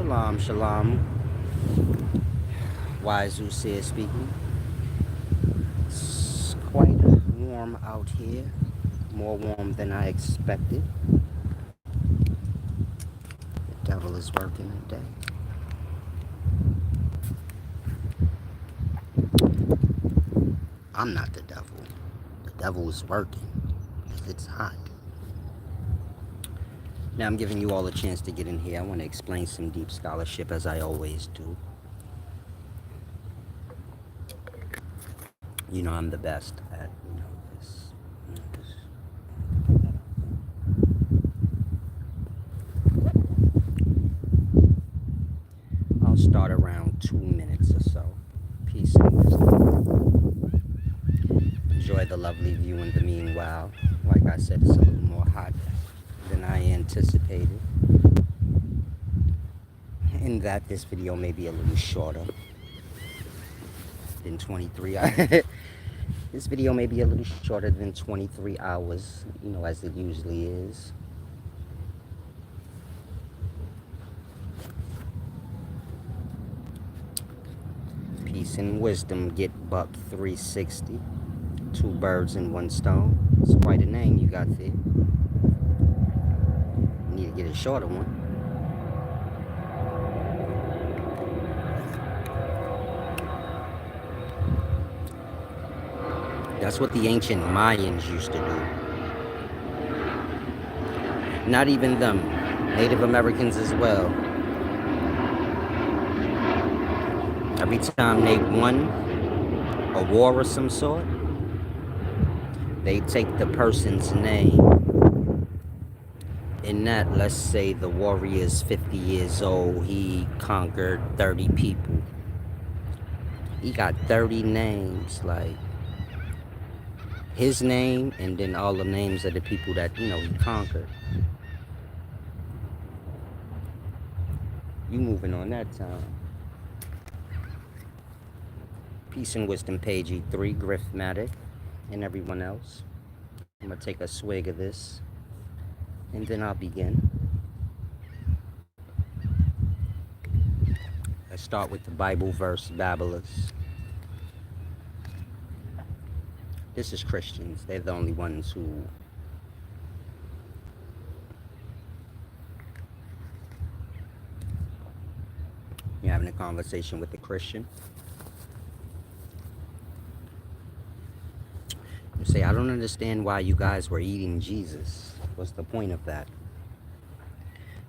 Shalom, shalom. Wise Usia speaking. It's quite warm out here. More warm than I expected. The devil is working today. I'm not the devil. The devil is working because it's hot. Now I'm giving you all a chance to get in here. I want to explain some deep scholarship as I always do. You know I'm the best at, this. I'll start around 2 minutes or so. Peace and wisdom. Enjoy the lovely view in the meanwhile. Like I said, it's a little more hot than I anticipated. In that this video may be a little shorter than 23 hours. This video may be a little shorter than 23 hours, as it usually is. Peace and wisdom, get buck 360. 2 birds in 1 stone. It's quite a name you got there. You need to get a shorter one. That's what the ancient Mayans used to do. Not even them. Native Americans as well. Every time they won a war of some sort, they take the person's name. In that, let's say the warrior's 50 years old, he conquered 30 people. He got 30 names, like his name and then all the names of the people that, he conquered. You moving on that time. Peace and wisdom, page E3, Griffmatic, and everyone else. I'm going to take a swig of this, and then I'll begin. Let's start with the Bible verse, Babylus. This is Christians. They're the only ones who you're having a conversation with the Christian. You say, I don't understand why you guys were eating Jesus. What's the point of that?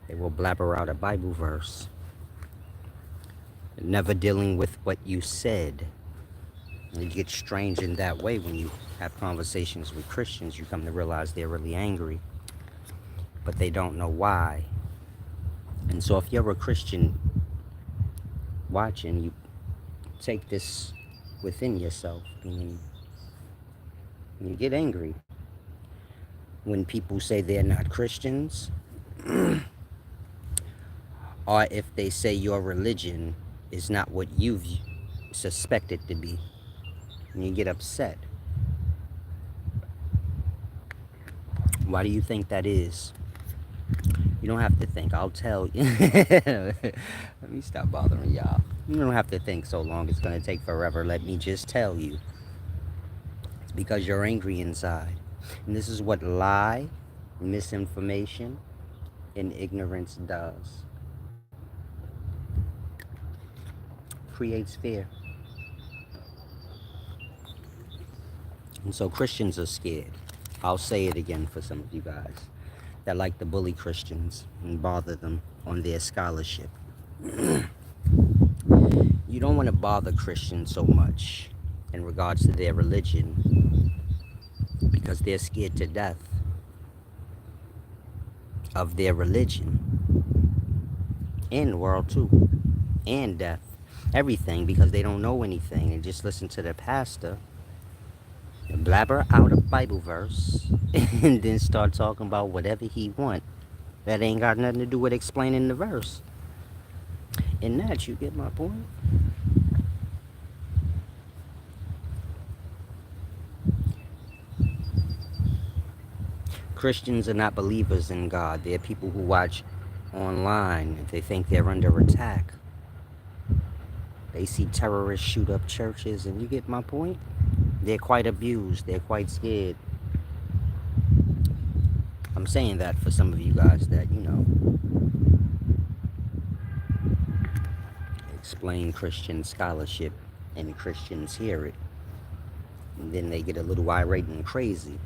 They will blabber out a Bible verse, never dealing with what you said. And it gets strange in that way when you have conversations with Christians. You come to realize they're really angry, but they don't know why. And so if you're a Christian watching, you take this within yourself. And you get angry when people say they're not Christians, or if they say your religion is not what you suspect it to be. And you get upset. Why do you think that is? You don't have to think. I'll tell you. Let me stop bothering y'all. You don't have to think so long. It's going to take forever. Let me just tell you. It's because you're angry inside. And this is what lie, misinformation, and ignorance does. Creates fear. And so Christians are scared. I'll say it again for some of you guys that like to bully Christians and bother them on their scholarship. You don't want to bother Christians so much in regards to their religion because they're scared to death of their religion and the world too, and death, everything, because they don't know anything. They just listen to their pastor blabber out a Bible verse and then start talking about whatever he want that ain't got nothing to do with explaining the verse. In that, you get my point? Christians are not believers in God. They're people who watch online. They think they're under attack. They see terrorists shoot up churches, and you get my point? They're quite abused. They're quite scared. I'm saying that for some of you guys that, explain Christian scholarship and Christians hear it. And then they get a little irate and crazy.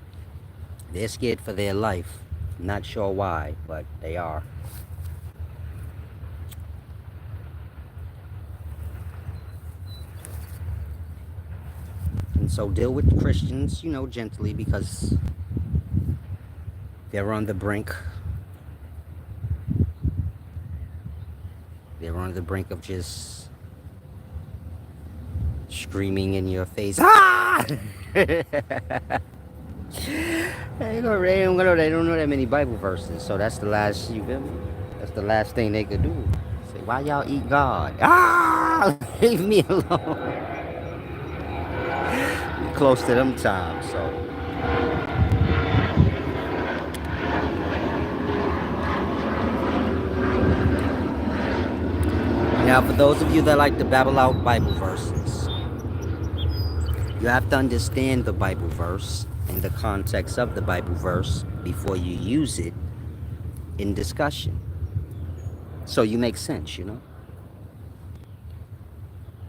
They're scared for their life. Not sure why, but they are. And so deal with Christians, gently, because they're on the brink. They're on the brink of just screaming in your face. Ah! They don't know that many Bible verses, so that's the last, you feel me? That's the last thing they could do. Say, why y'all eat God? Ah! Leave me alone. We close to them times, so. Now, for those of you that like to babble out Bible verses, you have to understand the Bible verse and the context of the Bible verse before you use it in discussion. So you make sense,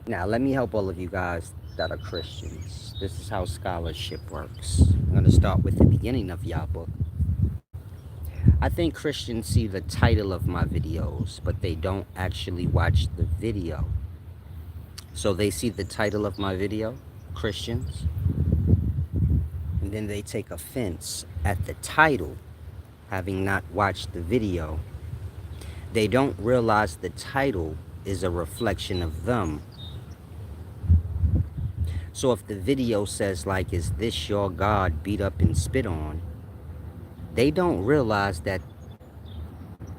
Now, let me help all of you guys that are Christians. This is how scholarship works. I'm going to start with the beginning of y'all book. I think Christians see the title of my videos, but they don't actually watch the video. So they see the title of my video, Christians, and then they take offense at the title, having not watched the video. They don't realize the title is a reflection of them. So if the video says, like, is this your God beat up and spit on? They don't realize that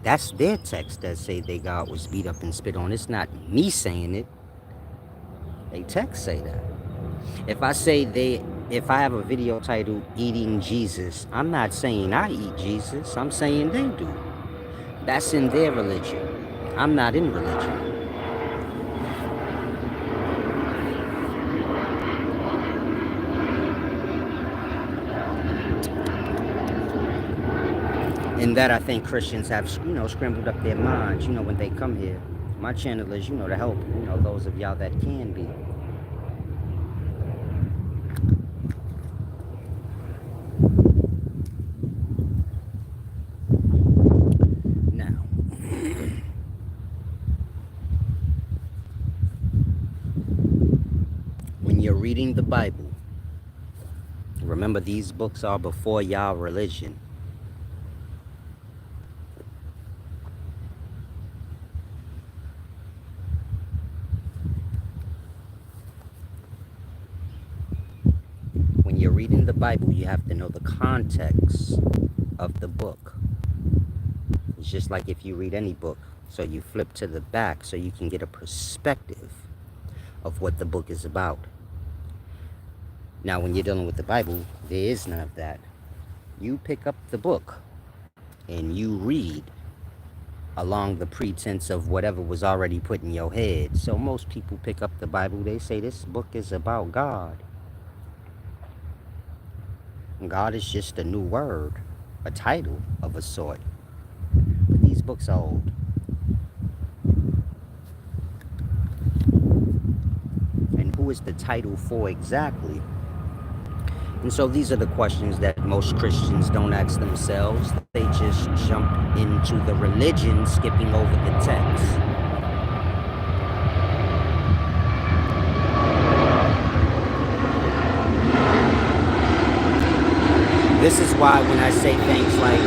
that's their text that say their God was beat up and spit on. It's not me saying it. They text say that. If I have a video titled Eating Jesus, I'm not saying I eat Jesus. I'm saying they do. That's in their religion. I'm not in religion. In that, I think Christians have, scrambled up their minds, when they come here. My channel is, to help, those of y'all that can be. Now, when you're reading the Bible, remember these books are before y'all religion. When you're reading the Bible, you have to know the context of the book. It's just like if you read any book. So you flip to the back so you can get a perspective of what the book is about. Now, when you're dealing with the Bible, there is none of that. You pick up the book and you read along the pretense of whatever was already put in your head. So most people pick up the Bible, they say this book is about God. God is just a new word, a title of a sort. But these books are old. And who is the title for exactly? And so these are the questions that most Christians don't ask themselves. They just jump into the religion, skipping over the text. This is why when I say things like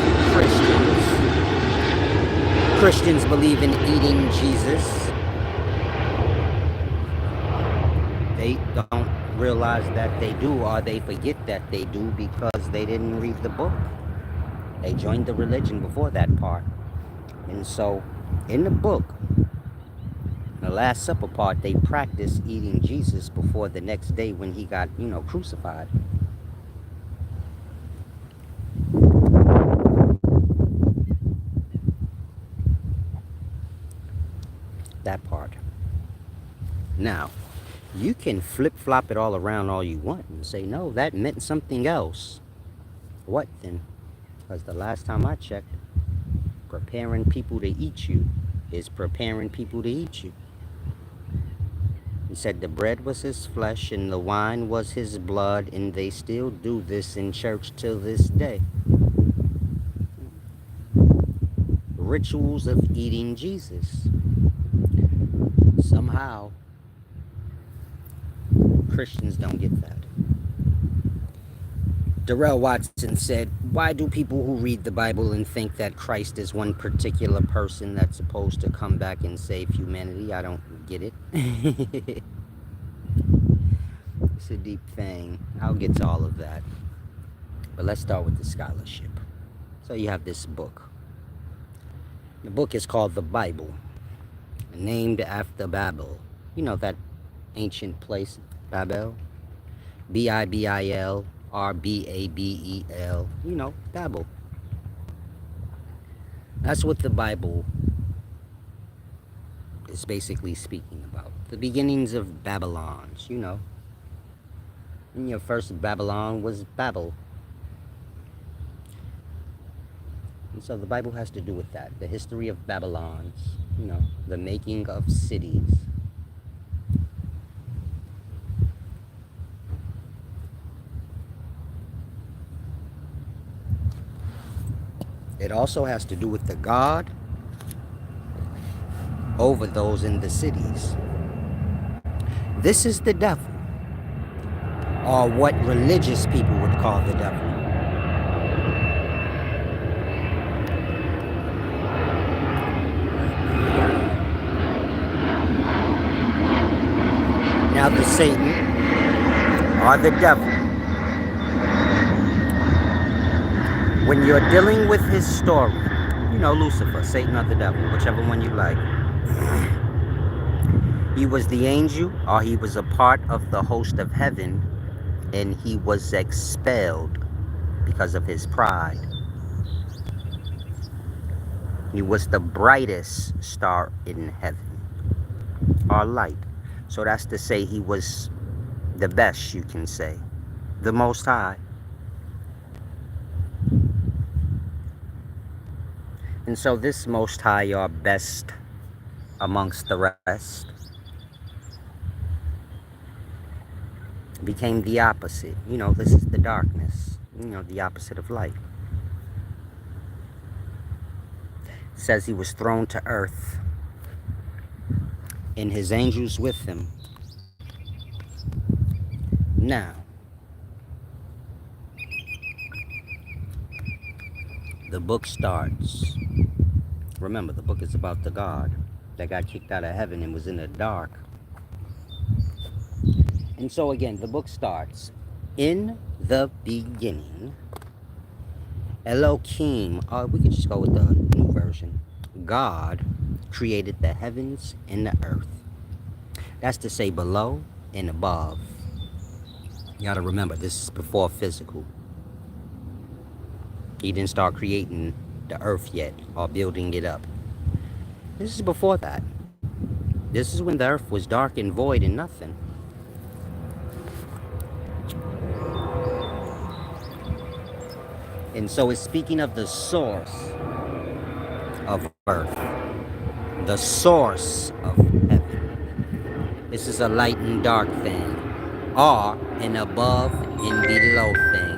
Christians believe in eating Jesus, they don't realize that they do, or they forget that they do because they didn't read the book. They joined the religion before that part. And so in the book, the Last Supper part, they practiced eating Jesus before the next day when he got, crucified. that part. Now, you can flip-flop it all around all you want and say, no, that meant something else. What then? Because the last time I checked, preparing people to eat you is preparing people to eat you. He said the bread was his flesh and the wine was his blood, and they still do this in church till this day. Rituals of eating Jesus. Somehow, Christians don't get that. Darrell Watson said, why do people who read the Bible and think that Christ is one particular person that's supposed to come back and save humanity? I don't get it. It's a deep thing. I'll get to all of that. But let's start with the scholarship. So you have this book. The book is called the Bible, named after Babel. You know that ancient place, Babel? Bible, Rbabel. You know, Babel. That's what the Bible is basically speaking about. The beginnings of Babylons, you know. And your first Babylon was Babel. And so the Bible has to do with that. The history of Babylons, you know, the making of cities. It also has to do with the God over those in the cities. This is the devil, or what religious people would call the devil. Now the Satan, or the devil, when you're dealing with his story, you know, Lucifer, Satan or the devil, whichever one you like, he was the angel, or he was a part of the host of heaven, and he was expelled because of his pride. He was the brightest star in heaven, or light. So that's to say he was the best, you can say, the Most High. And so this Most High, or best amongst the rest, became the opposite. You know, this is the darkness, you know, the opposite of light. It says he was thrown to earth, and his angels with him. Now, the book starts. Remember, the book is about the God that got kicked out of heaven and was in the dark. And so again, the book starts. In the beginning, Elohim, or we could just go with the new version. God created the heavens and the earth. That's to say below and above. You gotta remember, this is before physical. He didn't start creating the earth yet, or building it up. This is before that. This is when the earth was dark and void and nothing. And so it's speaking of the source of earth, the source of heaven. This is a light and dark thing, or an above and below thing.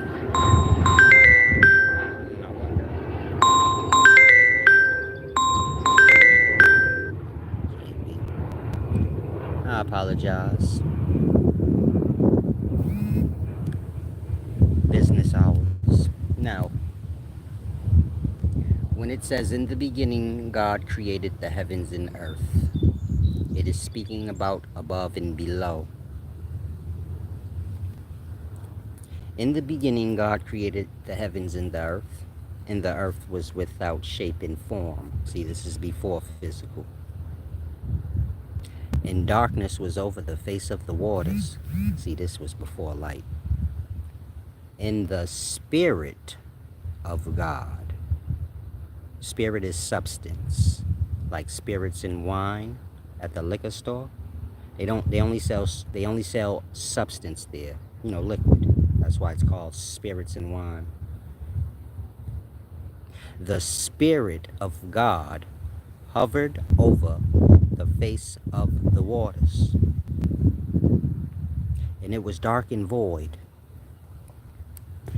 I apologize. Business hours. Now, when it says in the beginning God created the heavens and earth, it is speaking about above and below. In the beginning God created the heavens and the earth was without shape and form. See, this is before physical. And darkness was over the face of the waters. See, this was before light. And the Spirit of God. Spirit is substance, like spirits in wine. at the liquor store. They only sell substance there. You know, liquid. That's why it's called spirits and wine. The Spirit of God hovered over the face of the waters, and it was dark and void.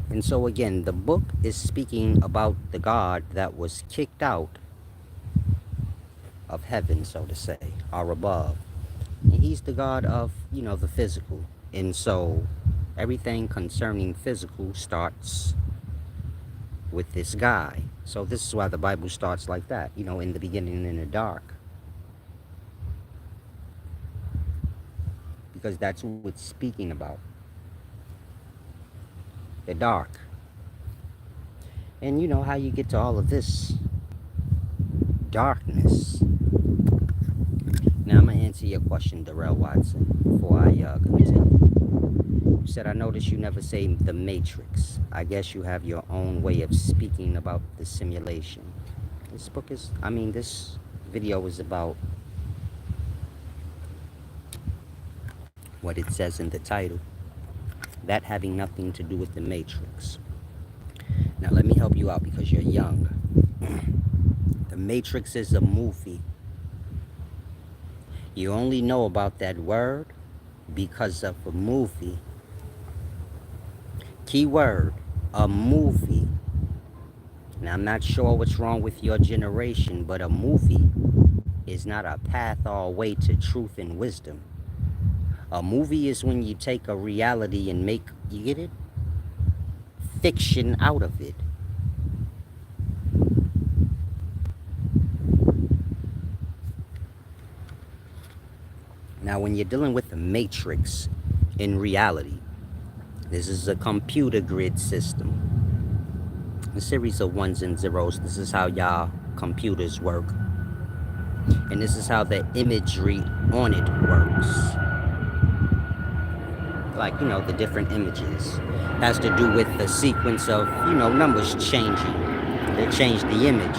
And so again, the book is speaking about the God that was kicked out of heaven, so to say, or above. And he's the God of, you know, the physical. And so everything concerning physical starts with this guy. So this is why the Bible starts like that, you know, in the beginning in the dark. Because that's what it's speaking about. The dark. And you know how you get to all of this darkness. Now I'm going to answer your question, Darrell Watson, before I continue. You said, I noticed you never say the Matrix. I guess you have your own way of speaking about the simulation. This video is about what it says in the title. That having nothing to do with the Matrix. Now let me help you out because you're young. The Matrix is a movie. You only know about that word because of a movie. Keyword, a movie. Now I'm not sure what's wrong with your generation, but a movie is not a path or way to truth and wisdom. A movie is when you take a reality and make, you get it? Fiction out of it. Now when you're dealing with the Matrix in reality, this is a computer grid system. A series of ones and zeros. This is how y'all computers work. And this is how the imagery on it works. Like, you know, the different images. Has to do with the sequence of, you know, numbers changing. They change the image.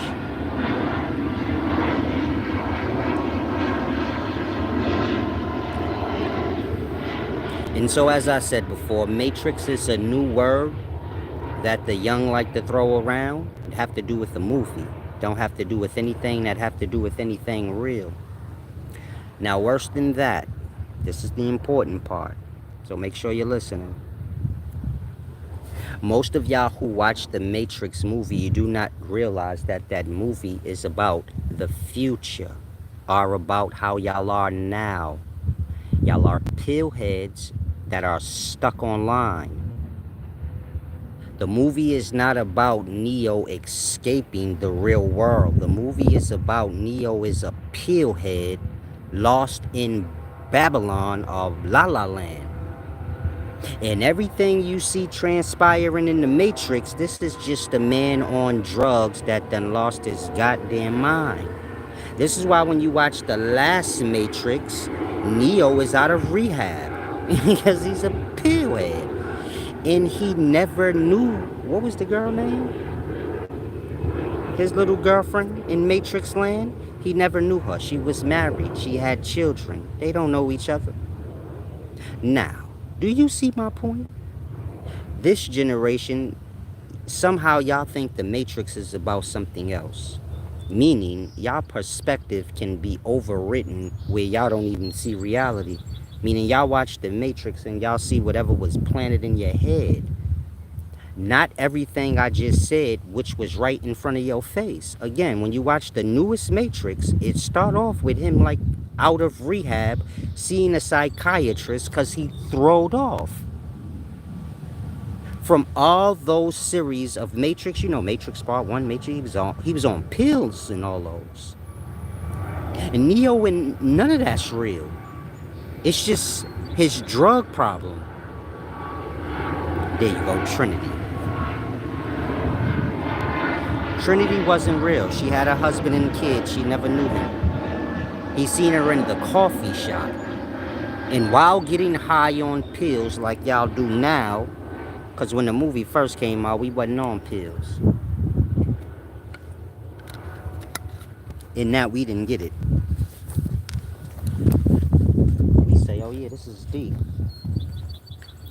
And so as I said before, Matrix is a new word that the young like to throw around. It have to do with the movie. Don't have to do with anything that have to do with anything real. Now worse than that, this is the important part. So make sure you're listening. Most of y'all who watch the Matrix movie, you do not realize that that movie is about the future, or about how y'all are now. Y'all are pillheads that are stuck online. The movie is not about Neo escaping the real world. The movie is about Neo is a pillhead lost in Babylon of La La Land. And everything you see transpiring in the Matrix, this is just a man on drugs that done lost his goddamn mind. This is why when you watch the last Matrix, Neo is out of rehab because he's a pillhead. And he never knew, what was the girl name? His little girlfriend in Matrix Land? He never knew her. She was married. She had children. They don't know each other. Now, do you see my point? This generation, somehow y'all think the Matrix is about something else. Meaning, y'all perspective can be overwritten where y'all don't even see reality. Meaning, y'all watch the Matrix and y'all see whatever was planted in your head. Not everything I just said, which was right in front of your face. Again, when you watch the newest Matrix, it start off with him like out of rehab, seeing a psychiatrist because he throwed off. From all those series of Matrix, you know, Matrix Part 1, Matrix, he was on pills and all those. And Neo, and none of that's real. It's just his drug problem. There you go, Trinity. Trinity wasn't real. She had a husband and kids. She never knew him. He seen her in the coffee shop. And while getting high on pills like y'all do now, because when the movie first came out, we wasn't on pills. In that, we didn't get it. oh yeah, this is deep.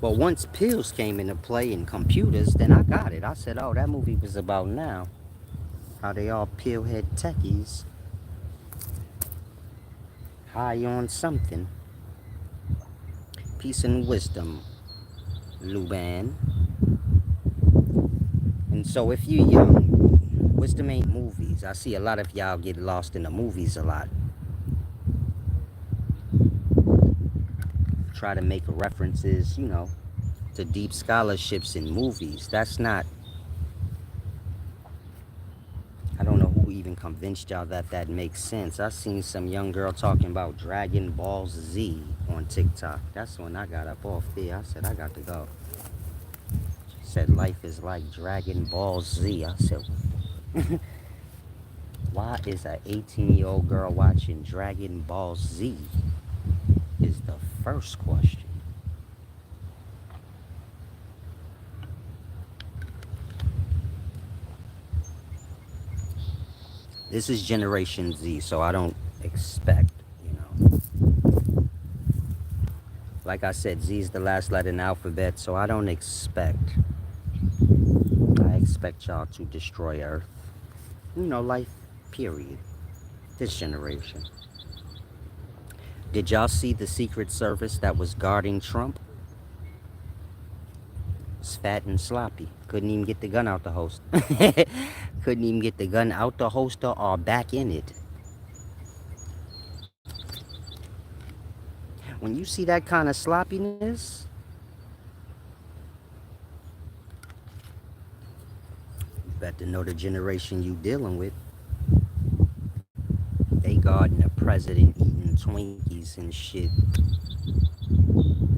But once pills came into play and computers, then I got it. I said, oh, that movie was about now. How they all pillhead techies, high on something. Peace and wisdom, Luban. And so if you're young, wisdom ain't movies. I see a lot of y'all get lost in the movies a lot. Try to make references, to deep scholarships in movies. That's not, I don't know who even convinced y'all that makes sense. I seen some young girl talking about Dragon Ball Z on TikTok. That's when I got up off there. I said, I got to go. She said, life is like Dragon Ball Z. I said, why is an 18-year-old girl watching Dragon Ball Z? Is the first question. This is Generation Z, so I don't expect, Like I said, Z is the last letter in the alphabet, so I don't expect. I expect y'all to destroy Earth. Life, period. This generation. Did y'all see the Secret Service that was guarding Trump? It's fat and sloppy. Couldn't even get the gun out the holster. Couldn't even get the gun out the holster or back in it. When you see that kind of sloppiness, you better know the generation you dealing with. They guarding the president eating Twinkies and shit.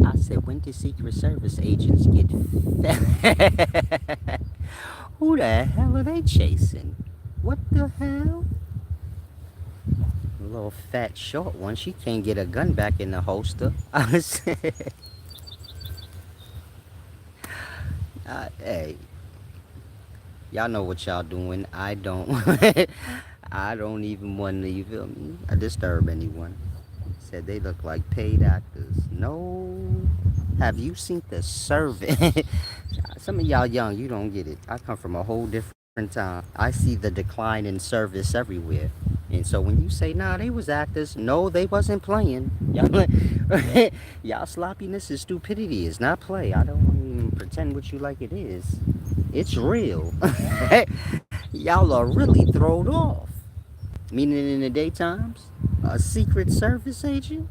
I said, when did Secret Service agents get fat? Who the hell are they chasing? What the hell? A little fat short one. She can't get a gun back in the holster. I said, hey, y'all know what y'all doing. I don't. I don't even want to, you feel me? I disturb anyone. Said they look like paid actors. No. Have you seen the survey? Some of y'all young, you don't get it. I come from a whole different time. I see the decline in service everywhere. And so when you say, nah, they was actors, no, they wasn't playing. Y'all sloppiness and stupidity is not play. I don't even pretend with you like it is. It's real. Y'all are really thrown off. Meaning in the daytimes, a Secret Service agent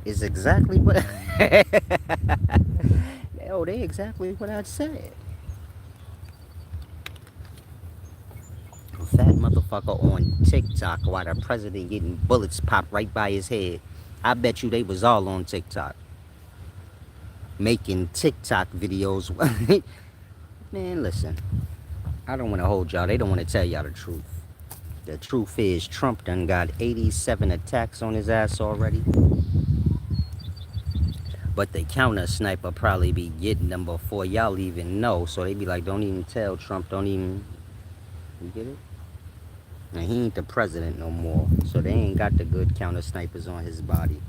is exactly what... Oh, they exactly what I said. A fat motherfucker on TikTok while the president getting bullets popped right by his head. I bet you they was all on TikTok. Making TikTok videos. Man, listen. I don't want to hold y'all. They don't want to tell y'all the truth. The truth is Trump done got 87 attacks on his ass already. But the counter sniper probably be getting them before y'all even know. So they be like, don't even tell Trump, don't even... You get it? And he ain't the president no more. So they ain't got the good counter snipers on his body.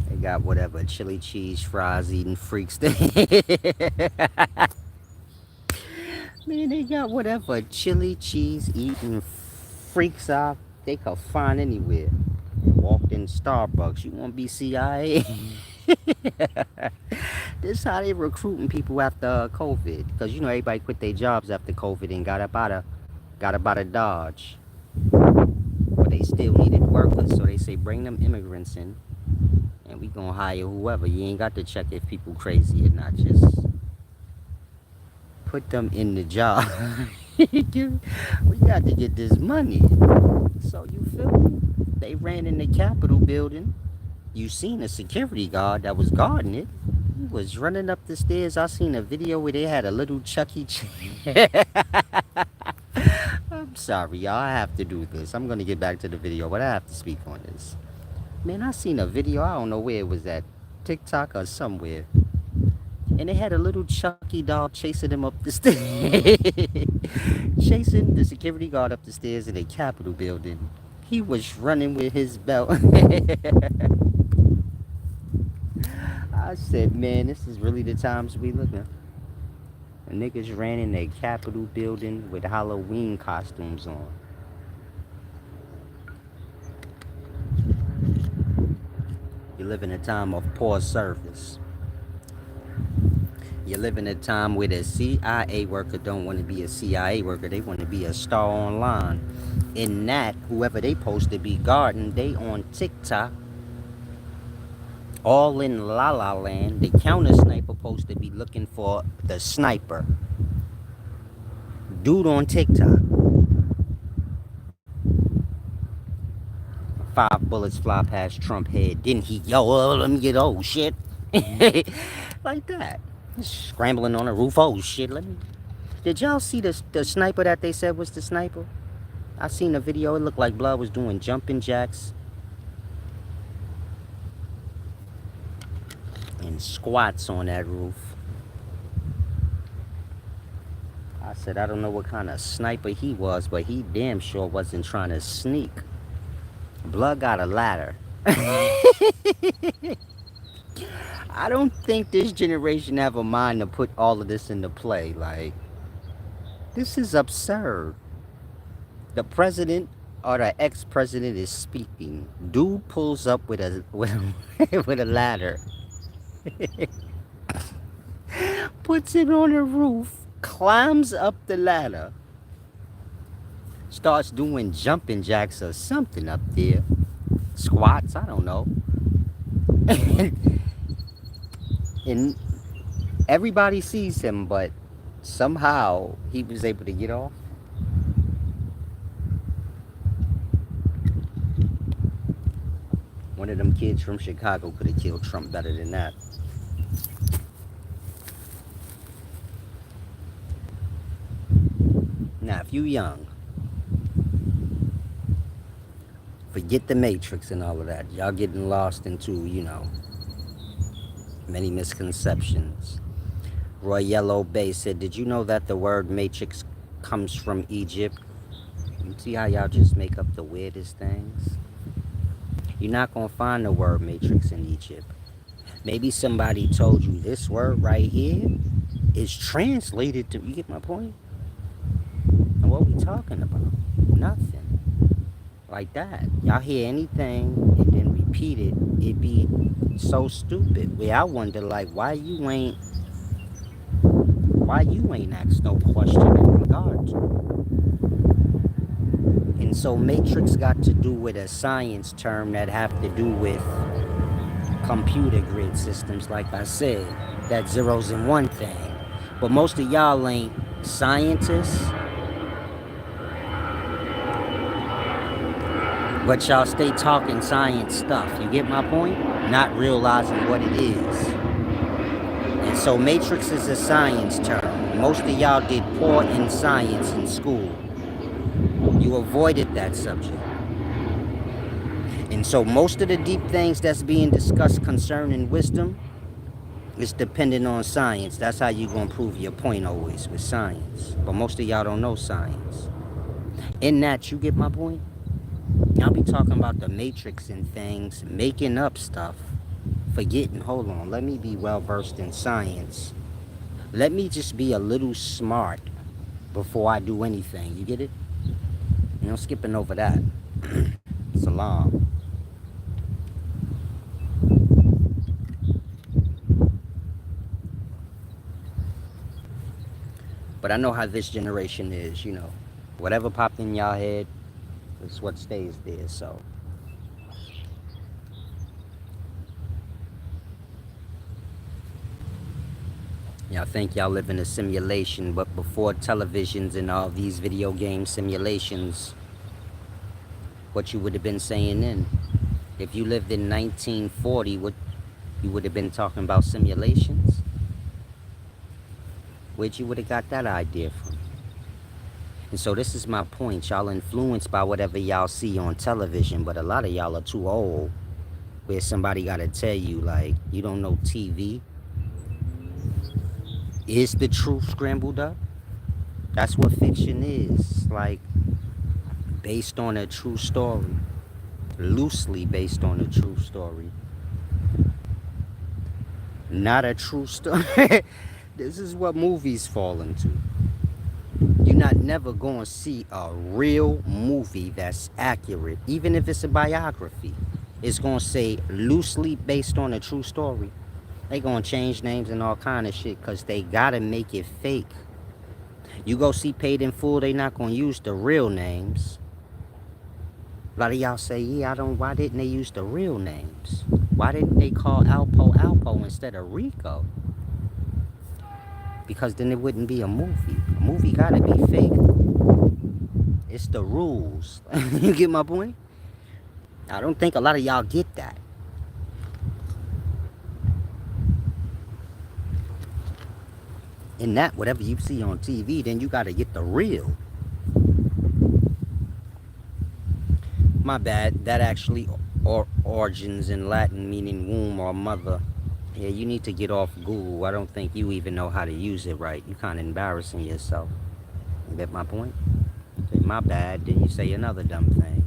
They got whatever, chili cheese, fries eating freaks. Man, they got whatever chili cheese eating freaks out they could find anywhere. They walked in Starbucks. You want to be CIA? This how they recruiting people after COVID. Because everybody quit their jobs after COVID and got up out of Dodge. But they still needed workers, so they say bring them immigrants in, and we gonna hire whoever. You ain't got to check if people crazy or not. Just put them in the job. We got to get this money. So you feel me? They ran in the Capitol building. You seen a security guard that was guarding it. He was running up the stairs. I seen a video where they had a little Chuck E. Cheese. I'm sorry, y'all. I have to do this. I'm gonna get back to the video, but I have to speak on this. Man, I seen a video. I don't know where it was at. TikTok or somewhere. And they had a little Chucky doll chasing him up the stairs. Chasing the security guard up the stairs in a Capitol building. He was running with his belt. I said, man, this is really the times we live in. The niggas ran in a Capitol building with Halloween costumes on. You live in a time of poor service. You live in a time where the CIA worker don't want to be a CIA worker. They want to be a star online. In that, whoever they supposed to be guarding, they on TikTok. All in La La Land. The counter sniper supposed to be looking for the sniper. Dude on TikTok. 5 bullets fly past Trump head. Didn't he? Yo, let me get, oh shit. Like that. Scrambling on the roof. Oh shit. Let me. Did y'all see the sniper that they said was the sniper? I seen a video. It looked like blood was doing jumping jacks and squats on that roof. I said, I don't know what kind of sniper he was, but he damn sure wasn't trying to sneak. Blood got a ladder. I don't think this generation have a mind to put all of this into play. Like, this is absurd. The president or the ex-president is speaking. Dude pulls up with a with a ladder. Puts it on the roof, climbs up the ladder, starts doing jumping jacks or something up there. Squats, I don't know. And everybody sees him, but somehow he was able to get off. One of them kids from Chicago could have killed Trump better than that. Now, if you young, forget the Matrix and all of that. Y'all getting lost into, you know, many misconceptions. Roy Yellow Bay said, did you know that the word matrix comes from Egypt? You see how y'all just make up the weirdest things? You're not going to find the word matrix in Egypt. Maybe somebody told you this word right here is translated to, you get my point? And what we talking about? Nothing. Like that. Y'all hear anything and then repeat it, it be so stupid. Where I wonder, like, why you ain't asked no question in regard to it. And so matrix got to do with a science term that have to do with computer grid systems, like I said, that zeros and one thing. But most of y'all ain't scientists, but y'all stay talking science stuff. You get my point? Not realizing what it is. And so matrix is a science term. Most of y'all did poor in science in school. You avoided that subject. And so most of the deep things that's being discussed concerning wisdom is dependent on science. That's how you're going to prove your point always, with science. But most of y'all don't know science. In that, you get my point? I'll be talking about the matrix and things, making up stuff, forgetting, hold on, let me be well versed in science. Let me just be a little smart before I do anything. You get it? You know, skipping over that. Salam. But I know how this generation is, you know. Whatever popped in y'all head is what stays there, so. Y'all think y'all live in a simulation, but before televisions and all these video game simulations, what you would have been saying then? If you lived in 1940, what you would have been talking about simulations? Where'd you would have got that idea from? And so this is my point. Y'all influenced by whatever y'all see on television, but a lot of y'all are too old where somebody got to tell you, like, you don't know TV. Is the truth scrambled up? That's what fiction is. Like, based on a true story. Loosely based on a true story. Not a true story. This is what movies fall into. You're not never going to see a real movie that's accurate, even if it's a biography. It's going to say loosely based on a true story. They going to change names and all kind of shit because they got to make it fake. You go see Paid in Full, they not going to use the real names. A lot of y'all say, yeah, why didn't they use the real names? Why didn't they call Alpo Alpo instead of Rico? Because then it wouldn't be a movie. A movie gotta be fake. It's the rules. You get my point? I don't think a lot of y'all get that. In that, whatever you see on TV, then you gotta get the real. My bad. That actually origins in Latin meaning womb or mother. Yeah, you need to get off Google. I don't think you even know how to use it right. You kind of embarrassing yourself. You get my point? Say, my bad. Then you say another dumb thing.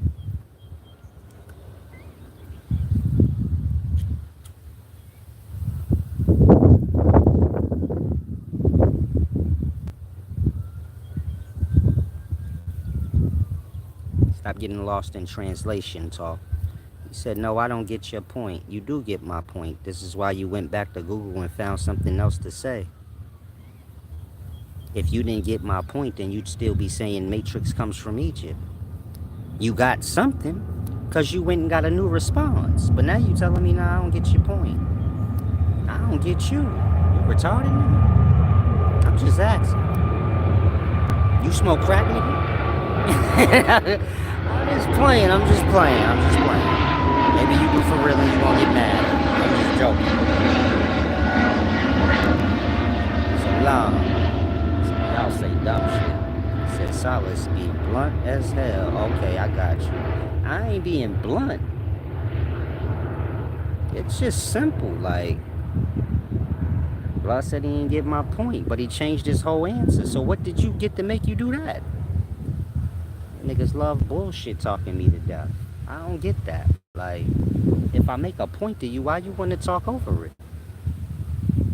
Stop getting lost in translation talk. He said, no, I don't get your point. You do get my point. This is why you went back to Google and found something else to say. If you didn't get my point, then you'd still be saying Matrix comes from Egypt. You got something because you went and got a new response. But now you telling me, nah, I don't get your point. I don't get you. You retarded, nigga? I'm just asking. You smoke crack, nigga? I'm just playing. Maybe you do for real and you won't get mad. I'm just joking. Salam. Y'all say dumb shit. Said Solace be blunt as hell. Okay, I got you. I ain't being blunt. It's just simple. Like, Blah said he didn't get my point, but he changed his whole answer. So what did you get to make you do that? Niggas love bullshit talking me to death. I don't get that. Like, if I make a point to you, why you want to talk over it?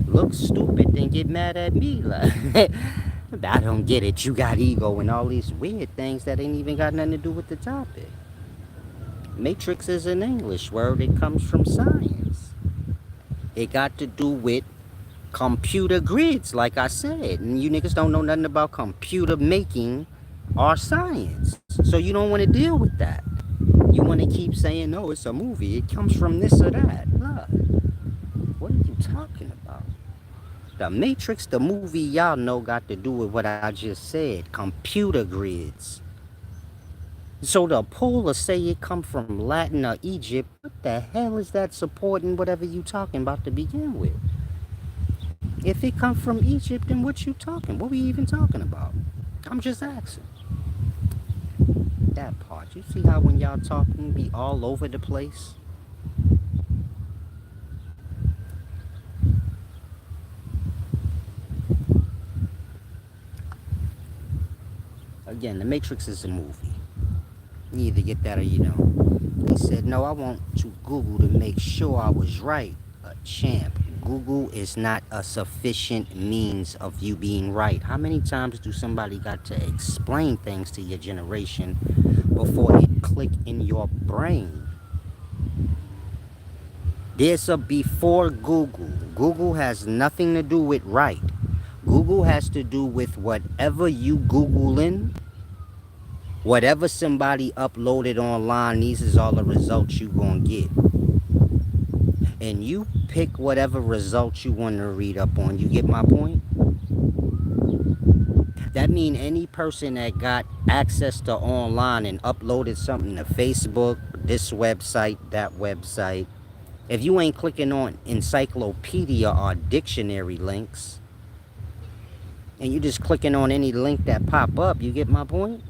Look stupid, then get mad at me. Like, I don't get it. You got ego and all these weird things that ain't even got nothing to do with the topic. Matrix is an English word. It comes from science. It got to do with computer grids, like I said. And you niggas don't know nothing about computer making or science. So you don't want to deal with that. You want to keep saying, no, it's a movie. It comes from this or that. Look, what are you talking about? The Matrix, the movie y'all know, got to do with what I just said. Computer grids. So to pull or say it come from Latin or Egypt, what the hell is that supporting whatever you talking about to begin with? If it come from Egypt, then what you talking? What we even talking about? I'm just asking. That part. You see how when y'all talking be all over the place? Again, The Matrix is a movie. You either get that or you don't. He said, no, I want to Google to make sure I was right. A champ. Google is not a sufficient means of you being right. How many times do somebody got to explain things to your generation before it click in your brain? There's a before Google. Google has nothing to do with right. Google has to do with whatever you Googling. Whatever somebody uploaded online, these is all the results you gonna get. And you pick whatever results you want to read up on. You get my point? That means any person that got access to online and uploaded something to Facebook, this website, that website, if you ain't clicking on encyclopedia or dictionary links, and you just clicking on any link that pop up, you get my point?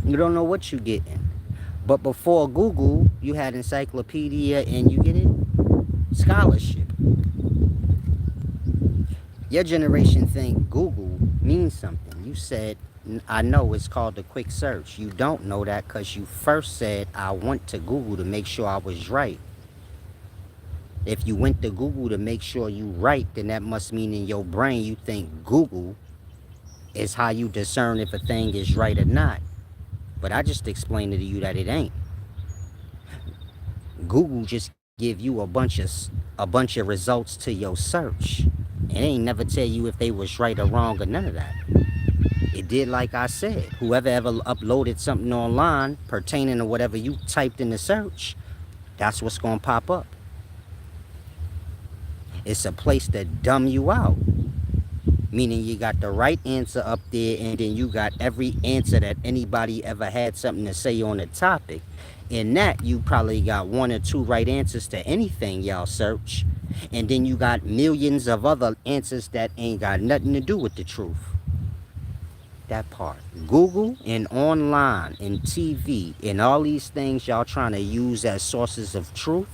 You don't know what you getting. But before Google, you had encyclopedia and you get it? Scholarship. Your generation think Google means something. You said, I know it's called a quick search. You don't know that because you first said, I went to Google to make sure I was right. If you went to Google to make sure you right, then that must mean in your brain you think Google is how you discern if a thing is right or not. But I just explained to you that it ain't. Google just give you a bunch of results to your search. It ain't never tell you if they was right or wrong or none of that. It did like I said. Whoever ever uploaded something online pertaining to whatever you typed in the search, that's what's gonna pop up. It's a place to dumb you out. Meaning you got the right answer up there, and then you got every answer that anybody ever had something to say on the topic. In that, you probably got one or two right answers to anything y'all search. And then you got millions of other answers that ain't got nothing to do with the truth. That part. Google and online and TV and all these things y'all trying to use as sources of truth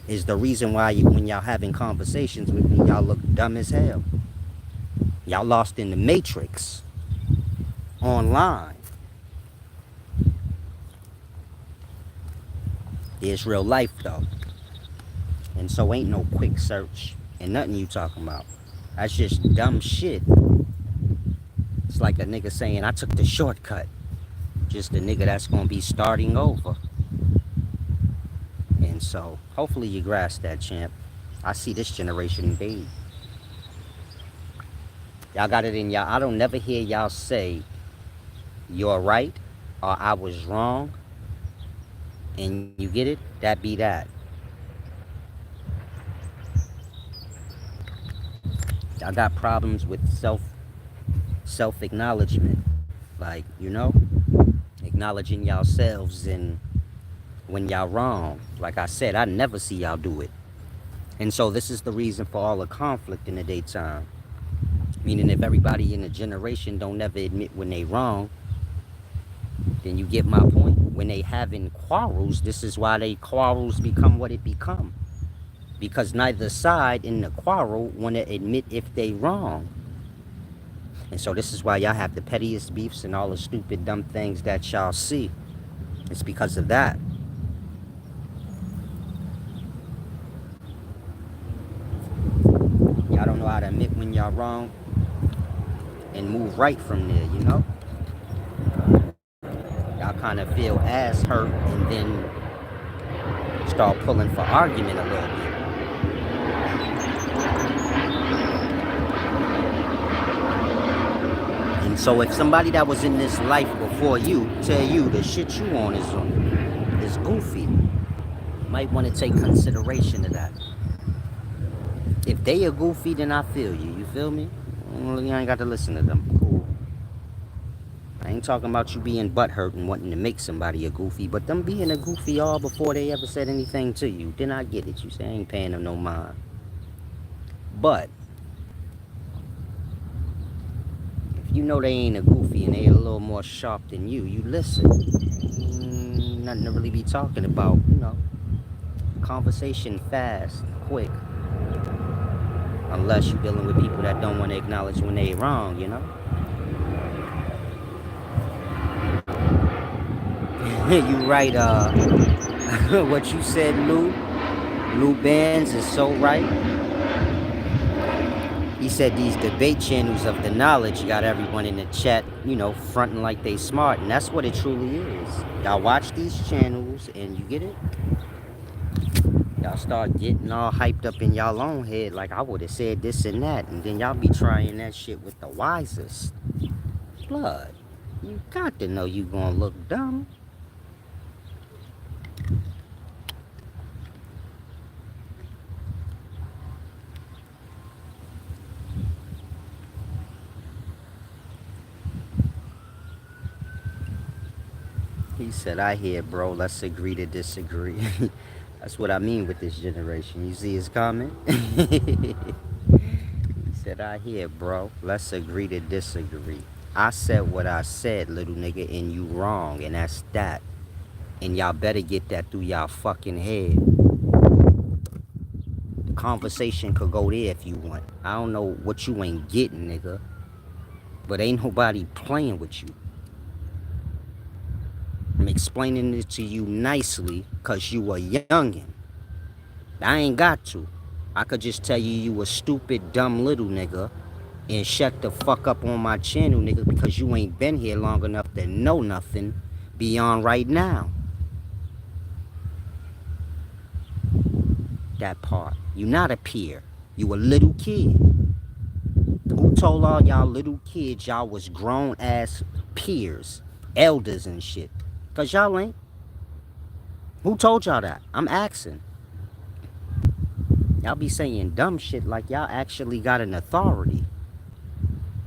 is the reason why when y'all having conversations with me, y'all look dumb as hell. Y'all lost in the matrix online. There's real life though. And so ain't no quick search and nothing you talking about. That's just dumb shit. It's like a nigga saying, I took the shortcut. Just a nigga that's gonna be starting over. And so hopefully you grasp that, champ. I see this generation, y'all got it in y'all. I don't never hear y'all say you're right or I was wrong. And you get it? That be that. Y'all got problems with self-acknowledgement. Like, acknowledging yourselves and when y'all wrong. Like I said, I never see y'all do it. And so this is the reason for all the conflict in the daytime. Meaning if everybody in the generation don't never admit when they wrong, then you get my point. When they having quarrels, this is why they quarrels become what it become. Because neither side in the quarrel want to admit if they wrong. And so this is why y'all have the pettiest beefs and all the stupid dumb things that y'all see. It's because of that. Y'all don't know how to admit when y'all wrong and move right from there, Y'all kind of feel ass hurt and then start pulling for argument a little bit. And so if somebody that was in this life before you tell you the shit you on is goofy, you might want to take consideration of that. If they are goofy, then I feel you. You feel me? You ain't got to listen to them. Cool. I ain't talking about you being butthurt and wanting to make somebody a goofy, but them being a goofy all before they ever said anything to you, then I get it. You say I ain't paying them no mind. But if you know they ain't a goofy and they a little more sharp than you, you listen. Nothing to really be talking about, Conversation fast, quick. Unless you're dealing with people that don't want to acknowledge when they wrong, You right, what you said, Lou Benz is so right. He said these debate channels of the knowledge got everyone in the chat, fronting like they smart. And that's what it truly is. Y'all watch these channels and you get it? Y'all start getting all hyped up in y'all own head like I would have said this and that. And then y'all be trying that shit with the wisest. Blood, you got to know you gonna look dumb. He said, I hear, bro, let's agree to disagree. That's what I mean with this generation. You see his comment? He said, I hear, bro, let's agree to disagree. I said what I said, little nigga, and you wrong, and that's that. And y'all better get that through y'all fucking head. conversation could go there if you want. I don't know what you ain't getting, nigga. But ain't nobody playing with you. I'm explaining it to you nicely because you a youngin'. I ain't got to. I could just tell you you a stupid, dumb little nigga and shut the fuck up on my channel, nigga, because you ain't been here long enough to know nothing beyond right now. That part. You not a peer. You a little kid. Who told all y'all little kids y'all was grown ass peers, elders and shit? Cause y'all ain't. Who told y'all that? I'm asking. Y'all be saying dumb shit like y'all actually got an authority.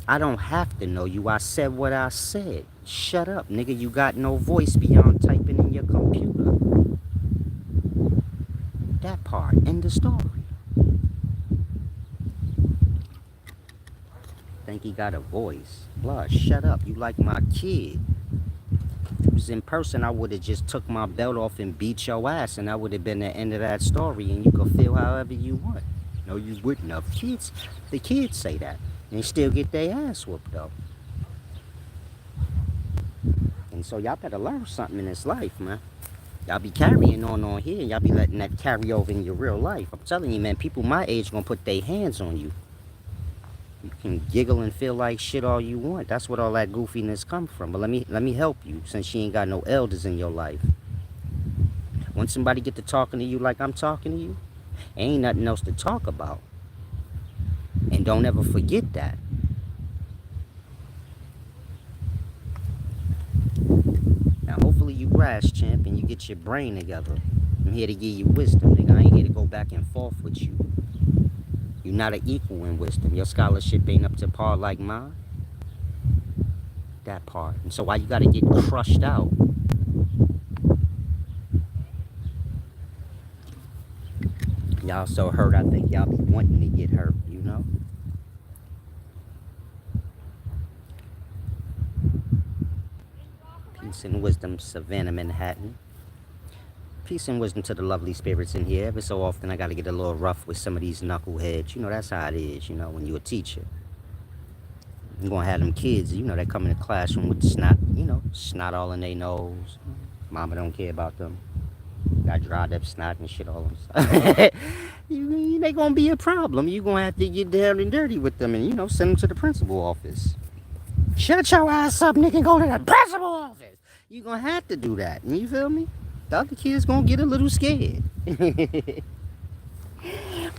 I don't have to know you. I said what I said. Shut up, nigga. You got no voice beyond typing in your computer. That part. End the story. Think he got a voice. Blood, shut up. You like my kid. If it was in person, I would have just took my belt off and beat your ass, and that would have been the end of that story, and you could feel however you want. No, you wouldn't have. Kids, the kids say that. And still get their ass whooped, though. And so y'all better learn something in this life, man. Y'all be carrying on here, and y'all be letting that carry over in your real life. I'm telling you, man, people my age gonna put their hands on you. You can giggle and feel like shit all you want. That's what all that goofiness come from. But let me help you, since you ain't got no elders in your life. Once somebody get to talking to you like I'm talking to you, ain't nothing else to talk about. And don't ever forget that. Now, hopefully you grasp, champ, and you get your brain together. I'm here to give you wisdom, nigga. I ain't here to go back and forth with you. You're not an equal in wisdom. Your scholarship ain't up to par like mine. That part. And so why you gotta get crushed out? Y'all so hurt, I think y'all be wanting to get hurt, you know? Peace and wisdom, Savannah, Manhattan. Peace and wisdom to the lovely spirits in here. Every so often I gotta get a little rough with some of these knuckleheads. You know, that's how it is, you know, when you're a teacher. You're gonna have them kids, you know, that come in the classroom with snot, you know, snot all in their nose. Mama don't care about them. Got dried up snot and shit all them. They gonna be a problem. You gonna have to get down and dirty with them and, you know, send them to the principal office. Shut your ass up, nigga, and go to the principal office. You gonna have to do that. You feel me? The other kids gonna get a little scared.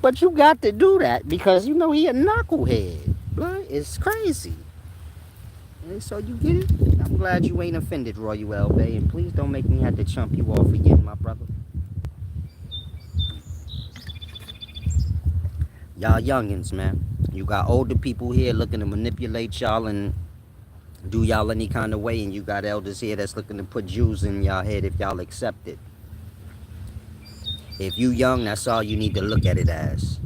But you got to do that because you know he a knucklehead. Blood, it's crazy. And so you get it? I'm glad you ain't offended, Royal L. Bay, and please don't make me have to chump you off again, my brother. Y'all youngins, man. You got older people here looking to manipulate y'all and do y'all any kind of way, and you got elders here that's looking to put Jews in y'all head if y'all accept it. If you young, that's all you need to look at it as.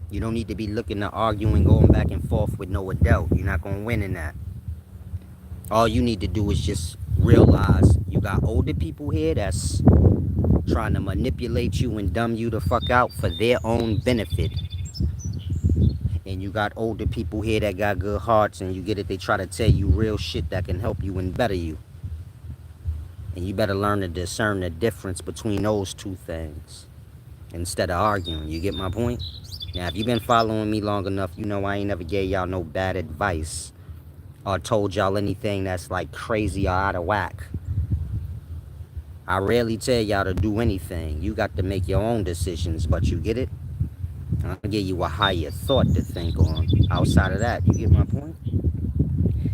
You don't need to be looking to argue and going back and forth with no adult. You're not going to win in that. All you need to do is just realize you got older people here that's trying to manipulate you and dumb you the fuck out for their own benefit. And you got older people here that got good hearts, and you get it, they try to tell you real shit that can help you and better you. And you better learn to discern the difference between those two things instead of arguing. You get my point? Now, if you've been following me long enough, you know I ain't never gave y'all no bad advice or told y'all anything that's like crazy or out of whack. I rarely tell y'all to do anything. You got to make your own decisions, but you get it? I'll give you a higher thought to think on. Outside of that, you get my point?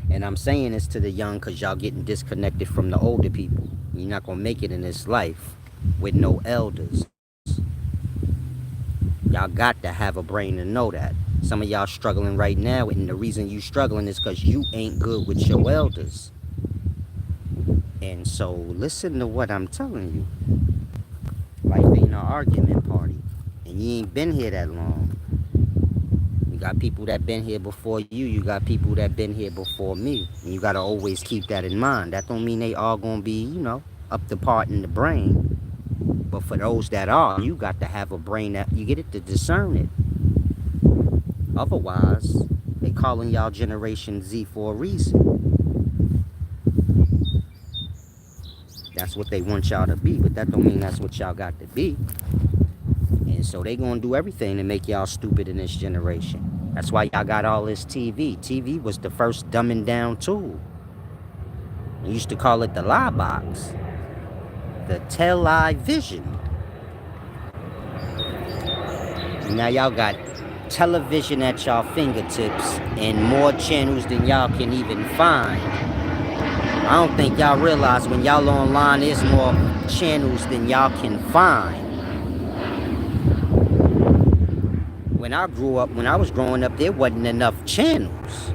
And I'm saying this to the young because y'all getting disconnected from the older people. You're not going to make it in this life with no elders. Y'all got to have a brain to know that. Some of y'all struggling right now, and the reason you struggling is because you ain't good with your elders. And so listen to what I'm telling you. Life ain't an argument party. And you ain't been here that long. You got people that been here before you. You got people that been here before me. And you got to always keep that in mind. That don't mean they all going to be, you know, up to par in the brain. But for those that are, you got to have a brain that you get it to discern it. Otherwise, they calling y'all Generation Z for a reason. That's what they want y'all to be, but that don't mean that's what y'all got to be. And so they gonna do everything to make y'all stupid in this generation. That's why y'all got all this TV. TV was the first dumbing down tool. They used to call it the lie box, the television. Now y'all got television at y'all fingertips and more channels than y'all can even find. I don't think y'all realize when y'all online there's more channels than y'all can find. When I grew up, when I was growing up, there wasn't enough channels.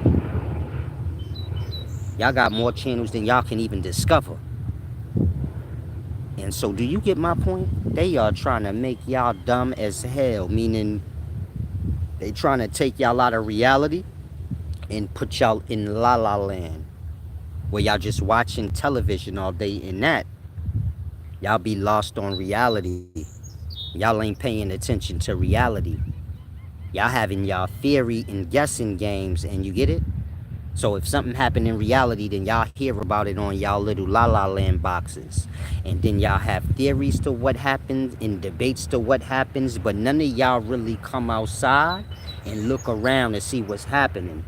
Y'all got more channels than y'all can even discover. And so do you get my point? They are trying to make y'all dumb as hell, meaning they trying to take y'all out of reality and put y'all in la la land, where y'all just watching television all day in that. Y'all be lost on reality. Y'all ain't paying attention to reality. Y'all having y'all theory and guessing games, and you get it? So if something happened in reality, then y'all hear about it on y'all little la la land boxes. And then y'all have theories to what happens and debates to what happens, but none of y'all really come outside and look around and see what's happening.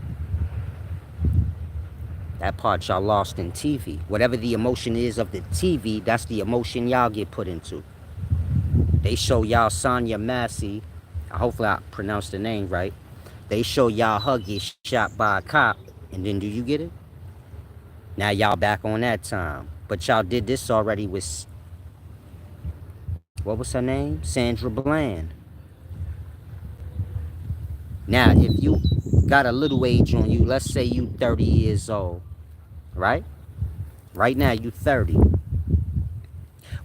That part y'all lost in TV. Whatever the emotion is of the TV, that's the emotion y'all get put into. They show y'all Sonya Massey, hopefully I pronounced the name right. They show y'all her get shot by a cop, and then do you get it? Now y'all back on that time. But y'all did this already with, what was her name? Sandra Bland. Now, if you got a little age on you, let's say you 30 years old, right? Right now, you 30.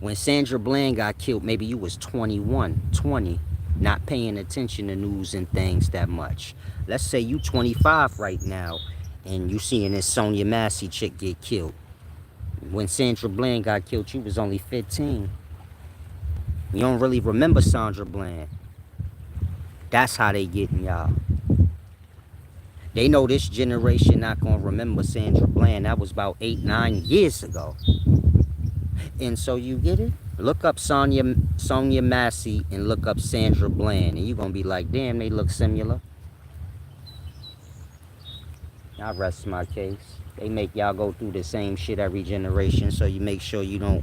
When Sandra Bland got killed, maybe you was 21, 20, not paying attention to news and things that much. Let's say you 25 right now, and you seeing this Sonya Massey chick get killed. When Sandra Bland got killed, you was only 15. You don't really remember Sandra Bland. That's how they getting y'all. They know this generation not gonna remember Sandra Bland. That was about 8, 9 years ago. And so you get it? Look up Sonya Massey and look up Sandra Bland, and you're gonna be like, damn, they look similar. I rest my case. They make y'all go through the same shit every generation, so you make sure you don't,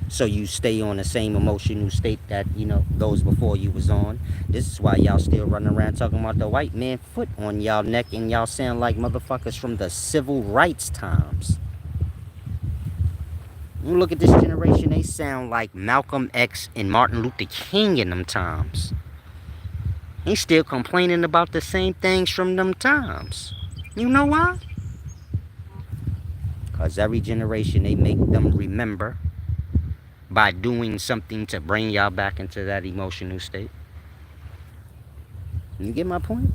so you stay on the same emotional state that, you know, those before you was on. This is why y'all still running around talking about the white man foot on y'all neck, and y'all sound like motherfuckers from the civil rights times. You look at this generation, they sound like Malcolm X and Martin Luther King in them times. They still complaining about the same things from them times. You know why? Because every generation, they make them remember by doing something to bring y'all back into that emotional state. You get my point?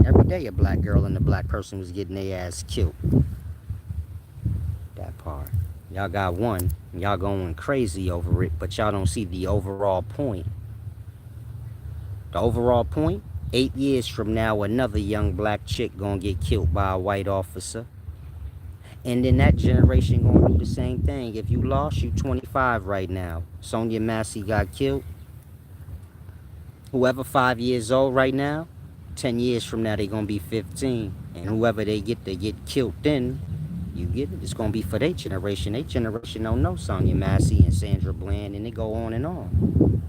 Every day a black girl and a black person was getting their ass killed. That part. Y'all got one, y'all going crazy over it, but y'all don't see the overall point. The overall point, 8 years from now, another young black chick gonna get killed by a white officer. And then that generation gonna do the same thing. If you lost, you 25 right now. Sonya Massey got killed. Whoever 5 years old right now, 10 years from now, they gonna be 15. And whoever they get to get killed then, you get it? It's gonna be for their generation. Their generation don't know Sonya Massey and Sandra Bland, and they go on and on.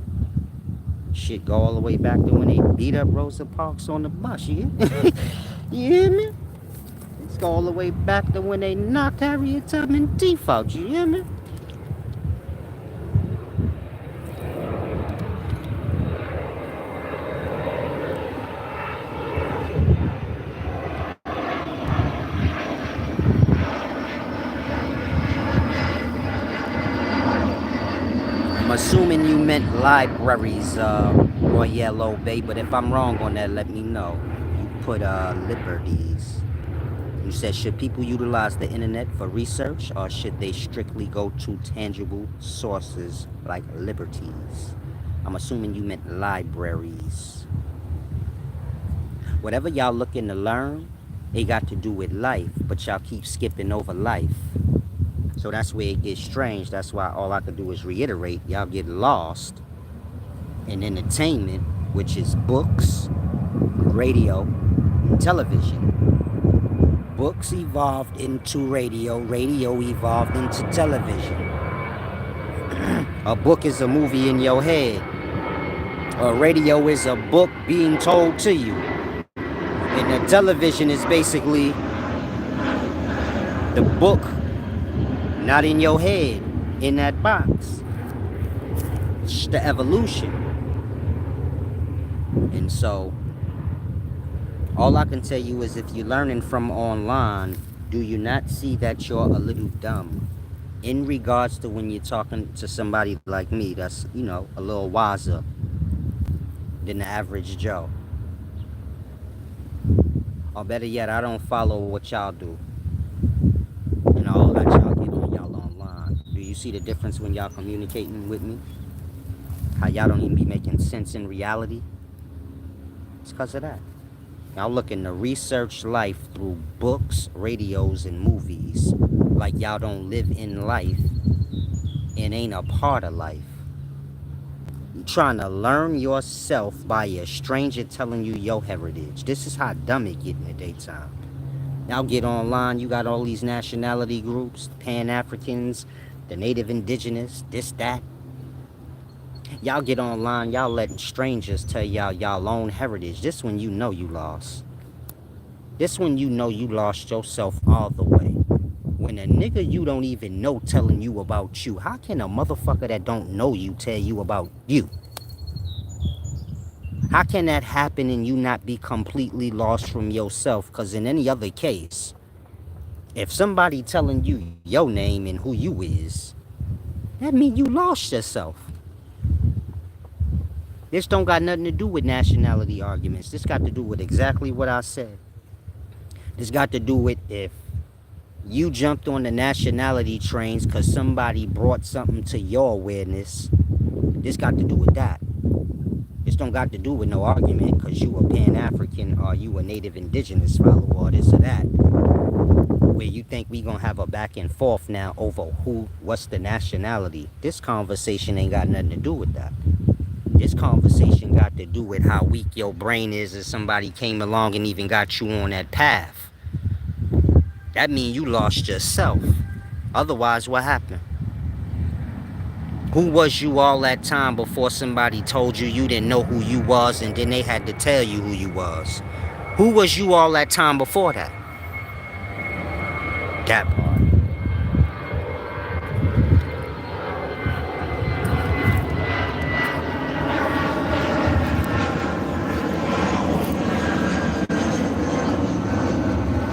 Shit go all the way back to when they beat up Rosa Parks on the bus, you hear? You hear me? Let's go all the way back to when they knocked Harriet Tubman teeth out, you hear me? I'm assuming you meant libraries, Royale Bay, but if I'm wrong on that, let me know. You put liberties. You said, should people utilize the internet for research or should they strictly go to tangible sources like liberties? I'm assuming you meant libraries. Whatever y'all looking to learn, it got to do with life, but y'all keep skipping over life. So that's where it gets strange. That's why all I could do is reiterate. Y'all get lost in entertainment, which is books, radio, and television. Books evolved into radio, radio evolved into television. A book is a movie in your head. A radio is a book being told to you. And the television is basically the book, not in your head, in that box. It's the evolution. And so, all I can tell you is if you're learning from online, do you not see that you're a little dumb? In regards to when you're talking to somebody like me that's, you know, a little wiser than the average Joe. Or better yet, I don't follow what y'all do. You know, all that y'all get on y'all online. Do you see the difference when y'all communicating with me? How y'all don't even be making sense in reality? It's because of that. Y'all looking to research life through books, radios, and movies. Like y'all don't live in life and ain't a part of life. You trying to learn yourself by a stranger telling you your heritage. This is how dumb it get in the daytime. Y'all get online, you got all these nationality groups, Pan-Africans, the Native Indigenous, this, that. Y'all get online, y'all letting strangers tell y'all y'all own heritage. This when you know you lost. This when you know you lost yourself all the way. When a nigga you don't even know telling you about you, how can a motherfucker that don't know you tell you about you? How can that happen and you not be completely lost from yourself? Because in any other case, if somebody telling you your name and who you is, that mean you lost yourself. This don't got nothing to do with nationality arguments. This got to do with exactly what I said. This got to do with if you jumped on the nationality trains because somebody brought something to your awareness. This got to do with that. This don't got to do with no argument because you a Pan-African or you a Native Indigenous follower or this or that. Where you think we gonna have a back and forth now over what's the nationality. This conversation ain't got nothing to do with that. This conversation got to do with how weak your brain is if somebody came along and even got you on that path. That means you lost yourself. Otherwise, what happened? Who was you all that time before somebody told you you didn't know who you was and then they had to tell you who you was? Who was you all that time before that? That part.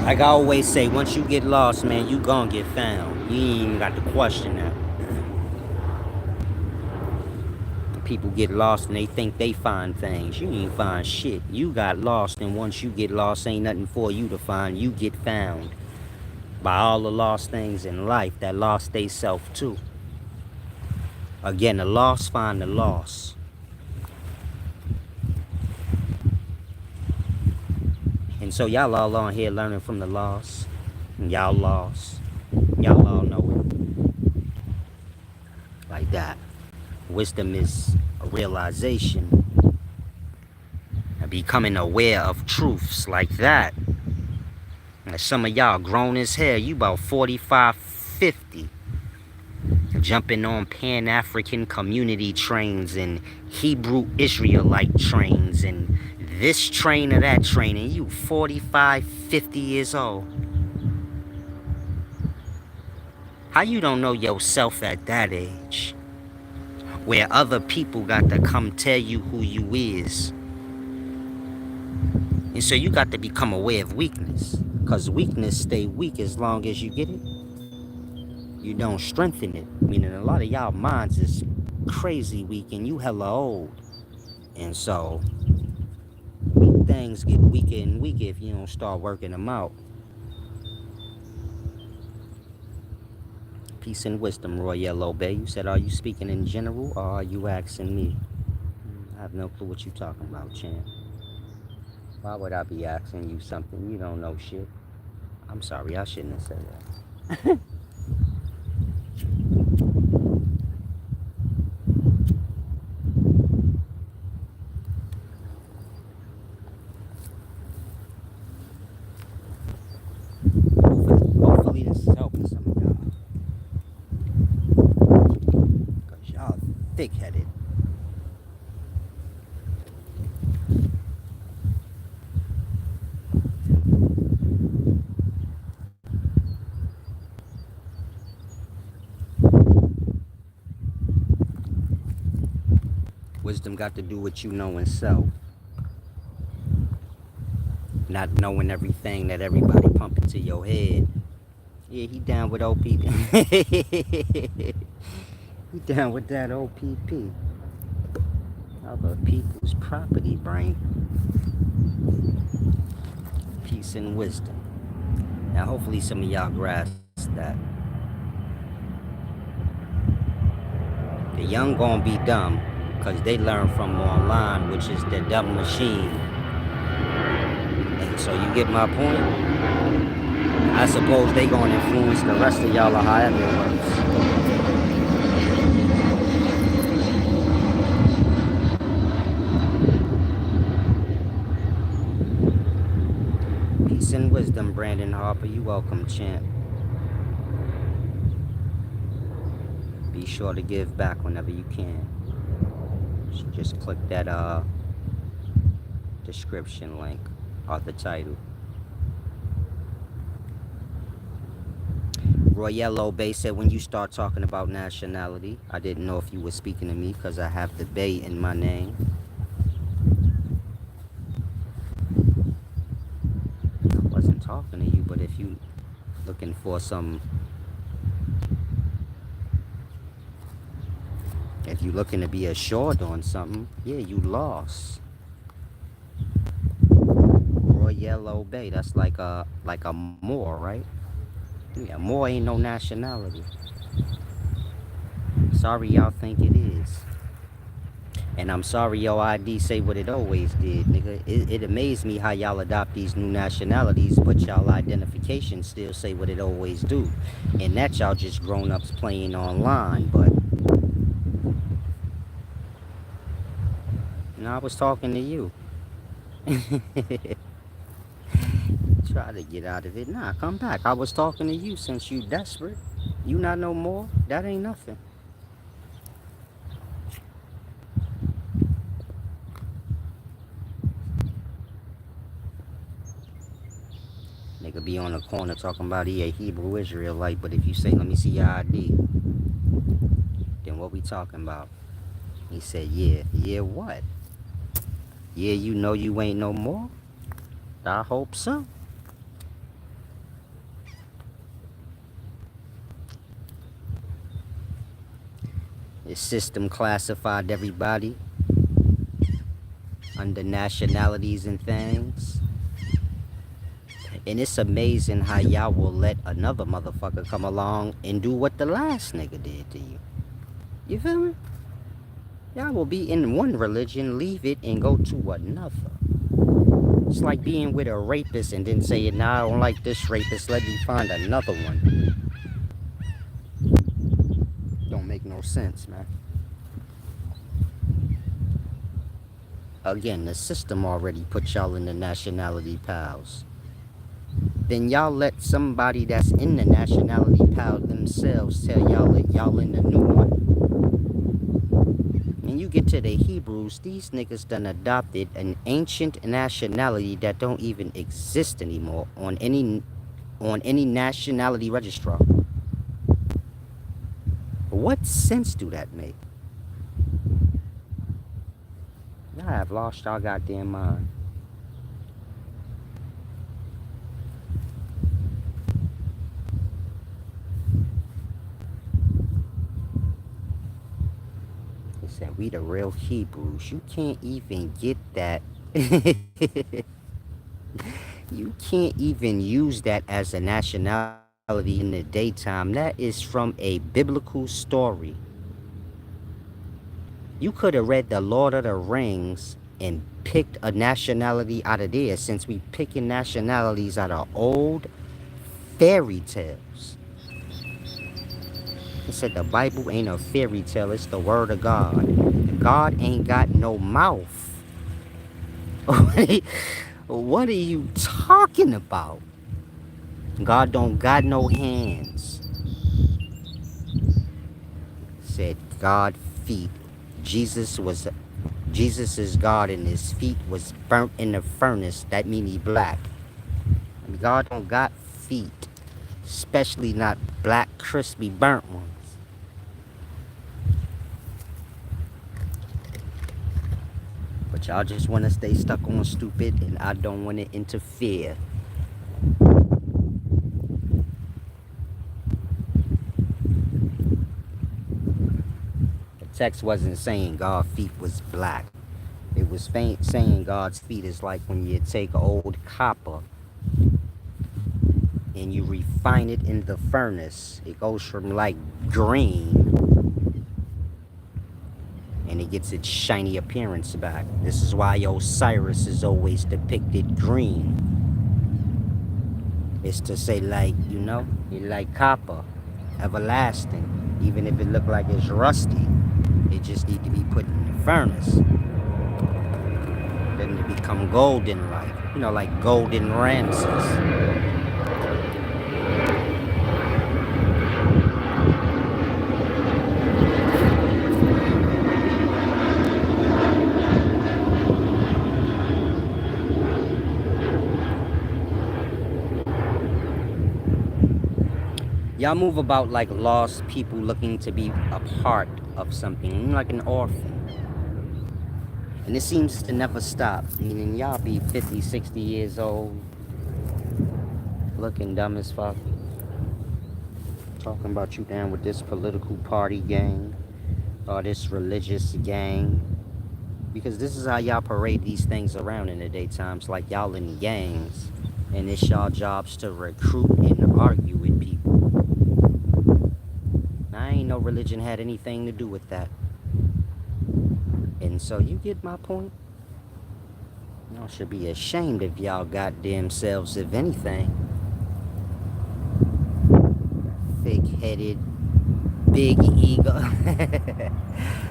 Like I always say, once you get lost, man, you gon' get found. You ain't even got to question that. People get lost and they think they find things. You ain't find shit. You got lost, and once you get lost, ain't nothing for you to find. You get found by all the lost things in life that lost they self too. Again, the lost find the lost. And so y'all all on here learning from the lost. Y'all lost. Y'all all know it. Like that. Wisdom is a realization and becoming aware of truths like that. And some of y'all grown as hell, you about 45, 50. Jumping on Pan-African community trains and Hebrew Israelite trains and this train or that train, and you 45, 50 years old. How you don't know yourself at that age? Where other people got to come tell you who you is. And so you got to become aware of weakness. Because weakness stay weak as long as you get it. You don't strengthen it. Meaning a lot of y'all minds is crazy weak and you hella old. And so things get weaker and weaker if you don't start working them out. Peace and wisdom, Royal Bay. You said, are you speaking in general or are you asking me? I have no clue what you talking about, champ. Why would I be asking you something? You don't know shit. I'm sorry, I shouldn't have said that. Hopefully this is helping some of y'all. Because y'all thick-headed. Wisdom got to do what you know in self. Not knowing everything that everybody pump into your head. Yeah, he down with OPP. He down with that OPP. Other people's property, brain. Peace and wisdom. Now, hopefully some of y'all grasp that. The young gonna be dumb because they learn from online, which is the dumb machine. And so you get my point? I suppose they gonna influence the rest of y'all or however it works. Peace and wisdom, Brandon Harper. You welcome, champ. Be sure to give back whenever you can. So just click that description link or the title. Royello Bay said, when you start talking about nationality, I didn't know if you were speaking to me because I have the Bay in my name. I wasn't talking to you, but if you looking for some, if you looking to be assured on something, yeah, you lost. Royello Bay, that's like a Moor, right? Yeah, Moor ain't no nationality. Sorry y'all think it is. And I'm sorry your ID say what it always did, nigga. It amazed me how y'all adopt these new nationalities, but y'all identification still say what it always do. And that y'all just grown-ups playing online, but... I was talking to you. Try to get out of it. Nah, come back. I was talking to you since you desperate. You not no more. That ain't nothing. Nigga be on the corner talking about he a Hebrew Israelite, but if you say, let me see your ID, then what we talking about? He said, yeah. Yeah, what? Yeah, you know you ain't no more? I hope so. The system classified everybody under nationalities and things. And it's amazing how y'all will let another motherfucker come along and do what the last nigga did to you. You feel me? Y'all will be in one religion, leave it, and go to another. It's like being with a rapist and then saying, nah, I don't like this rapist, let me find another one. Don't make no sense, man. Again, the system already put y'all in the nationality piles. Then y'all let somebody that's in the nationality pile themselves tell y'all that y'all in the new one. And you get to the Hebrews, these niggas done adopted an ancient nationality that don't even exist anymore on any nationality registrar. What sense do that make? Y'all have lost y'all goddamn mind. They said we the real Hebrews. You can't even get that. You can't even use that as a nationality in the daytime, that is from a biblical story. You could have read the Lord of the Rings and picked a nationality out of there, since we picking nationalities out of old fairy tales. It said the Bible ain't a fairy tale, it's the word of God. God ain't got no mouth. What are you talking about? God don't got no hands. Said God feet. Jesus is God and his feet was burnt in the furnace. That mean he black. God don't got feet. Especially not black, crispy, burnt ones. But y'all just want to stay stuck on stupid, and I don't want to interfere. The text wasn't saying God's feet was black. It was saying God's feet is like when you take old copper and you refine it in the furnace. It goes from like green and it gets its shiny appearance back. This is why Osiris is always depicted green. It's to say, like, you know, it's like copper, everlasting. Even if it look like it's rusty, it just need to be put in the furnace. Then to become golden, like, you know, like golden Ramses. Y'all move about like lost people looking to be a part of something, like an orphan. And it seems to never stop. Meaning y'all be 50, 60 years old, looking dumb as fuck. Talking about you down with this political party gang or this religious gang. Because this is how y'all parade these things around in the daytimes, like y'all in gangs. And it's y'all jobs to recruit and argue with people. I ain't no religion had anything to do with that. And so you get my point? Y'all should be ashamed of y'all goddamn selves, if anything. Fake-headed, big ego.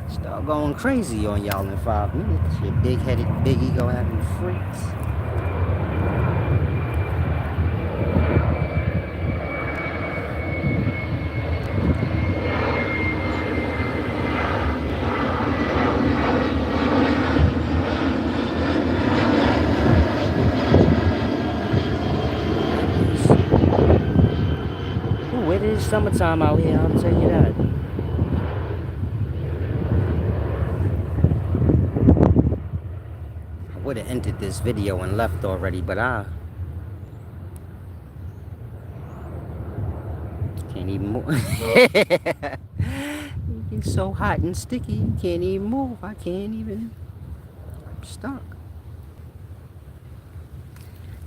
Start going crazy on y'all in 5 minutes. You big-headed, big ego having freaks. It is summertime out here, I'll tell you that. I would have ended this video and left already, but I can't even move. It's so hot and sticky, you can't even move. I can't even. I'm stuck.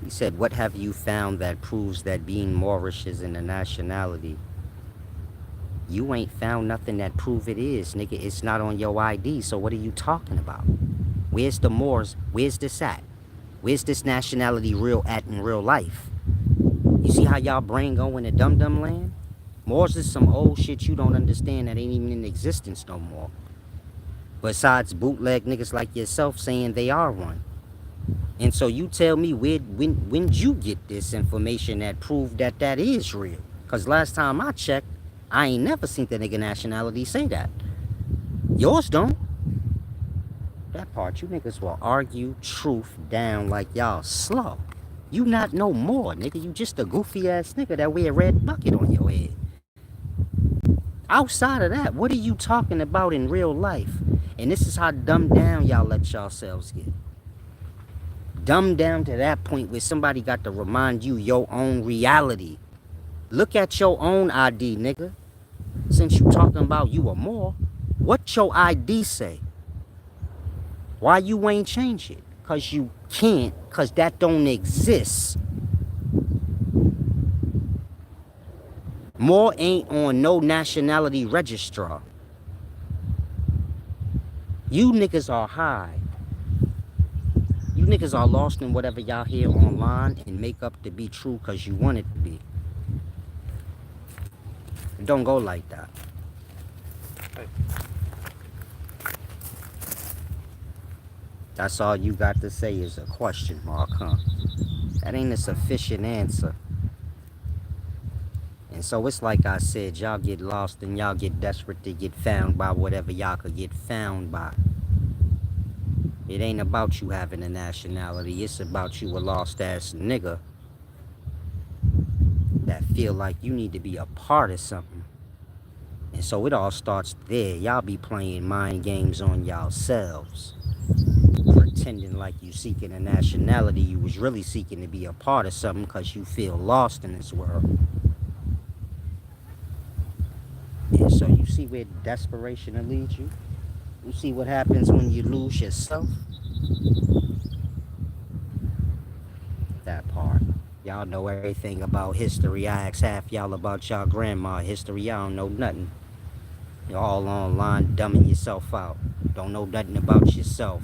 He said, what have you found that proves that being Moorish isn't a nationality? You ain't found nothing that prove it is, nigga. It's not on your ID, so what are you talking about? Where's the Moors? Where's this at? Where's this nationality real at in real life? You see how y'all brain go in a dum-dum land? Moors is some old shit you don't understand that ain't even in existence no more. Besides bootleg niggas like yourself saying they are one. And so you tell me, when'd you get this information that proved that that is real? Because last time I checked, I ain't never seen the nigga nationality say that. Yours don't. That part, you niggas will argue truth down like y'all slow. You not no more, nigga. You just a goofy ass nigga that wear a red bucket on your head. Outside of that, what are you talking about in real life? And this is how dumbed down y'all let yourselves get. Dumbed down to that point where somebody got to remind you your own reality. Look at your own ID, nigga. Since you talking about you or more, what your ID say? Why you ain't change it? Cause you can't, cause that don't exist. More ain't on no nationality registrar. You niggas are high. You niggas are lost in whatever y'all hear online and make up to be true because you want it to be. It don't go like that. That's all you got to say is a question mark, huh? That ain't a sufficient answer. And so it's like I said, y'all get lost and y'all get desperate to get found by whatever y'all could get found by. It ain't about you having a nationality. It's about you a lost ass nigga that feel like you need to be a part of something. And so it all starts there. Y'all be playing mind games on y'allselves. Pretending like you seeking a nationality. You was really seeking to be a part of something because you feel lost in this world. And so you see where desperation will lead you? You see what happens when you lose yourself? That part. Y'all know everything about history. I ask half y'all about y'all grandma history. Y'all don't know nothing. You're all online dumbing yourself out. Don't know nothing about yourself.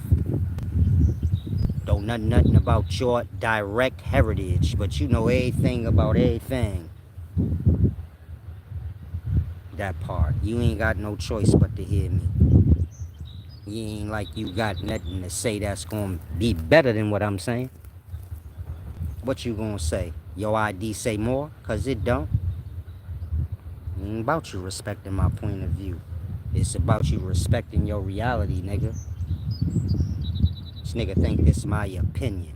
Don't know nothing about your direct heritage, but you know everything about everything. That part. You ain't got no choice but to hear me. You ain't like you got nothing to say that's gonna be better than what I'm saying. What you gonna say? Your ID say more? Cause it don't. It ain't about you respecting my point of view. It's about you respecting your reality, nigga. This nigga think this my opinion.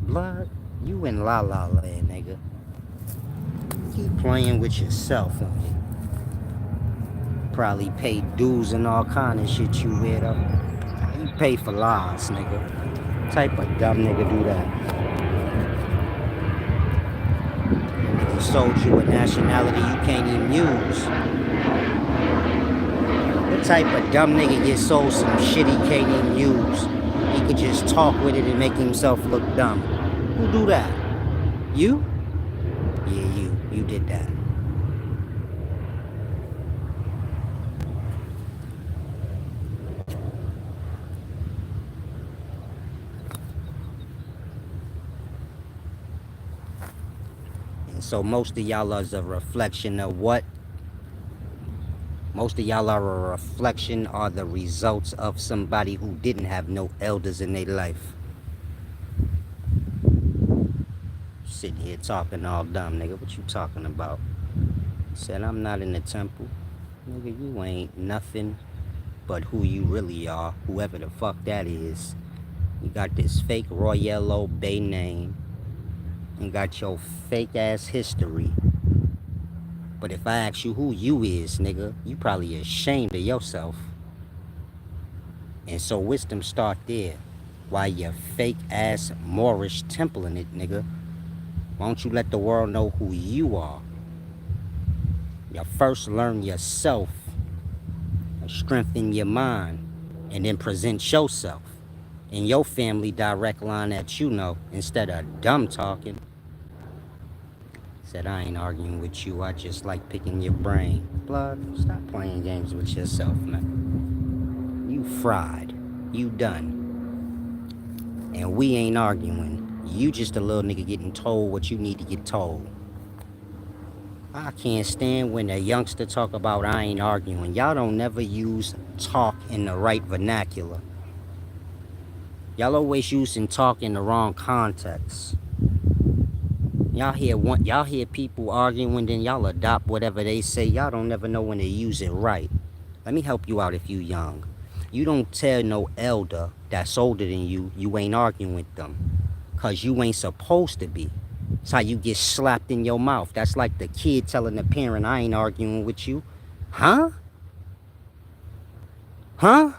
Blood, you in la la land, nigga. Keep playing with yourself on it. Probably pay dues and all kind of shit, you weirdo. You pay for lies, nigga. What type of dumb nigga do that? Nigga sold you a nationality you can't even use. What type of dumb nigga gets sold some shit he can't even use? He could just talk with it and make himself look dumb. Who do that? You? Yeah, you. You did that. And so most of y'all is a reflection of what? Most of y'all are a reflection or the results of somebody who didn't have no elders in their life. Sitting here talking all dumb, nigga. What you talking about? Said I'm not in the temple. Nigga, you ain't nothing but who you really are, whoever the fuck that is. You got this fake Royello Bay name. You got your fake ass history. But if I ask you who you is, nigga, you probably ashamed of yourself. And so wisdom start there. Why your fake ass Moorish temple in it, nigga. Why don't you let the world know who you are? You first learn yourself, strengthen your mind, and then present yourself and your family direct line that you know instead of dumb talking. Said I ain't arguing with you, I just like picking your brain. Blood, stop playing games with yourself, man. You fried. You done. And we ain't arguing. You just a little nigga getting told what you need to get told. I can't stand when a youngster talk about I ain't arguing. Y'all don't never use talk in the right vernacular. Y'all always using talk in the wrong context. Y'all hear people arguing, then y'all adopt whatever they say. Y'all don't never know when to use it right. Let me help you out if you young. You don't tell no elder that's older than you ain't arguing with them. Cause you ain't supposed to be. It's how you get slapped in your mouth. That's like the kid telling the parent, I ain't arguing with you. Huh? Huh?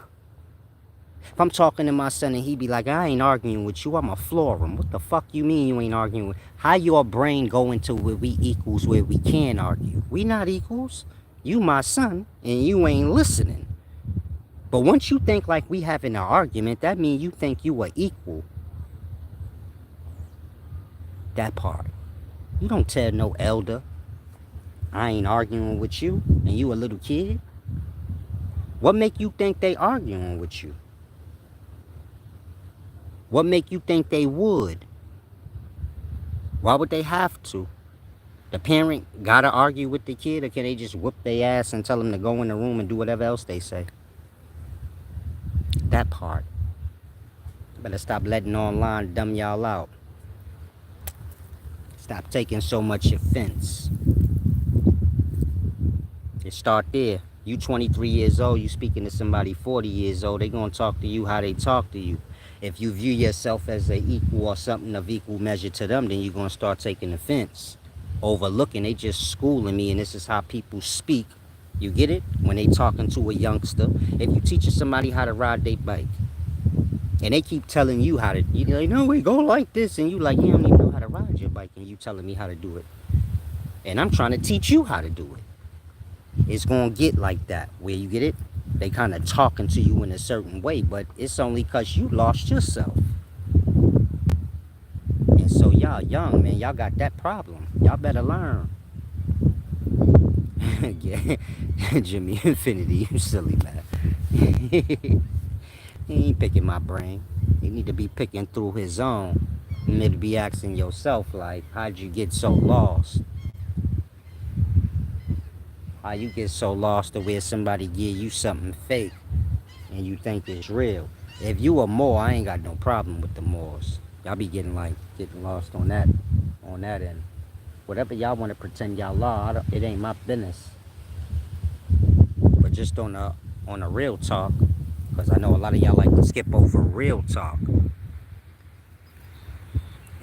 If I'm talking to my son and he be like, I ain't arguing with you, I'ma floor him. What the fuck you mean you ain't arguing with? How your brain go into where we equals where we can argue? We not equals. You my son and you ain't listening. But once you think like we having an argument, that means you think you are equal. That part. You don't tell no elder I ain't arguing with you, and you a little kid. What make you think they arguing with you? What make you think they would? Why would they have to? The parent gotta argue with the kid, or can they just whoop their ass and tell them to go in the room and do whatever else they say? That part. Better stop letting online dumb y'all out. Stop taking so much offense. It start there. You 23 years old, you speaking to somebody 40 years old, they gonna talk to you how they talk to you. If you view yourself as an equal or something of equal measure to them, then you're gonna start taking offense. Overlooking, they just schooling me, and this is how people speak. You get it? When they talking to a youngster. If you teaching somebody how to ride their bike, and they keep telling you how to, you like, no, we go like this, and you like, you don't even know how to ride your bike, and you telling me how to do it. And I'm trying to teach you how to do it. It's gonna get like that, where you get it? They kind of talking to you in a certain way, but it's only because you lost yourself. And so y'all young, man, y'all got that problem. Y'all better learn. Jimmy Infinity, you silly man. He ain't picking my brain. He need to be picking through his own. You need to be asking yourself, like, how'd you get so lost? How you get so lost to where somebody give you something fake and you think it's real? If you a Moor, I ain't got no problem with the Moors. Y'all be getting lost on that end. Whatever y'all want to pretend y'all are, it ain't my business. But just on a real talk, because I know a lot of y'all like to skip over real talk.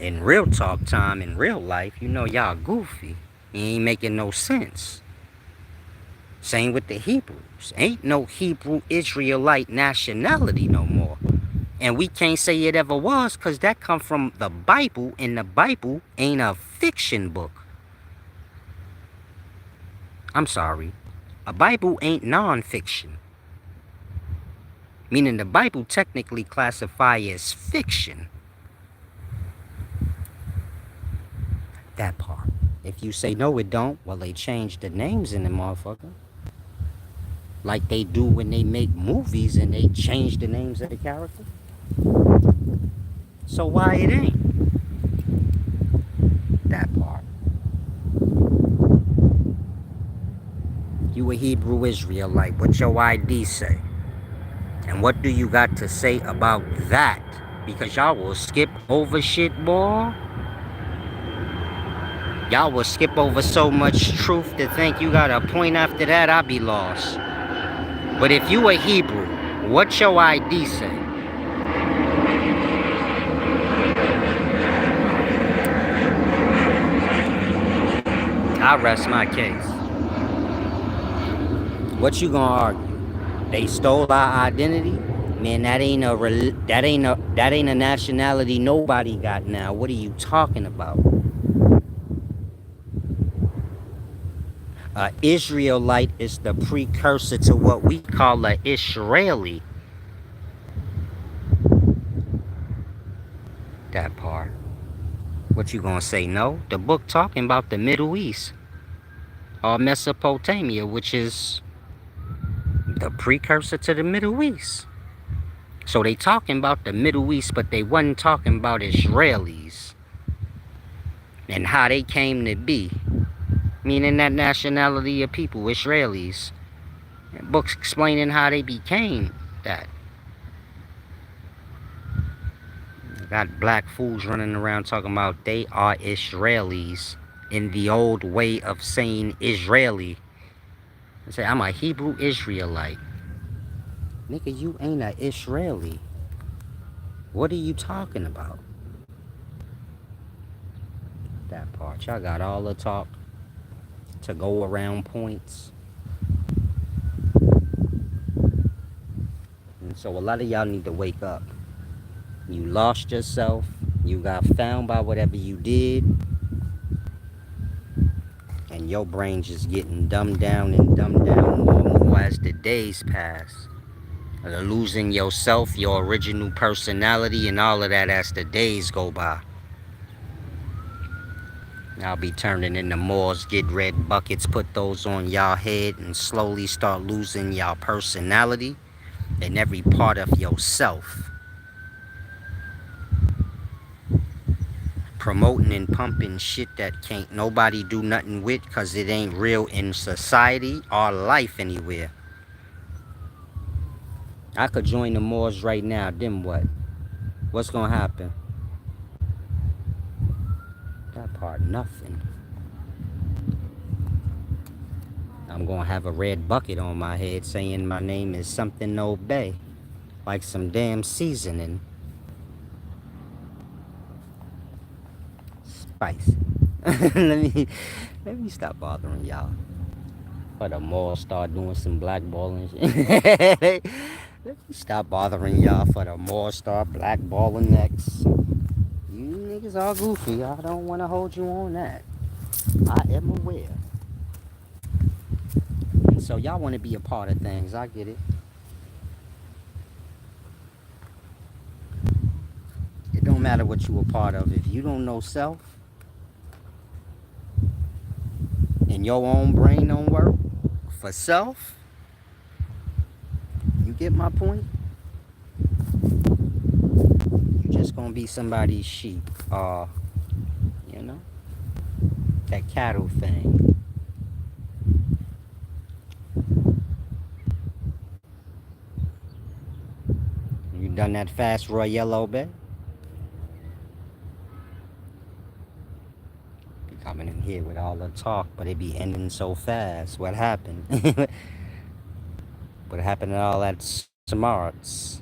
In real talk time, in real life, you know y'all goofy. You ain't making no sense. Same with the Hebrews. Ain't no Hebrew Israelite nationality no more. And we can't say it ever was, because that come from the Bible, and the Bible ain't a fiction book. I'm sorry. A Bible ain't non-fiction. Meaning the Bible technically classifies as fiction. That part. If you say no it don't, well they changed the names in the motherfucker. Like they do when they make movies and they change the names of the character. So why it ain't? That part. You a Hebrew Israelite. What your ID say? And what do you got to say about that? Because y'all will skip over shit, boy. Y'all will skip over so much truth to think you got a point after that, I'll be lost. But if you a Hebrew, what your ID say? I rest my case. What you gonna argue? They stole our identity? Man, that ain't a nationality nobody got now. What are you talking about? Israelite is the precursor to what we call a Israeli. That part. What you gonna say? No? The book talking about the Middle East, or Mesopotamia, which is the precursor to the Middle East. So they talking about the Middle East, but they wasn't talking about Israelis and how they came to be. Meaning that nationality of people, Israelis. Books explaining how they became that. Got black fools running around talking about they are Israelis in the old way of saying Israeli. I say, I'm a Hebrew Israelite. Nigga, you ain't a Israeli. What are you talking about? That part. Y'all got all the talk to go around points. And so a lot of y'all need to wake up. You lost yourself. You got found by whatever you did. And your brain just getting dumbed down more and more as the days pass. Losing yourself, your original personality, and all of that as the days go by. I'll be turning into Moors, get red buckets, put those on y'all head, and slowly start losing y'all personality and every part of yourself. Promoting and pumping shit that can't nobody do nothing with because it ain't real in society or life anywhere. I could join the Moors right now, then what? What's gonna happen? That part, nothing. I'm gonna have a red bucket on my head saying my name is something no bay. Like some damn seasoning. Spicy. let me stop bothering y'all. For the mall start doing some blackballing shit. Let me stop bothering y'all for the mall start blackballing next. You niggas are goofy. I don't want to hold you on that. I am aware. And so y'all want to be a part of things. I get it. It don't matter what you a part of. If you don't know self and your own brain don't work for self, you get my point? You just gonna be somebody's sheep. You know? That cattle thing. You done that fast, Roy Yellow Bay? Be coming in here with all the talk, but it be ending so fast. What happened? What happened to all that smarts?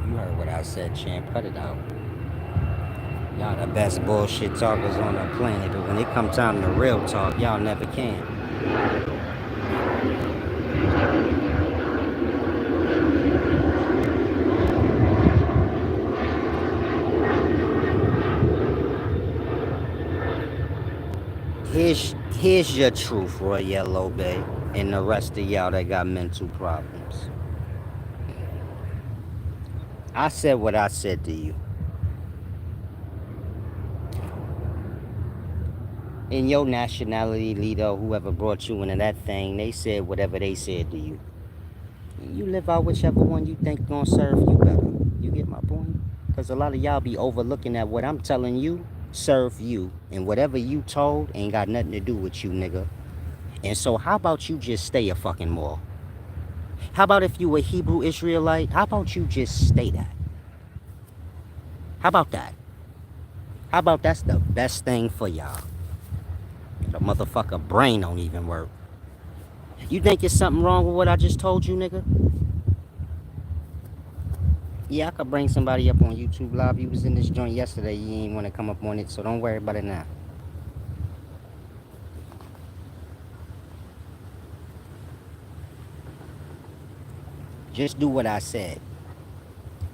You heard what I said, champ. Cut it out. Y'all the best bullshit talkers on the planet, but when it come time to real talk, y'all never can. Here's your truth, Roy Yellow Bay, and the rest of y'all that got mental problems. I said what I said to you. And your nationality leader, whoever brought you into that thing, they said whatever they said to you. You live out whichever one you think gonna serve you better. You get my point? Because a lot of y'all be overlooking at what I'm telling you serve you. And whatever you told ain't got nothing to do with you, nigga. And so how about you just stay a fucking Moor? How about if you a Hebrew Israelite? How about you just stay that? How about that? How about that's the best thing for y'all? The motherfucker brain don't even work. You think there's something wrong with what I just told you, nigga? Yeah, I could bring somebody up on YouTube Live. He was in this joint yesterday. You ain't want to come up on it, so don't worry about it now. Just do what I said.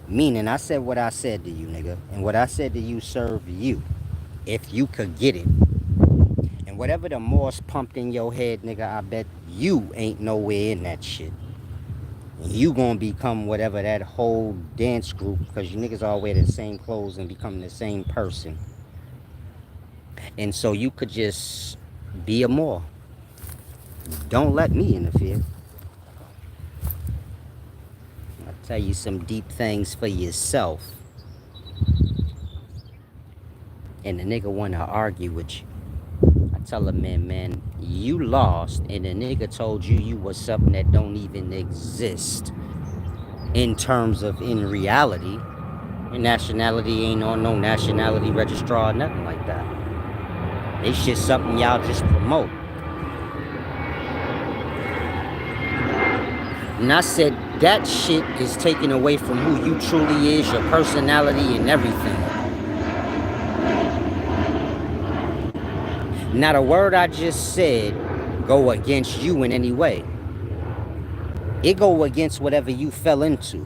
Meaning, I said what I said to you, nigga. And what I said to you served you. If you could get it. And whatever the Morse pumped in your head, nigga, I bet you ain't nowhere in that shit. And you gonna become whatever that whole dance group, because you niggas all wear the same clothes and become the same person. And so you could just be a Moor. Don't let me interfere. I'll tell you some deep things for yourself. And the nigga wanna argue with you. I tell him, man, you lost, and the nigga told you you was something that don't even exist in terms of in reality. Your nationality ain't on no nationality registrar or nothing like that. It's just something y'all just promote. And I said that shit is taken away from who you truly is, your personality and everything. Not a word I just said go against you in any way. It go against whatever you fell into.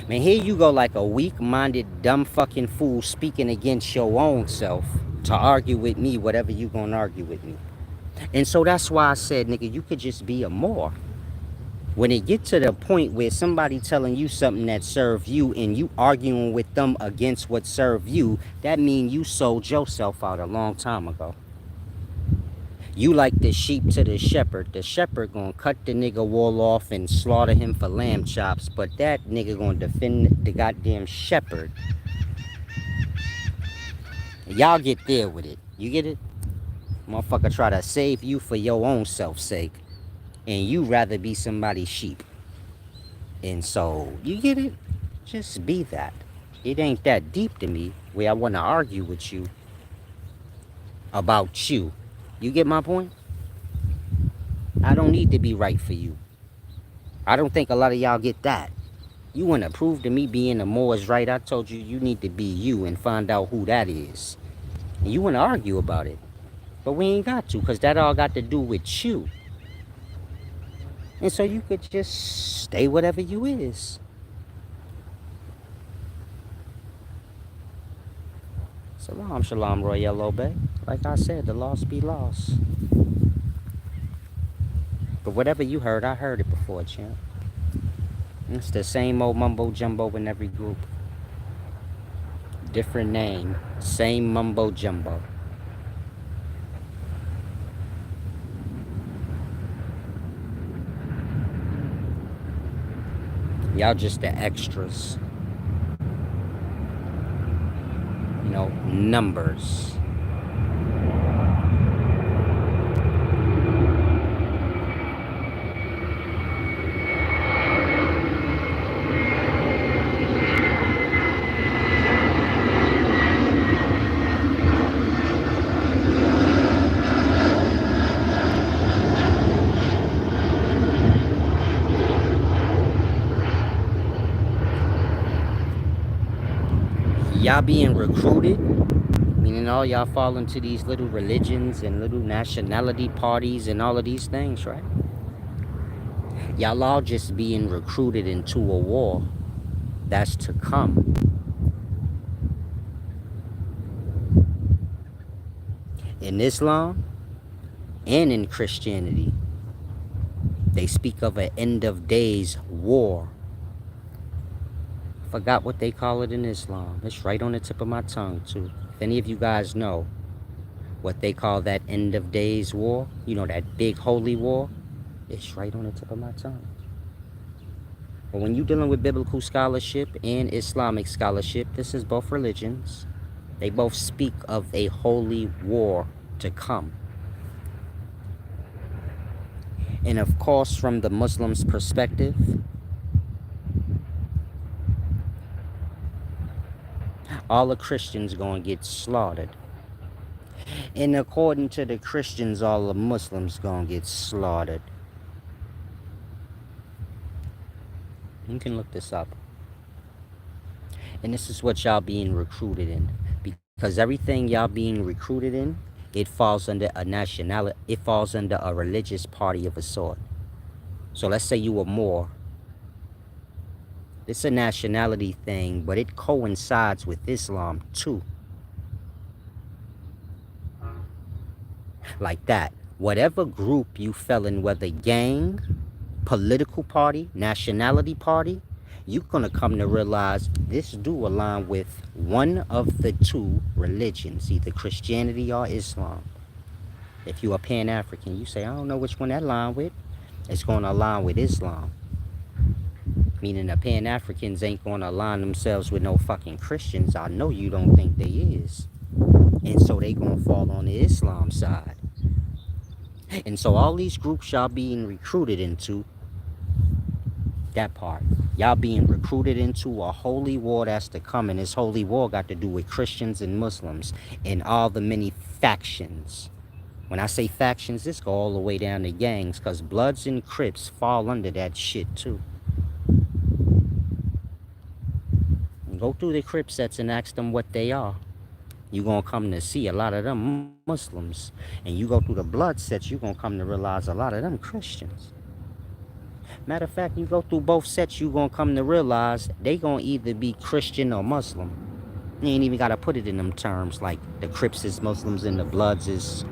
Man, here you go like a weak-minded, dumb fucking fool speaking against your own self to argue with me, whatever you gonna argue with me. And so that's why I said, nigga, you could just be a Moor. When it get to the point where somebody telling you something that serve you and you arguing with them against what serve you, that mean you sold yourself out a long time ago. You like the sheep to the shepherd. The shepherd gonna cut the nigga wool off and slaughter him for lamb chops, but that nigga gonna defend the goddamn shepherd. Y'all get there with it. You get it? Motherfucker try to save you for your own self's sake, and you rather be somebody's sheep. And so, you get it? Just be that. It ain't that deep to me where I want to argue with you about you. You get my point? I don't need to be right for you. I don't think a lot of y'all get that. You want to prove to me being a Moor is right. I told you you need to be you and find out who that is. And you want to argue about it. But we ain't got to, because that all got to do with you. And so you could just stay whatever you is. Salam, shalom, Royal Bay. Like I said, the lost be lost. But whatever you heard, I heard it before, champ. It's the same old mumbo jumbo in every group. Different name, same mumbo jumbo. Y'all just the extras. You know, numbers. Y'all being recruited, meaning all y'all fall into these little religions and little nationality parties and all of these things, right? Y'all all just being recruited into a war that's to come. In Islam and in Christianity, they speak of an end of days war. Forgot what they call it in Islam. It's right on the tip of my tongue, too. If any of you guys know what they call that end of days war, you know, that big holy war, it's right on the tip of my tongue. But when you're dealing with biblical scholarship and Islamic scholarship, this is both religions. They both speak of a holy war to come. And of course, from the Muslims' perspective, all the Christians gonna get slaughtered. And according to the Christians, all the Muslims gonna get slaughtered. You can look this up. And this is what y'all being recruited in. Because everything y'all being recruited in, it falls under a nationality, it falls under a religious party of a sort. So let's say you were Moor. It's a nationality thing, but it coincides with Islam too. Like that. Whatever group you fell in, whether gang, political party, nationality party, you're gonna come to realize this do align with one of the two religions, either Christianity or Islam. If you're a Pan-African, you say, I don't know which one that align with. It's gonna align with Islam. Meaning the Pan-Africans ain't gonna align themselves with no fucking Christians. I know you don't think they is. And so they gonna fall on the Islam side. And so all these groups y'all being recruited into, that part, y'all being recruited into a holy war that's to come. And this holy war got to do with Christians and Muslims and all the many factions. When I say factions, this go all the way down to gangs, because Bloods and Crips fall under that shit too. Go through the Crip sets and ask them what they are. You're going to come to see a lot of them Muslims. And you go through the Blood sets, you're going to come to realize a lot of them Christians. Matter of fact, you go through both sets, you're going to come to realize they going to either be Christian or Muslim. You ain't even got to put it in them terms like the Crips is Muslims and the Bloods is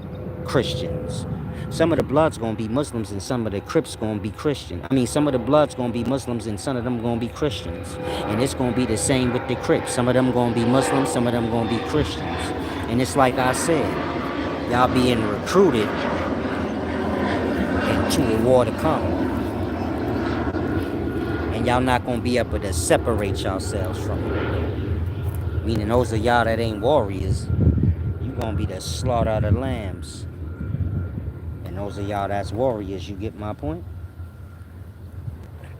Christians. Some of the Bloods gonna be Muslims and some of the Crips gonna be Christian. I mean, some of the Bloods gonna be Muslims and some of them gonna be Christians. And it's gonna be the same with the Crips. Some of them gonna be Muslims, some of them gonna be Christians. And it's like I said, y'all being recruited into a war to come. And y'all not gonna be able to separate yourselves from it. Meaning those of y'all that ain't warriors, you gonna be the slaughter of the lambs. And those of y'all that's warriors, you get my point?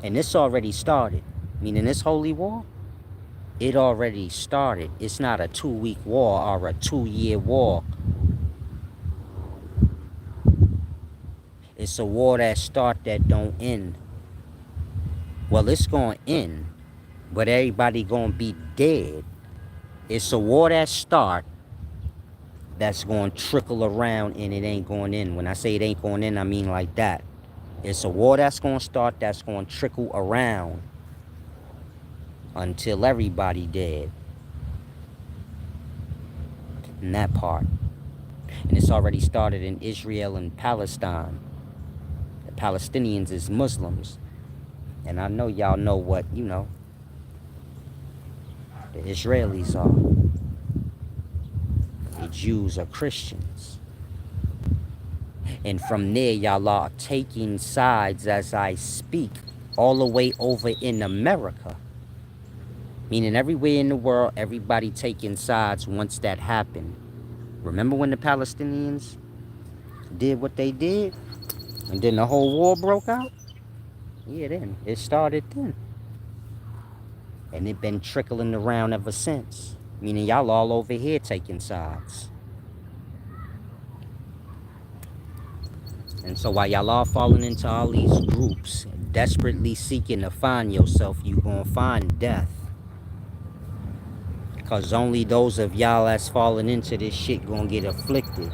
And this already started. Meaning this holy war, it already started. It's not a 2-week war or a 2-year war. It's a war that start that don't end. Well, it's gonna end, but everybody gonna be dead. It's a war that start that's gonna trickle around and it ain't going in. When I say it ain't going in, I mean like that. It's a war that's gonna start that's gonna trickle around until everybody dead. In that part. And it's already started in Israel and Palestine. The Palestinians is Muslims. And I know y'all know what, you know, the Israelis are. The Jews are Christians. And from there, y'all are taking sides as I speak, all the way over in America. Meaning everywhere in the world, everybody taking sides once that happened. Remember when the Palestinians did what they did? And then the whole war broke out? Yeah, then. It started then. And it been trickling around ever since. Meaning y'all all over here taking sides. And so while y'all all falling into all these groups, desperately seeking to find yourself, you gonna find death. Because only those of y'all that's falling into this shit gonna get afflicted.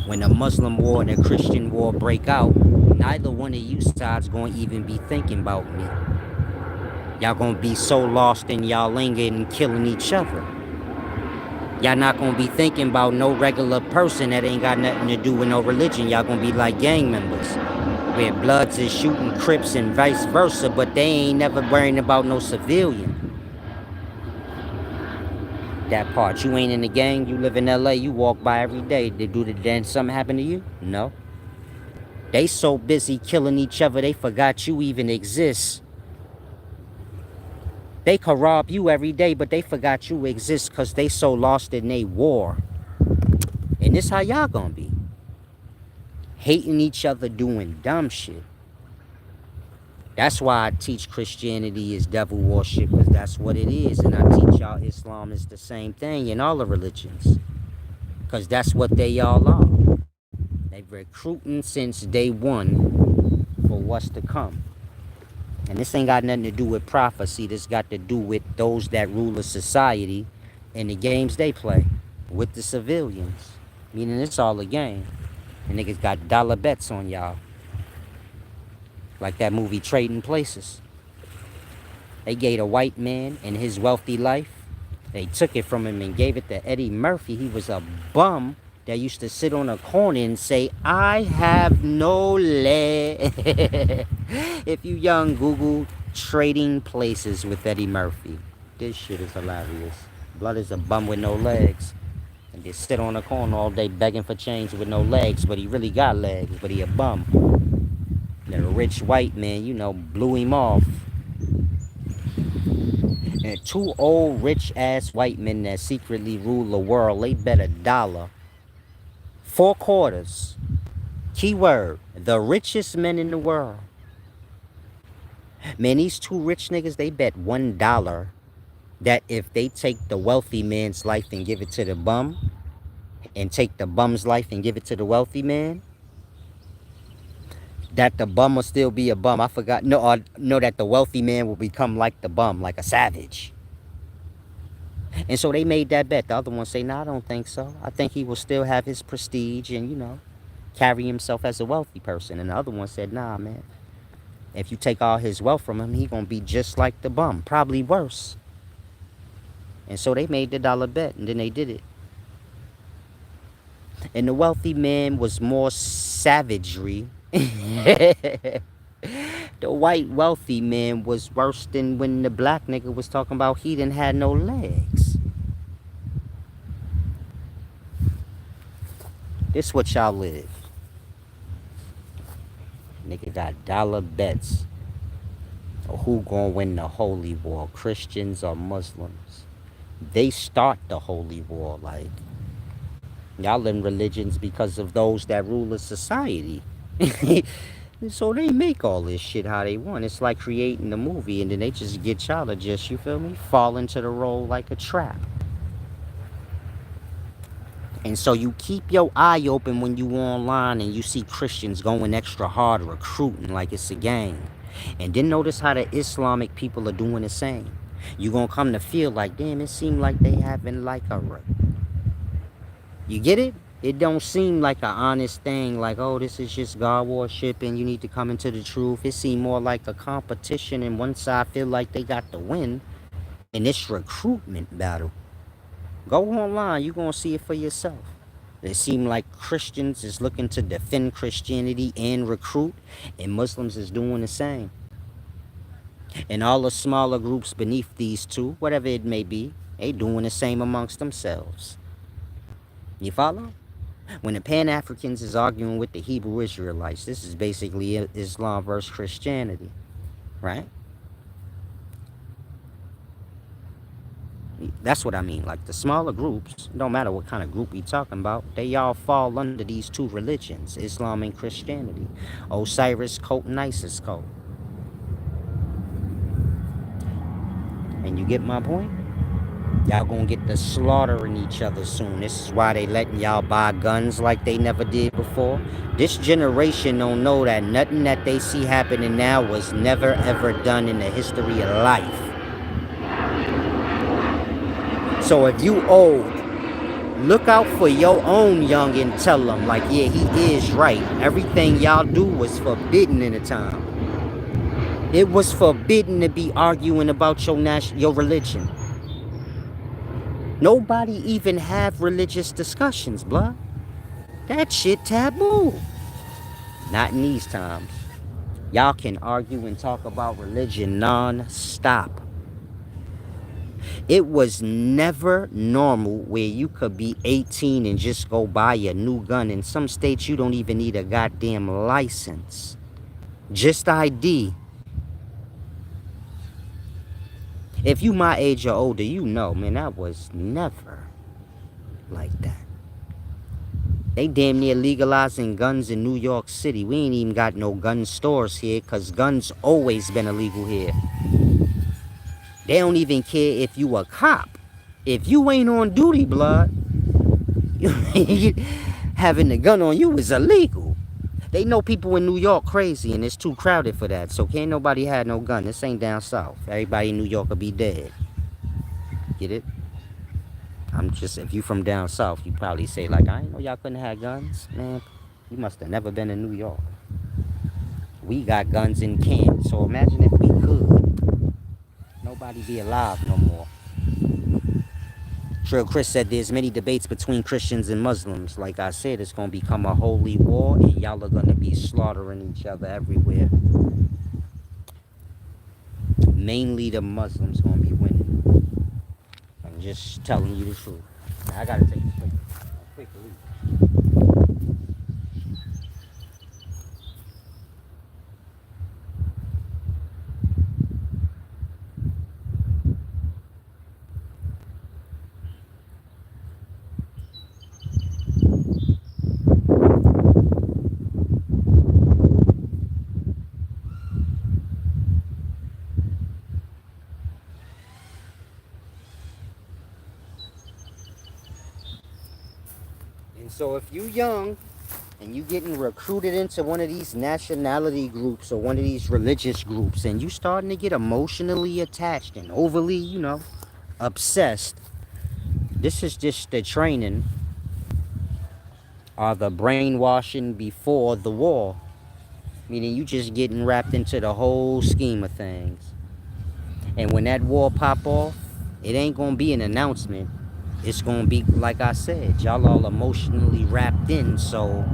When the Muslim war and the Christian war break out, neither one of you sides gonna even be thinking about me. Y'all gonna be so lost in y'all anger and killing each other. Y'all not gonna be thinking about no regular person that ain't got nothing to do with no religion. Y'all gonna be like gang members, where Bloods is shooting Crips and vice versa, but they ain't never worrying about no civilian. That part, you ain't in the gang, you live in LA, you walk by every day. Then something happen to you? No. They so busy killing each other, they forgot you even exist. They could rob you every day, but they forgot you exist because they so lost in they war. And this how y'all gonna be. Hating each other, doing dumb shit. That's why I teach Christianity is devil worship, because that's what it is. And I teach y'all Islam is the same thing in all the religions. Because that's what they all are. They recruiting since day one for what's to come. And this ain't got nothing to do with prophecy. This got to do with those that rule a society and the games they play with the civilians. Meaning it's all a game. And niggas got dollar bets on y'all. Like that movie Trading Places. They gave a white man and his wealthy life. They took it from him and gave it to Eddie Murphy. He was a bum that used to sit on a corner and say, I have no leg. If you young, Google Trading Places with Eddie Murphy. This shit is hilarious. Blood is a bum with no legs. And just sit on a corner all day begging for change with no legs. But he really got legs, but he a bum. And a rich white man, you know, blew him off. And 2 old rich ass white men that secretly rule the world, they bet $1. 4 quarters. Keyword, the richest men in the world. Man, these 2 rich niggas, they bet $1 that if they take the wealthy man's life and give it to the bum, and take the bum's life and give it to the wealthy man, that the bum will still be a bum. I forgot. No, that the wealthy man will become like the bum, like a savage. And so they made that bet. The other one say, no, I don't think so. I think he will still have his prestige and, you know, carry himself as a wealthy person. And the other one said, nah, man. If you take all his wealth from him, he gonna be just like the bum, probably worse. And so they made the dollar bet, and then they did it. And the wealthy man was more savagery. The white wealthy man was worse than when the black nigga was talking about he didn't have no legs. This what y'all live. Nigga got dollar bets of who gonna win the holy war, Christians or Muslims. They start the holy war. Like, y'all in religions because of those that rule a society. So they make all this shit how they want. It's like creating a movie and then they just get y'all to just, you feel me, fall into the role like a trap. And so you keep your eye open when you online and you see Christians going extra hard recruiting like it's a game. And then notice how the Islamic people are doing the same. You're going to come to feel like, damn, it seemed like they having like a... You get it? It don't seem like an honest thing, like, oh, this is just God worship and you need to come into the truth. It seemed more like a competition and one side feel like they got the win in this recruitment battle. Go online, you're going to see it for yourself. It seems like Christians is looking to defend Christianity and recruit, and Muslims is doing the same. And all the smaller groups beneath these two, whatever it may be, they doing the same amongst themselves. You follow? When the Pan-Africans is arguing with the Hebrew Israelites, this is basically Islam versus Christianity, right? That's what I mean. Like the smaller groups, don't matter what kind of group we talking about, they all fall under these two religions, Islam and Christianity. Osiris cult and Isis cult. And you get my point? Y'all gonna get to slaughtering each other soon. This is why they letting y'all buy guns like they never did before. This generation don't know that nothing that they see happening now was never ever done in the history of life. So if you old, look out for your own young and tell them, like, yeah, he is right. Everything y'all do was forbidden in the time. It was forbidden to be arguing about your religion. Nobody even have religious discussions, blah. That shit taboo. Not in these times. Y'all can argue and talk about religion non-stop. It was never normal where you could be 18 and just go buy a new gun. In some states, you don't even need a goddamn license. Just ID. If you my age or older, you know, man, that was never like that. They damn near legalizing guns in New York City. We ain't even got no gun stores here because guns always been illegal here. They don't even care if you a cop. If you ain't on duty, blood, having a gun on you is illegal. They know people in New York crazy and it's too crowded for that. So can't nobody have no gun. This ain't down south. Everybody in New York will be dead. Get it? I'm just, if you from down south, you probably say like, I didn't know y'all couldn't have guns. Man, you must have never been in New York. We got guns in Kansas. So imagine if we could. Nobody be alive no more. Trill Chris said there's many debates between Christians and Muslims. Like I said, it's going to become a holy war and y'all are going to be slaughtering each other everywhere. Mainly the Muslims going to be winning. I'm just telling you the truth. I got to take this quick leave. So if you young and you getting recruited into one of these nationality groups or one of these religious groups and you starting to get emotionally attached and overly, you know, obsessed, this is just the training or the brainwashing before the war. Meaning you just getting wrapped into the whole scheme of things. And when that war pop off, it ain't gonna be an announcement. it's gonna be like I said, y'all all emotionally wrapped in, so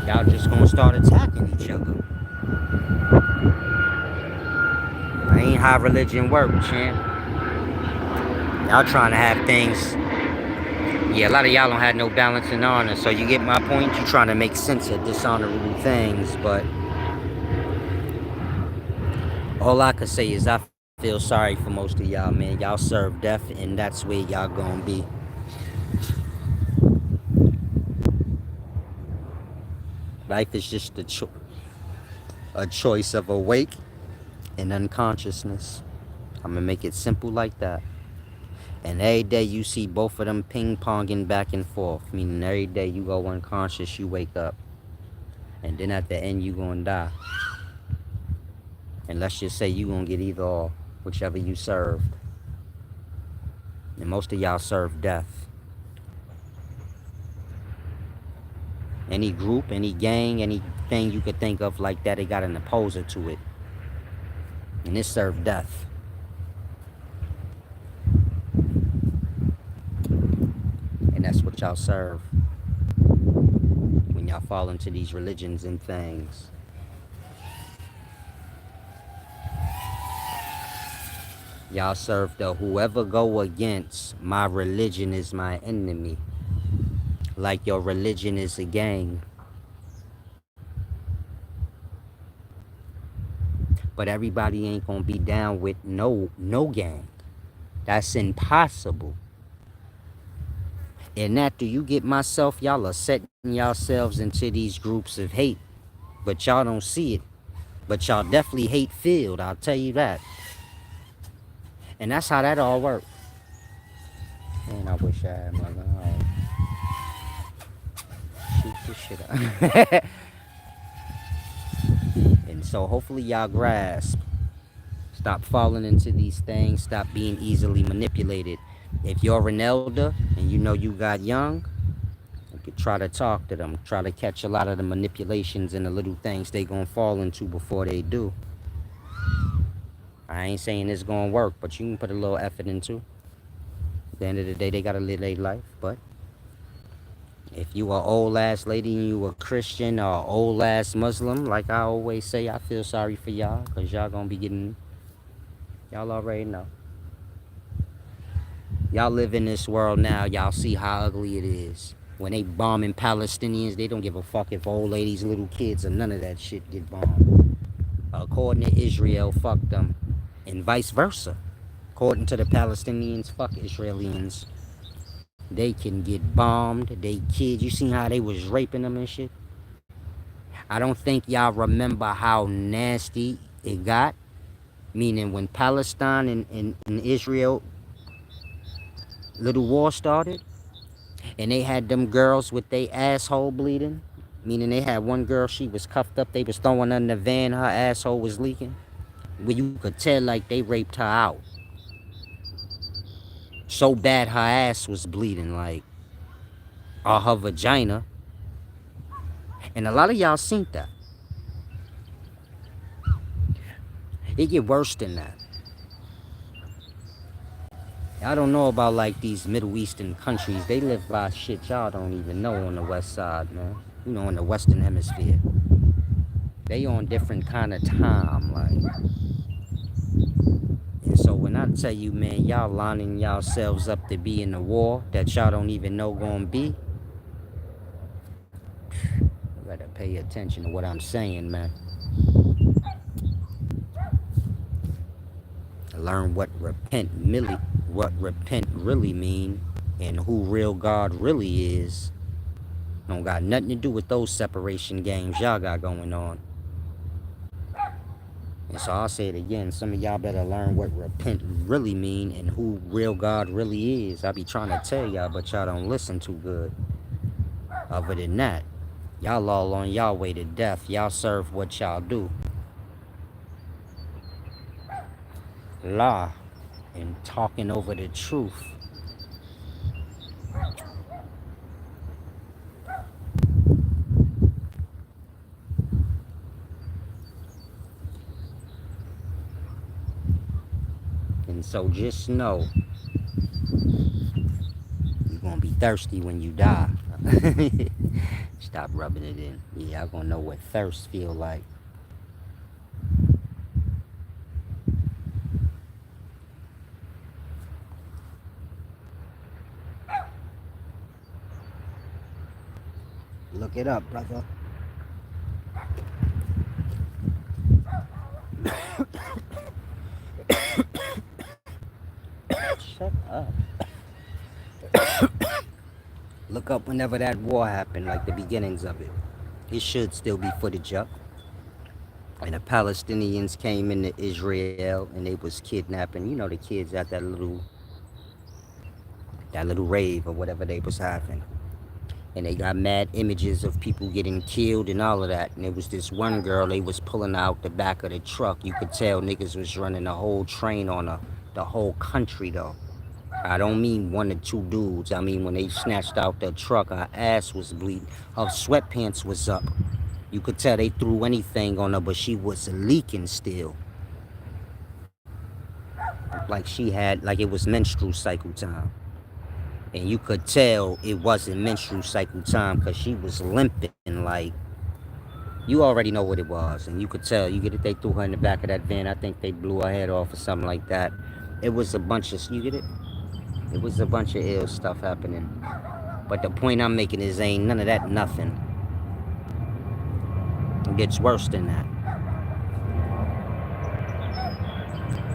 y'all just gonna start attacking each other. That ain't how religion works, champ. Y'all trying to have things. Yeah, a lot of y'all don't have no balance and honor, so you get my point? You trying to make sense of dishonorable things, but all I could say is I feel sorry for most of y'all, man. Y'all serve death, and that's where y'all gonna be. Life is just a choice of awake and unconsciousness. I'm gonna make it simple like that. And every day you see both of them ping-ponging back and forth, meaning every day you go unconscious, you wake up. And then at the end, you gonna die. And let's just say you gonna get either or, whichever you served. And most of y'all serve death. Any group, any gang, anything you could think of like that, it got an opposer to it. And it served death. And that's what y'all serve when y'all fall into these religions and things. Y'all serve the whoever go against my religion is my enemy. Like your religion is a gang. But everybody ain't gonna be down with no gang. That's impossible. And after you get myself, y'all are setting yourselves into these groups of hate. But y'all don't see it. But y'all definitely hate filled, I'll tell you that. And that's how that all works. Man, I wish I had my gun. Shoot this shit up. And so hopefully y'all grasp. Stop falling into these things. Stop being easily manipulated. If you're an elder and you know you got young, you could try to talk to them. Try to catch a lot of the manipulations and the little things they gonna fall into before they do. I ain't saying it's gonna work, but you can put a little effort into. At the end of the day, they gotta live their life. But if you a old ass lady and you a Christian or old ass Muslim, like I always say, I feel sorry for y'all, because y'all gonna be getting, y'all already know. Y'all live in this world now, y'all see how ugly it is. When they bombing Palestinians, they don't give a fuck if old ladies, little kids, or none of that shit get bombed. According to Israel, fuck them. And vice versa. According to the Palestinians, fuck Israelis. They can get bombed, they kids. You seen how they was raping them and shit? I don't think y'all remember how nasty it got. Meaning when Palestine and Israel little war started, and they had them girls with their asshole bleeding. Meaning they had one girl, she was cuffed up, they was throwing her in the van, her asshole was leaking. Well, you could tell like they raped her out. So bad her ass was bleeding, like, or her vagina. And a lot of y'all seen that. It get worse than that. I don't know about like these Middle Eastern countries. They live by shit y'all don't even know on the west side, man. You know, in the Western Hemisphere. They on different kind of time, like. And so when I tell you, man, y'all lining yourselves up to be in a war that y'all don't even know gonna be, you better pay attention to what I'm saying, man. Learn what repent really mean, and who real God really is. Don't got nothing to do with those separation games y'all got going on. And so I'll say it again, some of y'all better learn what repent really mean and who real God really is. I be trying to tell y'all, but y'all don't listen too good. Other than that, y'all all on y'all way to death. Y'all serve what y'all do. Lie and talking over the truth. And so just know you're gonna be thirsty when you die. Stop rubbing it in. Yeah, I'm gonna know what thirst feel like. Look it up, brother. Shut up. Look up whenever that war happened, like the beginnings of it. It should still be footage up. And the Palestinians came into Israel and they was kidnapping, you know, the kids at that little rave or whatever they was having. And they got mad images of people getting killed and all of that. And there was this one girl, they was pulling out the back of the truck. You could tell niggas was running a whole train on the whole country though. I don't mean one or two dudes. I mean when they snatched out the truck, her ass was bleeding. Her sweatpants was up. You could tell they threw anything on her, but she was leaking still. Like she had, like it was menstrual cycle time. And you could tell it wasn't menstrual cycle time because she was limping like, you already know what it was. And you could tell, you get it, they threw her in the back of that van. I think they blew her head off or something like that. It was a bunch of, you get it? It was a bunch of ill stuff happening. But the point I'm making is ain't none of that nothing. It gets worse than that.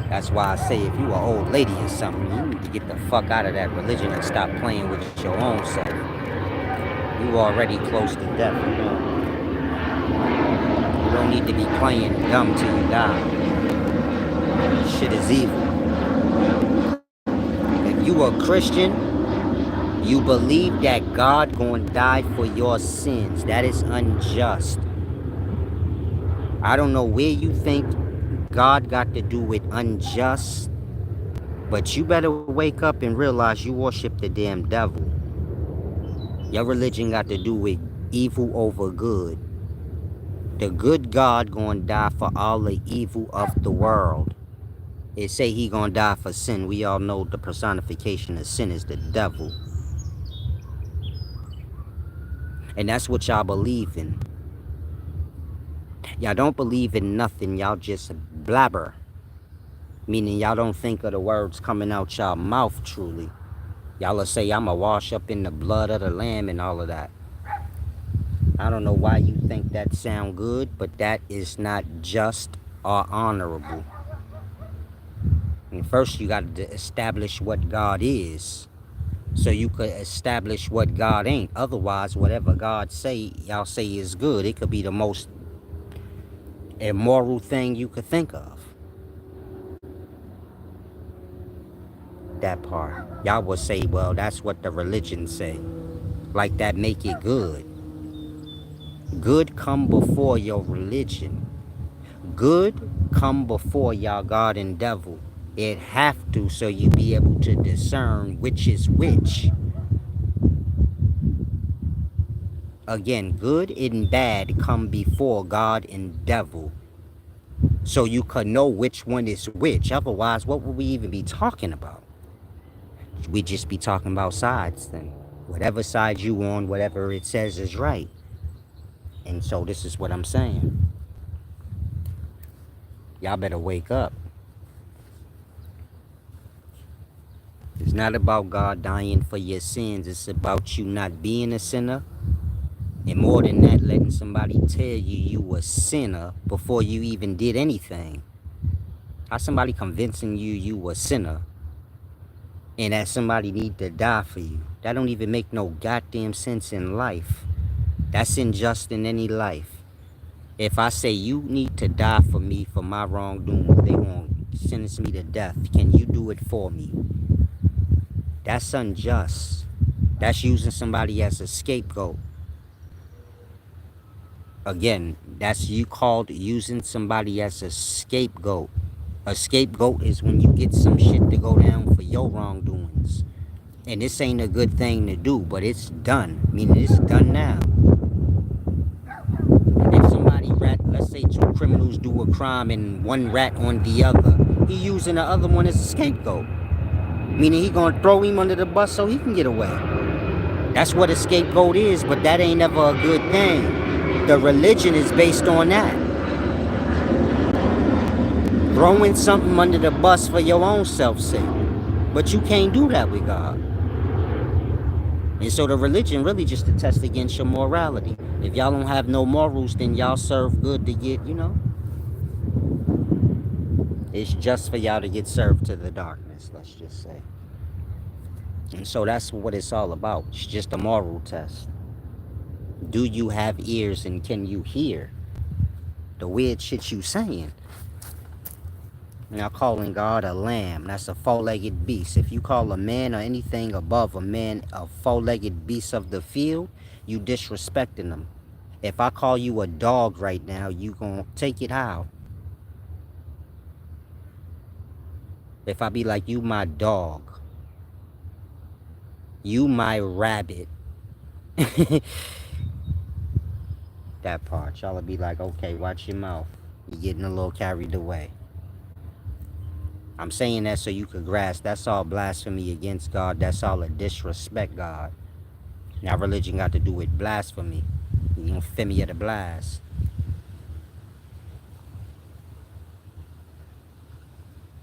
That's why I say if you an old lady or something, you need to get the fuck out of that religion and stop playing with your own self. You already close to death. You don't need to be playing dumb till you die. Shit is evil. If you a Christian, you believe that God gonna die for your sins. That is unjust. I don't know where you think God got to do with unjust, but you better wake up and realize you worship the damn devil. Your religion got to do with evil over good. The good God gonna die for all the evil of the world. It say he gonna die for sin. We all know the personification of sin is the devil. And that's what y'all believe in. Y'all don't believe in nothing, y'all just blabber. Meaning y'all don't think of the words coming out y'all mouth truly. Y'all will say, I'ma wash up in the blood of the lamb and all of that. I don't know why you think that sound good, but that is not just or honorable. And first you got to establish what God is, so you could establish what God ain't. Otherwise, whatever God say, y'all say is good. It could be the most immoral thing you could think of. That part. Y'all will say, well, that's what the religion say. Like that make it good. Good come before your religion. Good come before y'all God and devil. It have to, so you be able to discern which is which. Again, good and bad come before God and devil, so you could know which one is which. Otherwise, what would we even be talking about? We just be talking about sides then. Whatever side you on, whatever it says is right. And so this is what I'm saying. Y'all better wake up. It's not about God dying for your sins. It's about you not being a sinner. And more than that, letting somebody tell you a sinner before you even did anything. How somebody convincing you a sinner and that somebody need to die for you? That don't even make no goddamn sense in life. That's unjust in any life. If I say you need to die for me for my wrongdoing, they won't sentence me to death. Can you do it for me? That's unjust. That's using somebody as a scapegoat. Again, that's you called using somebody as a scapegoat. A scapegoat is when you get some shit to go down for your wrongdoings. And this ain't a good thing to do, but it's done. Meaning it's done now. If somebody let's say two criminals do a crime and one rat on the other, He using the other one as a scapegoat. Meaning he gonna throw him under the bus so he can get away. That's what a scapegoat is, but that ain't ever a good thing. The religion is based on that. Throwing something under the bus for your own self's sake. But you can't do that with God. And so the religion really just a test against your morality. If y'all don't have no morals, then y'all serve good to get, it's just for y'all to get served to the darkness, let's just say. And so that's what it's all about. It's just a moral test. Do you have ears and can you hear the weird shit you saying? Now calling God a lamb, that's a four-legged beast. If you call a man or anything above a man a four-legged beast of the field, you disrespecting them. If I call you a dog right now, you gonna take it how? If I be like, you my dog, you my rabbit, that part, y'all will be like, okay, watch your mouth. You're getting a little carried away. I'm saying that so you could grasp. That's all blasphemy against God. That's all a disrespect God. Now religion got to do with blasphemy. Infamy of the blast.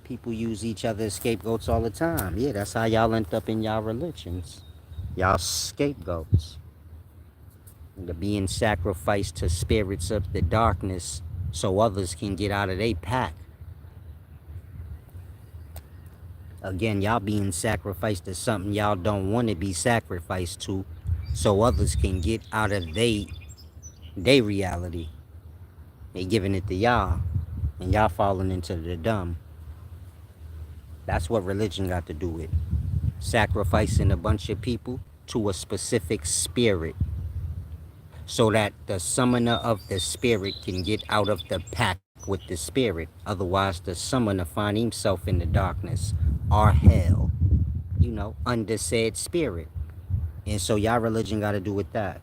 People use each other as scapegoats all the time. Yeah, that's how y'all end up in y'all religions. Y'all scapegoats. They're being sacrificed to spirits of the darkness so others can get out of their pack. Again, y'all being sacrificed to something y'all don't want to be sacrificed to so others can get out of they reality. They giving it to y'all and y'all falling into the dumb. That's what religion got to do with. Sacrificing a bunch of people to a specific spirit so that the summoner of the spirit can get out of the pack with the spirit. Otherwise, the summoner find himself in the darkness or hell, under said spirit. And so y'all religion got to do with that.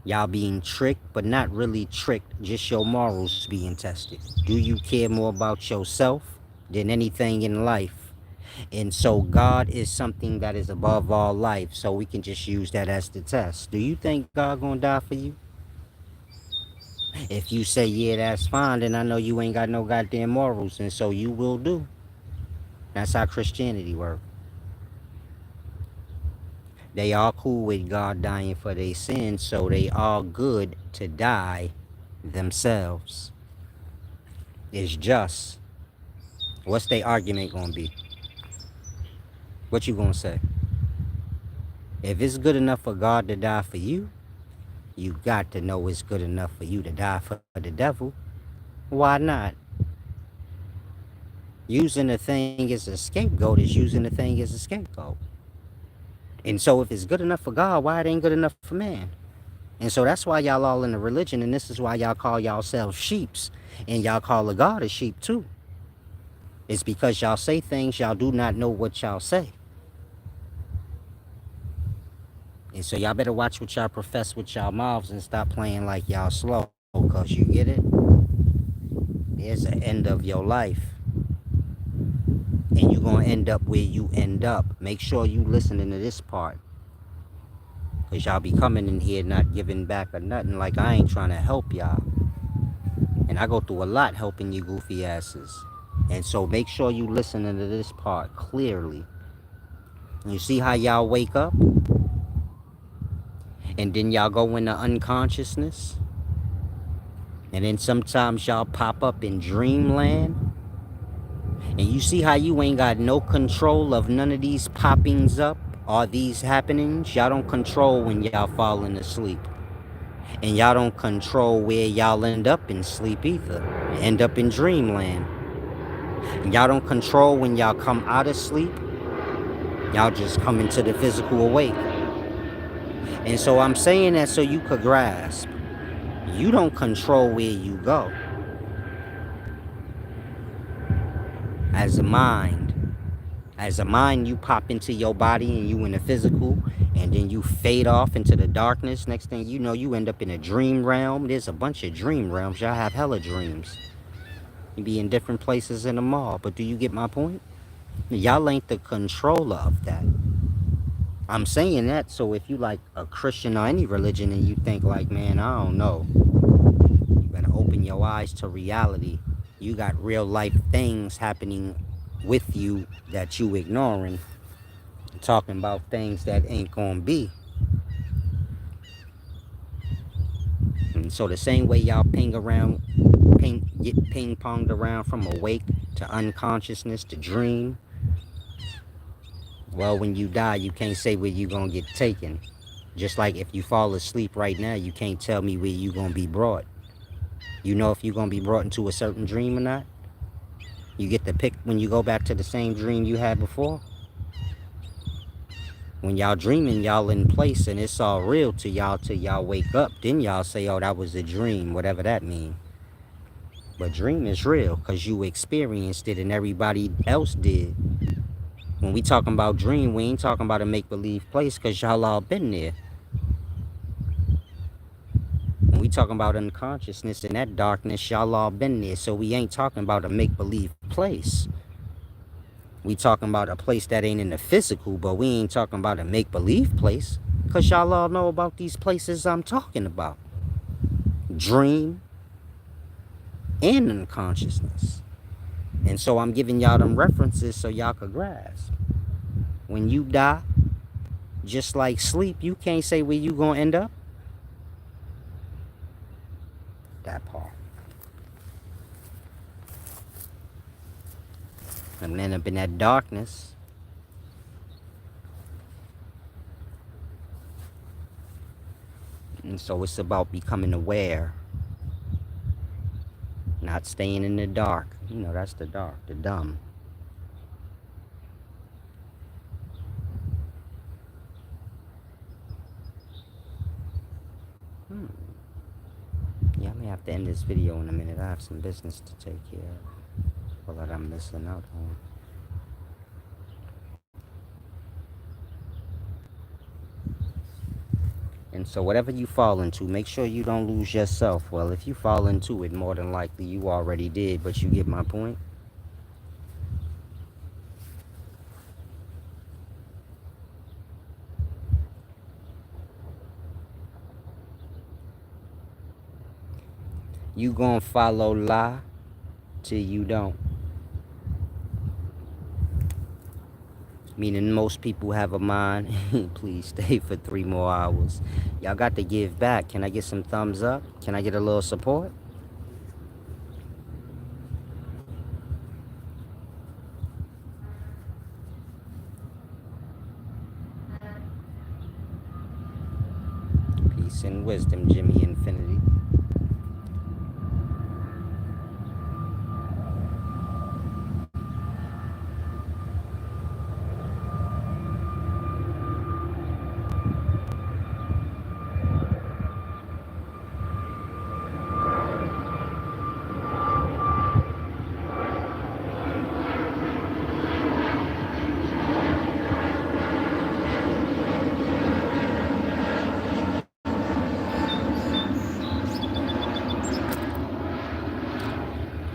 Y'all being tricked, but not really tricked, just your morals being tested. Do you care more about yourself than anything in life? And so God is something that is above all life, so we can just use that as the test. Do you think God gonna die for you? If you say, yeah, that's fine, then I know you ain't got no goddamn morals, and so you will do. That's how Christianity works. They all cool with God dying for their sins, so they all good to die themselves. It's just. What's their argument gonna be? What you gonna say? If it's good enough for God to die for you, you got to know it's good enough for you to die for the devil. Why not? Using a thing as a scapegoat is using a thing as a scapegoat. And so if it's good enough for God, why it ain't good enough for man? And so that's why y'all all in a religion, and this is why y'all call yourselves sheeps, and y'all call a God a sheep too. It's because y'all say things y'all do not know what y'all say. And so y'all better watch what y'all profess with y'all mouths and stop playing like y'all slow, because you get it? There's an end of your life. And you're going to end up where you end up. Make sure you listening to this part. Because y'all be coming in here not giving back or nothing, like I ain't trying to help y'all. And I go through a lot helping you goofy asses. And so make sure you listening to this part clearly. You see how y'all wake up? And then y'all go into unconsciousness? And then sometimes y'all pop up in dreamland? And you see how you ain't got no control of none of these poppings up or these happenings? Y'all don't control when y'all falling asleep. And y'all don't control where y'all end up in sleep either. End up in dreamland. And y'all don't control when y'all come out of sleep. Y'all just come into the physical awake. And so I'm saying that so you could grasp. You don't control where you go. As a mind, you pop into your body and you in the physical, and then you fade off into the darkness. Next thing you know, you end up in a dream realm. There's a bunch of dream realms. Y'all have hella dreams. You be in different places in the mall. But do you get my point? Y'all ain't the controller of that. I'm saying that so if you like a Christian or any religion and you think like, man, I don't know, you better open your eyes to reality. You got real life things happening with you that you ignoring, talking about things that ain't gonna be. And so the same way y'all get ping ponged around from awake to unconsciousness to dream. Well, when you die, you can't say where you gonna get taken. Just like if you fall asleep right now, you can't tell me where you gonna be brought. You know if you're gonna be brought into a certain dream or not. You get to pick when you go back to the same dream you had before. When y'all dreaming, y'all in place and it's all real to y'all till y'all wake up. Then y'all say, oh, that was a dream, whatever that means. But dream is real because you experienced it and everybody else did. When we talking about dream, we ain't talking about a make-believe place because y'all all been there. When we talking about unconsciousness and that darkness, y'all all been there. So we ain't talking about a make-believe place. We talking about a place that ain't in the physical, but we ain't talking about a make-believe place because y'all all know about these places I'm talking about. Dream and unconsciousness. And so I'm giving y'all them references so y'all could grasp. When you die, just like sleep, you can't say where you gonna end up. That part. And end up in that darkness. And so it's about becoming aware. Not staying in the dark. You know, that's the dark, the dumb. Yeah, I may have to end this video in a minute. I have some business to take care of. Or that I'm missing out on. And so whatever you fall into, make sure you don't lose yourself. Well, if you fall into it, more than likely you already did, but you get my point? You gonna follow lie till you don't. Meaning most people have a mind. Please stay for 3 more hours. Y'all got to give back. Can I get some thumbs up? Can I get a little support? Peace and wisdom, Jimmy Infinity.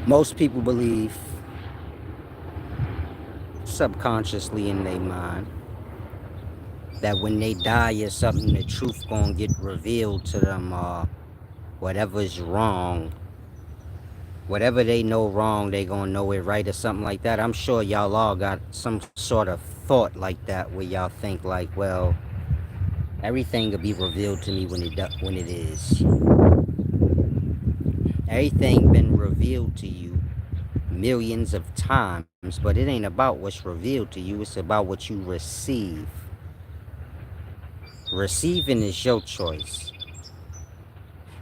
Most people believe subconsciously in their mind that when they die or something, the truth gonna get revealed to them, whatever's wrong, whatever they know wrong, they gonna know it right or something like that. I'm sure y'all all got some sort of thought like that where y'all think like, well, everything will be revealed to me when it is. Everything been revealed to you millions of times, but it ain't about what's revealed to you, it's about what you receive. Receiving is your choice.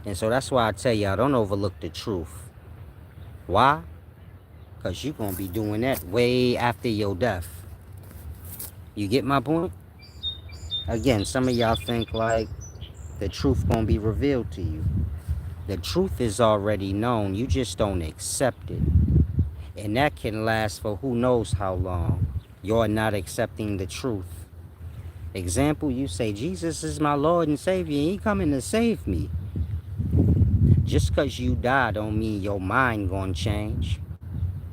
And so that's why I tell y'all, don't overlook the truth. Why? Because you're going to be doing that way after your death. You get my point? Again, some of y'all think like the truth going to be revealed to you. The truth is already known. You just don't accept it. And that can last for who knows how long. You're not accepting the truth. Example, you say, Jesus is my Lord and Savior, and He coming to save me. Just because you die don't mean your mind gonna change.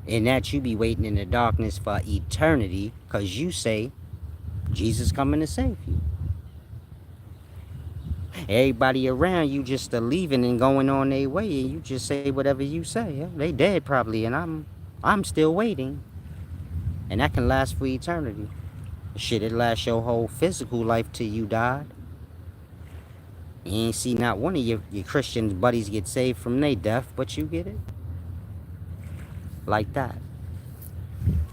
And that you be waiting in the darkness for eternity because you say Jesus coming to save you. Everybody around you just are leaving and going on their way, and you just say whatever you say. Yeah, they dead probably, and I'm still waiting. And that can last for eternity. Shit, it lasts your whole physical life till you died. You ain't see not one of your Christian buddies get saved from their death, but you get it? Like that.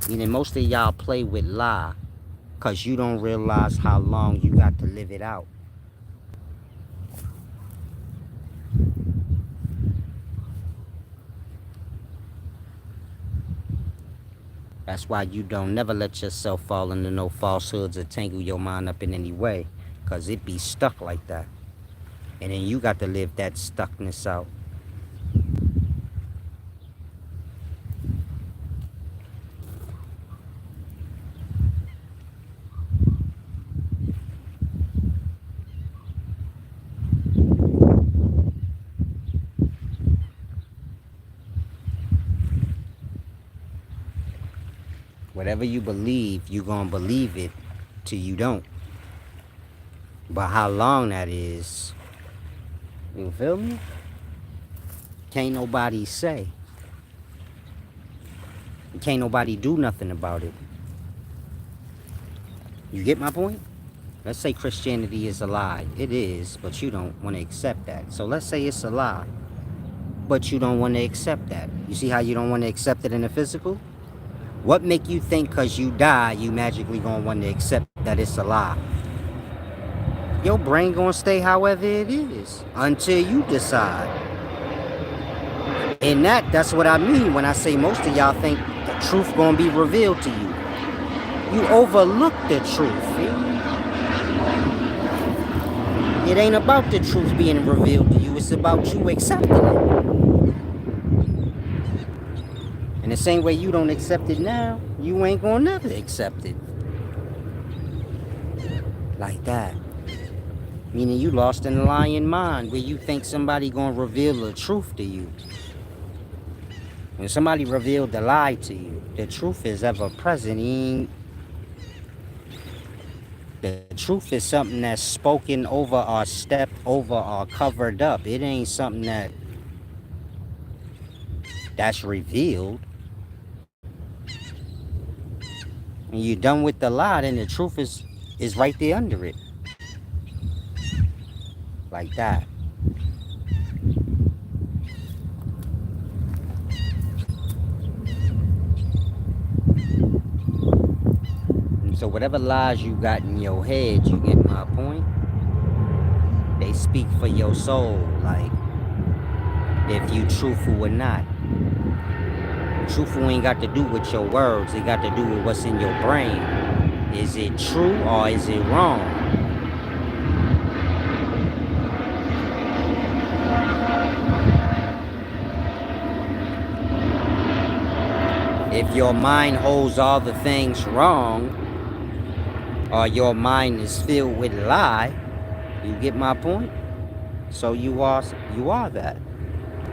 Meaning most of y'all play with lie because you don't realize how long you got to live it out. That's why you don't never let yourself fall into no falsehoods or tangle your mind up in any way, because it be stuck like that. And then you got to live that stuckness out. Whatever you believe, you gonna believe it till you don't. But how long that is, you feel me? Can't nobody say. Can't nobody do nothing about it. You get my point? Let's say Christianity is a lie. It is, but you don't want to accept that. So let's say it's a lie, but you don't want to accept that. You see how you don't want to accept it in the physical? What make you think because you die, you magically gonna want to accept that it's a lie? Your brain gonna stay however it is until you decide. And that's what I mean when I say most of y'all think the truth gonna be revealed to you. You overlook the truth. It ain't about the truth being revealed to you. It's about you accepting it. In the same way you don't accept it now, you ain't gonna never accept it. Like that. Meaning you lost in the lying mind where you think somebody gonna reveal the truth to you. When somebody revealed the lie to you, the truth is ever present. The truth is something that's spoken over or stepped over or covered up. It ain't something that's revealed. When you're done with the lie, then the truth is right there under it. Like that. And so whatever lies you got in your head, you get my point? They speak for your soul, like if you truthful or not. Truthful ain't got to do with your words, it got to do with what's in your brain. Is it true or is it wrong? If your mind holds all the things wrong, or your mind is filled with lie, you get my point? So you are that.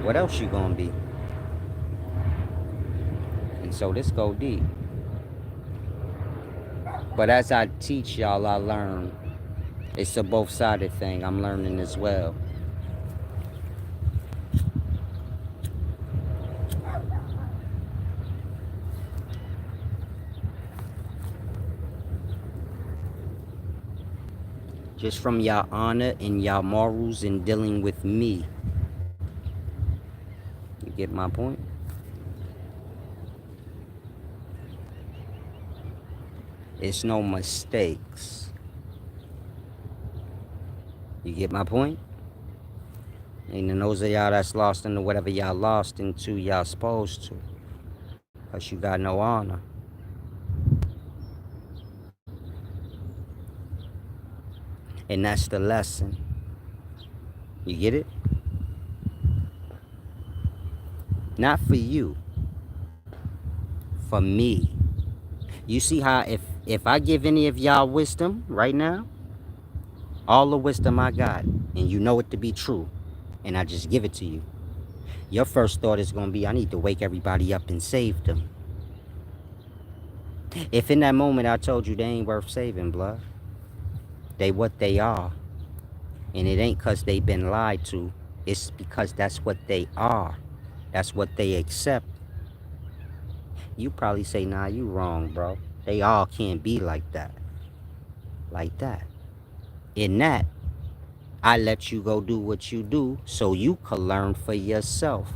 What else you gonna be? And so this go deep. But as I teach y'all, I learn. It's a both-sided thing. I'm learning as well. Just from y'all honor and y'all morals in dealing with me. You get my point? It's no mistakes. You get my point? And then those of y'all that's lost into whatever y'all lost into, y'all supposed to. Because you got no honor. And that's the lesson. You get it? Not for you. For me. You see how if I give any of y'all wisdom right now, all the wisdom I got, and you know it to be true, and I just give it to you, Your first thought is going to be, I need to wake everybody up and save them. If in that moment I told you they ain't worth saving, blood, they what they are. And it ain't because they been lied to. It's because that's what they are. That's what they accept. You probably say, nah, you wrong, bro. They all can't be like that. Like that. In that, I let you go do what you do so you can learn for yourself.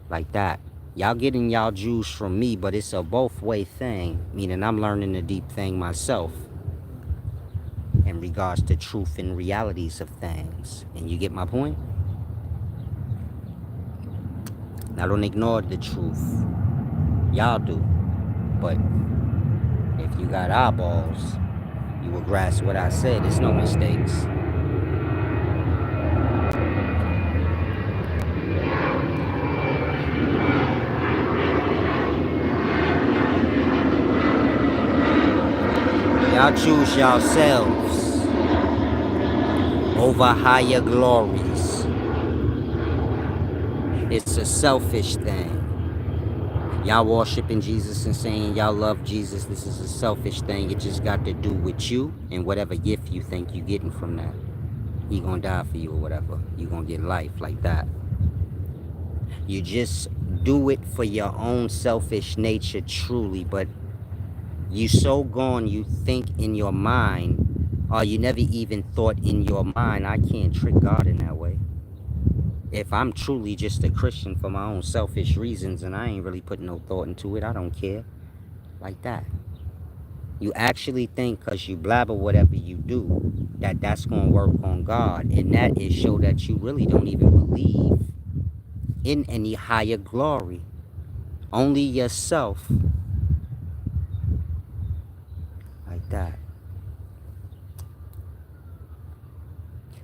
Like that. Y'all getting y'all juice from me, but it's a both way thing. Meaning I'm learning the deep thing myself in regards to truth and realities of things. And you get my point? Now don't ignore the truth. Y'all do. But if you got eyeballs, you will grasp what I said. It's no mistakes. Y'all choose yourselves over higher glories. It's a selfish thing. Y'all worshiping Jesus and saying y'all love Jesus. This is a selfish thing. It just got to do with you and whatever gift you think you're getting from that. He gonna die for you or whatever. You gonna get life like that. You just do it for your own selfish nature truly, but you so gone you think in your mind, or you never even thought in your mind, I can't trick God in that way. If I'm truly just a Christian for my own selfish reasons and I ain't really putting no thought into it, I don't care. Like that. You actually think because you blabber whatever you do, that that's going to work on God. And that is show that you really don't even believe in any higher glory. Only yourself. Like that.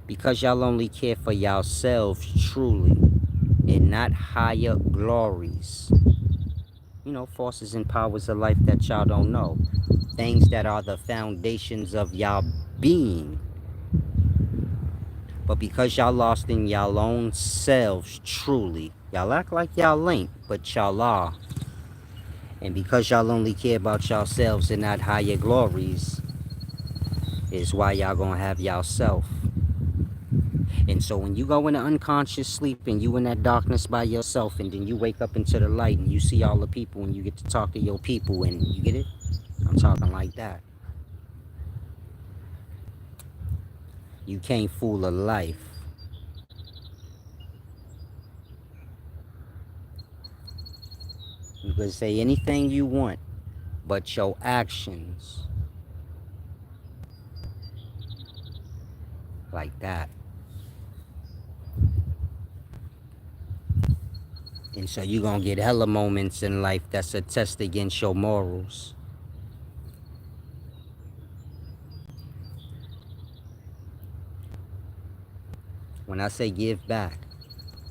Because y'all only care for yourselves truly and not higher glories. You know, forces and powers of life that y'all don't know. Things that are the foundations of y'all being. But because y'all lost in y'all own selves truly, y'all act like y'all ain't, but y'all are. And because y'all only care about yourselves and not higher glories, is why y'all gonna have yourself. And so when you go into unconscious sleep and you in that darkness by yourself, and then you wake up into the light and you see all the people and you get to talk to your people, and you get it? I'm talking like that. You can't fool a life. You can say anything you want, but your actions, like that. And so you're going to get hella moments in life that's a test against your morals. When I say give back,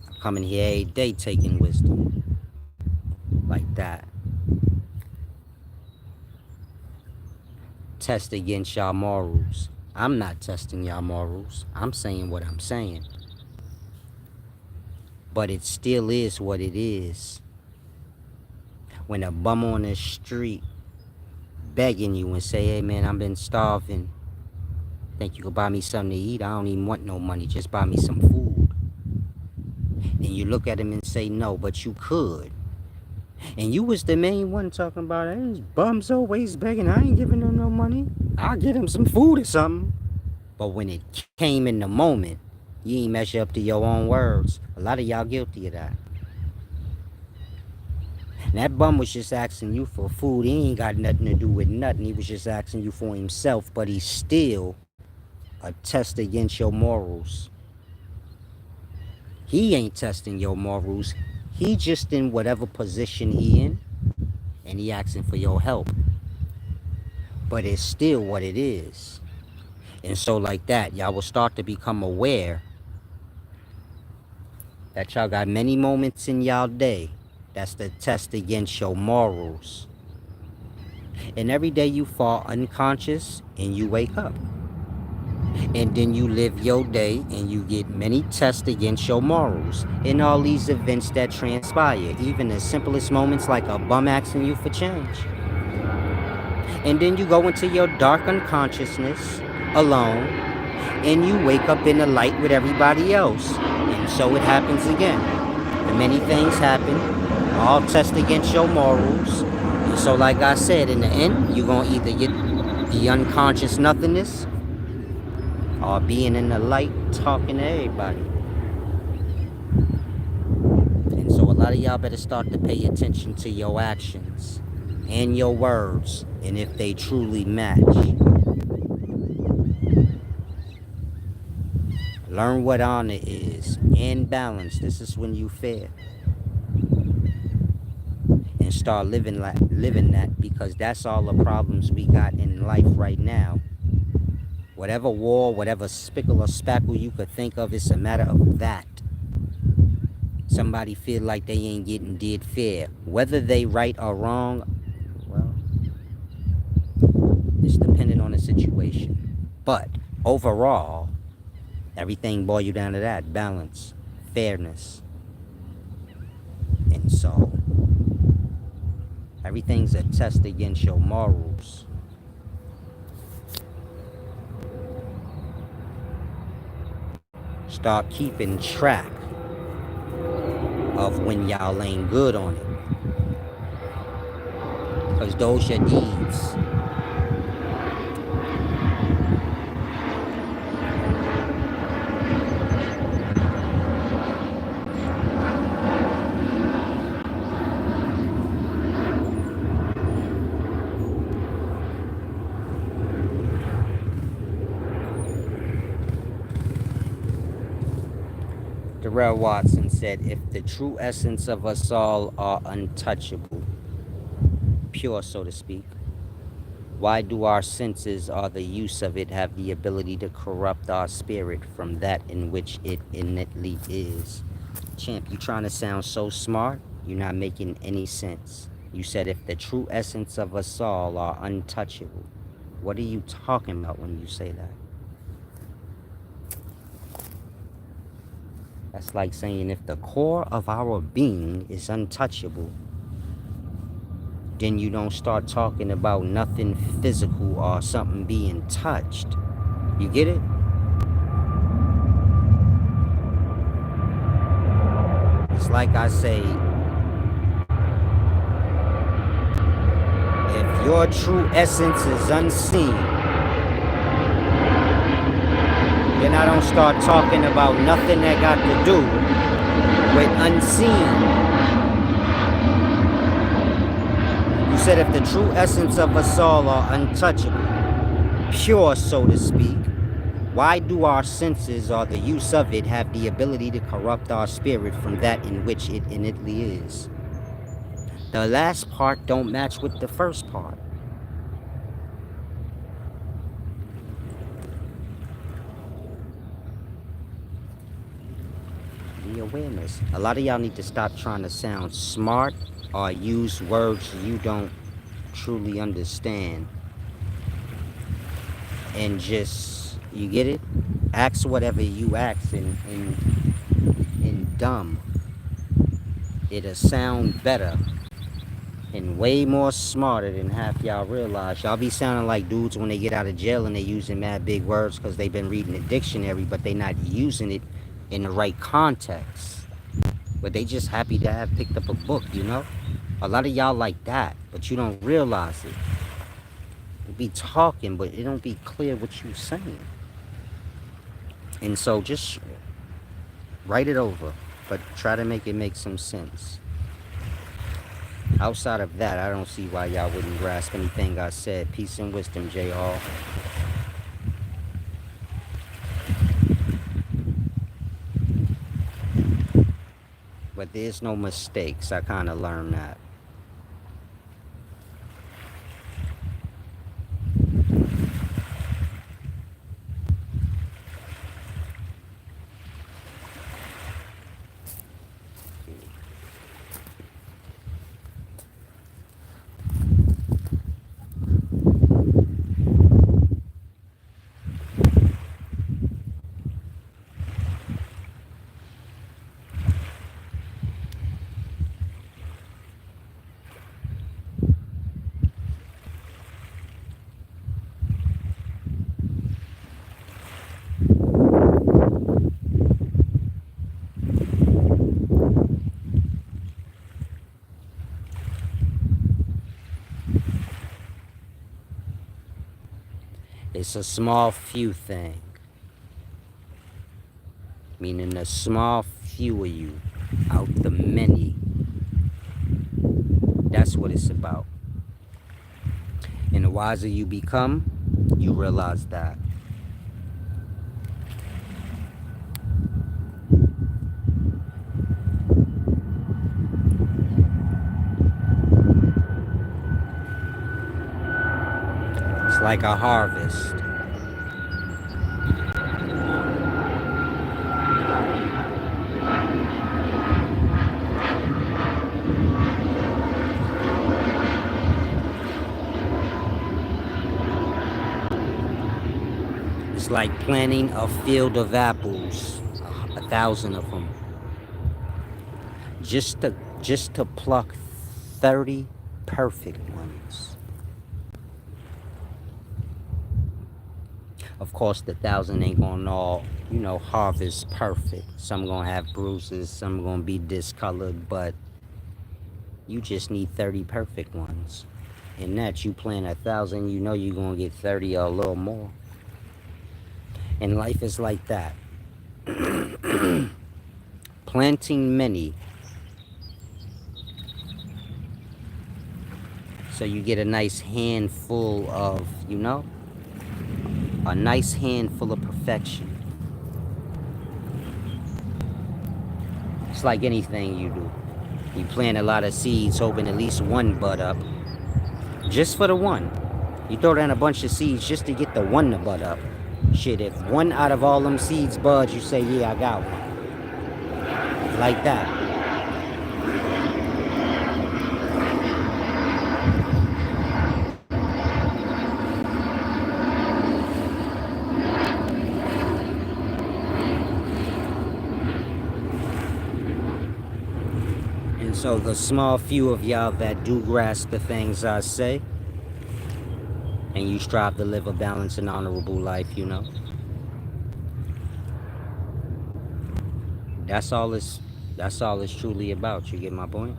I'm coming here every day taking wisdom. Like that. Test against y'all morals. I'm not testing y'all morals. I'm saying what I'm saying. But it still is what it is. When a bum on the street begging you and say, hey man, I've been starving. Think you could buy me something to eat? I don't even want no money. Just buy me some food. And you look at him and say no, but you could. And you was the main one talking about it. Hey, bums always begging. I ain't giving them no money. I'll get him some food or something. But when it came in the moment, you ain't measure up to your own words. A lot of y'all guilty of that. And that bum was just asking you for food. He ain't got nothing to do with nothing. He was just asking you for himself. But he's still a test against your morals. He ain't testing your morals. He just in whatever position he in. And he asking for your help. But it's still what it is. And so like that, y'all will start to become aware that y'all got many moments in y'all day that's the test against your morals. And every day you fall unconscious and you wake up. And then you live your day and you get many tests against your morals in all these events that transpire, even the simplest moments like a bum asking you for change. And then you go into your dark unconsciousness alone and you wake up in the light with everybody else. And so it happens again. The many things happen, all test against your morals. And so, like I said, in the end, you're going to either get the unconscious nothingness or being in the light talking to everybody. And so a lot of y'all better start to pay attention to your actions and your words and if they truly match. Learn what honor is and balance. This is when you fair. And start living that, because that's all the problems we got in life right now. Whatever war, whatever spickle or spackle you could think of, it's a matter of that. Somebody feel like they ain't getting did fair. Whether they right or wrong, well, it's dependent on the situation. But overall, everything boils you down to that: balance, fairness. And so everything's a test against your morals. Start keeping track of when y'all ain't good on it, because those your deeds. Darrell Watson said, if the true essence of us all are untouchable, pure so to speak, why do our senses or the use of it have the ability to corrupt our spirit from that in which it innately is? Champ, you trying to sound so smart, you're not making any sense. You said if the true essence of us all are untouchable. What are you talking about when you say that? That's like saying if the core of our being is untouchable, then you don't start talking about nothing physical or something being touched. You get it? It's like I say, if your true essence is unseen, then I don't start talking about nothing that got to do with unseen. You said if the true essence of us all are untouchable, pure so to speak, why do our senses or the use of it have the ability to corrupt our spirit from that in which it innately is? The last part don't match with the first part. The awareness. A lot of y'all need to stop trying to sound smart or use words you don't truly understand. And just, you get it? Ask whatever you ask in dumb. It'll sound better and way more smarter than half y'all realize. Y'all be sounding like dudes when they get out of jail and they using mad big words because they've been reading the dictionary, but they not using it in the right context. But they just happy to have picked up a book, you know? A lot of y'all like that, but you don't realize it. You be talking, but it don't be clear what you saying. And so just write it over, but try to make it make some sense. Outside of that, I don't see why y'all wouldn't grasp anything I said. Peace and wisdom, J. Hall. But there's no mistakes. I kind of learned that. It's a small few thing. Meaning a small few of you out the many. That's what it's about. And the wiser you become, you realize that. It's like a harvest. It's like planting a field of apples, 1,000 of them, just to pluck 30 perfect ones. Of course, the 1,000 ain't gonna all, harvest perfect. Some gonna have bruises, some gonna be discolored, but you just need 30 perfect ones. In that, you plant 1,000, you're gonna get 30 or a little more. And life is like that. Planting many. So you get a nice handful of, a nice handful of perfection. It's like anything you do. You plant a lot of seeds hoping at least one bud up. Just for the one. You throw down a bunch of seeds just to get the one to bud up. Shit, if one out of all them seeds buds, you say, yeah, I got one. Like that. And so the small few of y'all that do grasp the things I say, and you strive to live a balanced and honorable life, that's all it's truly about. You get my point?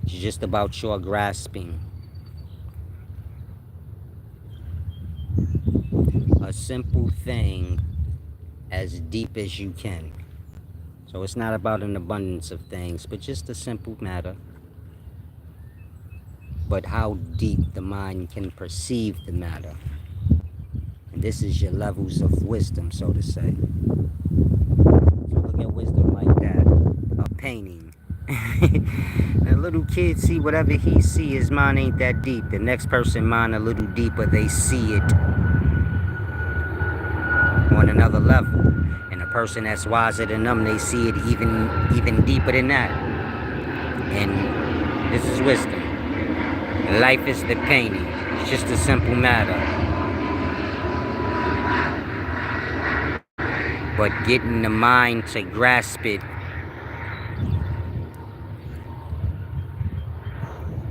It's just about your grasping a simple thing as deep as you can. So it's not about an abundance of things, but just a simple matter. But how deep the mind can perceive the matter. And this is your levels of wisdom, so to say. So look at wisdom like that. A painting. A little kid see whatever he see, his mind ain't that deep. The next person mind a little deeper, they see it on another level. And a person that's wiser than them, they see it even deeper than that. And this is wisdom. Life is the painting. It's just a simple matter. But getting the mind to grasp it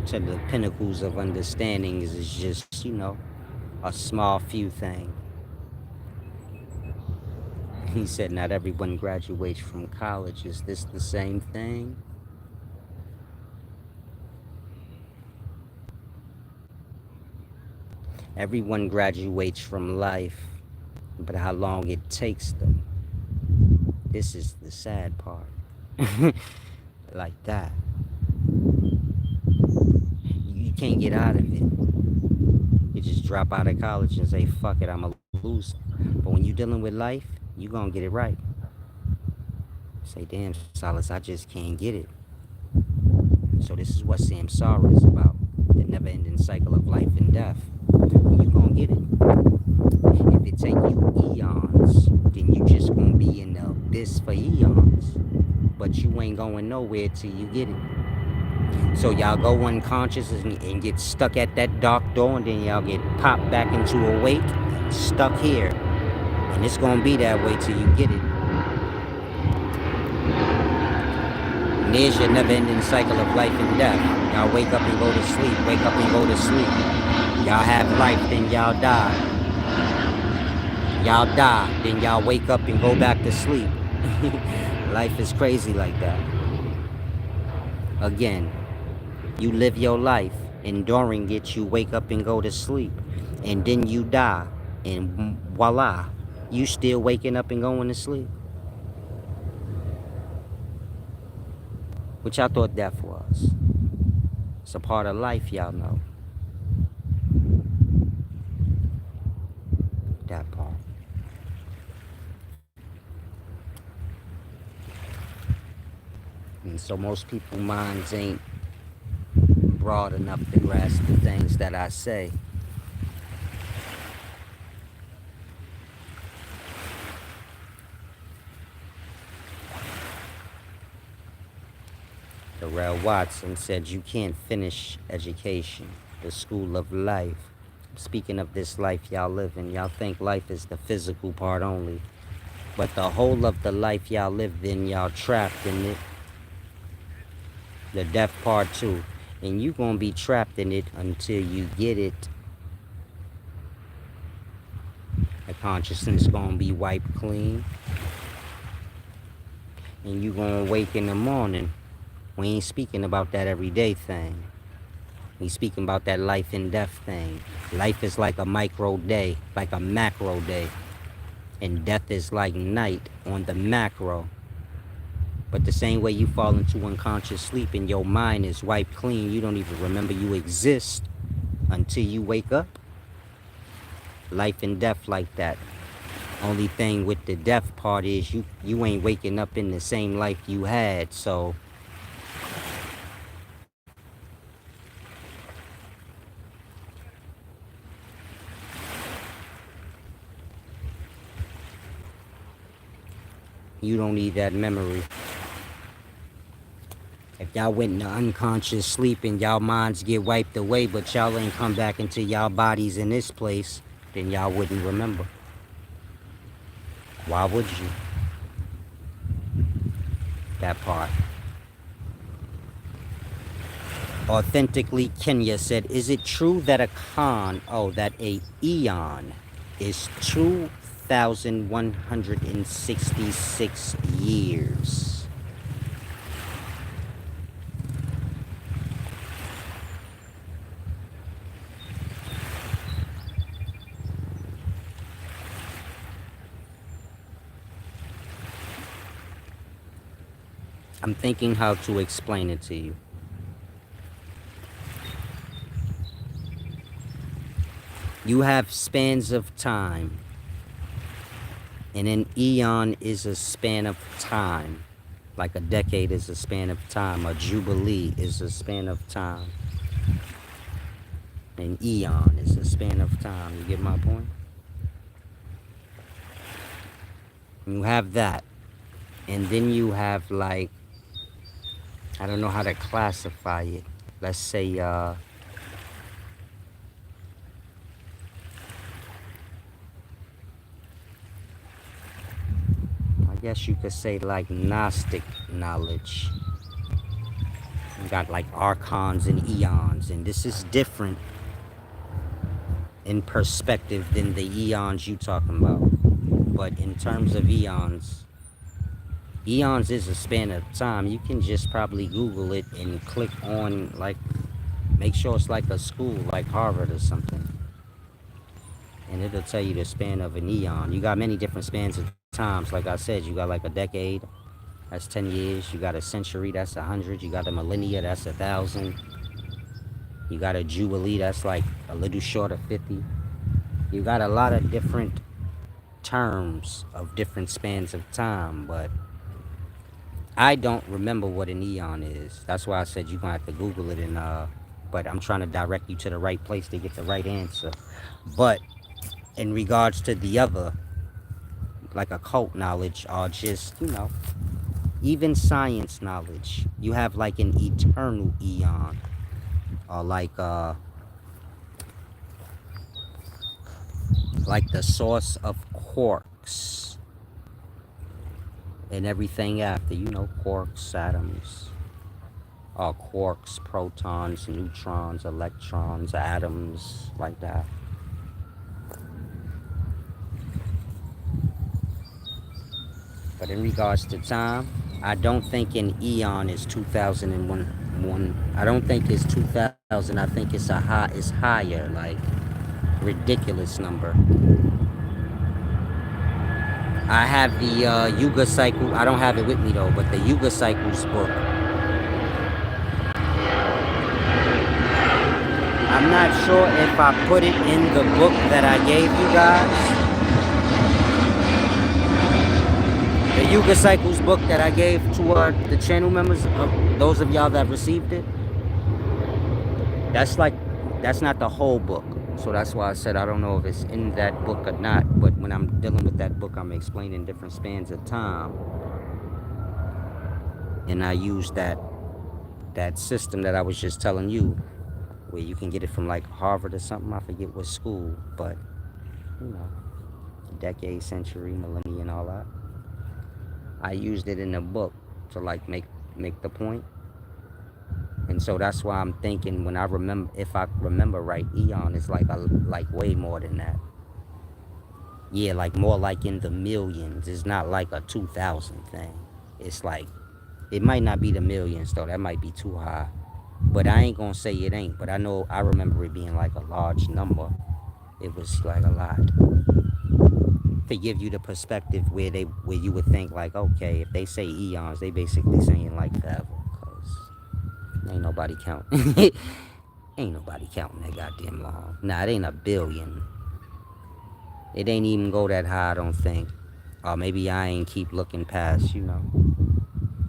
to the pinnacles of understanding is just, a small few thing. He said not everyone graduates from college. Is this the same thing? Everyone graduates from life, but how long it takes them. This is the sad part. Like that. You can't get out of it. You just drop out of college and say, fuck it, I'm a loser. But when you're dealing with life, you're going to get it right. Say, damn, Solace, I just can't get it. So this is what samsara is about. The never-ending cycle of life and death. You're going to get it. If it take you eons, then you just going to be in the abyss for eons. But you ain't going nowhere till you get it. So y'all go unconscious and get stuck at that dark door, and then y'all get popped back into awake, stuck here. And it's going to be that way till you get it. And there's your never-ending cycle of life and death. Y'all wake up and go to sleep, wake up and go to sleep. Y'all have life, then y'all die. Y'all die, then y'all wake up and go back to sleep. Life is crazy like that. Again, You live your life, enduring it, you wake up and go to sleep. And then you die, and voila, you still waking up and going to sleep. Which I thought death was. It's a part of life, y'all know. That part. And so most people's minds ain't broad enough to grasp the things that I say. Darrell Watson said you can't finish education, the school of life. Speaking of this life y'all live in, y'all think life is the physical part only. But the whole of the life y'all lived in, y'all trapped in it. The death part too. And you gonna be trapped in it until you get it. The consciousness gonna be wiped clean. And you gonna wake in the morning. We ain't speaking about that everyday thing. We speaking about that life and death thing. Life is like a micro day, like a macro day. And death is like night on the macro. But the same way you fall into unconscious sleep and your mind is wiped clean, you don't even remember you exist until you wake up. Life and death like that. Only thing with the death part is you ain't waking up in the same life you had, so you don't need that memory. If y'all went into unconscious sleep and y'all minds get wiped away, but y'all ain't come back into y'all bodies in this place, then y'all wouldn't remember. Why would you? That part. Authentically Kenya said, is it true that a eon is 2,166 years? I'm thinking how to explain it to you. You have spans of time, and an eon is a span of time, like a decade is a span of time, a jubilee is a span of time, an eon is a span of time. You get my point? You have that, and then you have, like, I don't know how to classify it. Let's say, I guess you could say like Gnostic knowledge. You got like archons and eons, and this is different in perspective than the eons you talking about. But in terms of eons, eons is a span of time. You can just probably Google it and click on, like, make sure it's like a school, like Harvard or something. And it'll tell you the span of an eon. You got many different spans of times. Like I said, you got like a decade, that's 10 years. You got a century, that's 100. You got a millennia, that's 1,000. You got a jubilee, that's like a little short of 50. You got a lot of different terms of different spans of time, but I don't remember what an eon is. That's why I said you're gonna have to Google it, and but I'm trying to direct you to the right place to get the right answer. But in regards to the other, like occult knowledge, or just, even science knowledge, you have like an eternal eon, or like the source of quarks and everything after, quarks, atoms, or quarks, protons, neutrons, electrons, atoms, like that. But in regards to time, I don't think an eon is 2001. I don't think it's 2000. I think it's higher, like ridiculous number. I have the Yuga cycle. I don't have it with me though, but the Yuga cycles book. I'm not sure if I put it in the book that I gave you guys. The Yuga Cycles book that I gave to the channel members, those of y'all that received it. That's not the whole book. So that's why I said I don't know if it's in that book or not. But when I'm dealing with that book, I'm explaining different spans of time. And I use that system that I was just telling you, where you can get it from like Harvard or something. I forget what school, but you know, decade, century, millennia, and all that. I used it in the book to like make the point. And so that's why I'm thinking, when I remember, if I remember right, eon is like way more than that. Yeah, like more like in the millions. It's not like a 2000 thing. It's like, it might not be the millions though. That might be too high. But I ain't gonna say it ain't. But I know, I remember it being like a large number. It was like a lot. To give you the perspective where you would think like, okay, if they say eons, they basically saying like forever. Cause ain't nobody counting. Ain't nobody counting that goddamn long. Nah, it ain't a billion. It ain't even go that high, I don't think. Or maybe I ain't keep looking past, you know.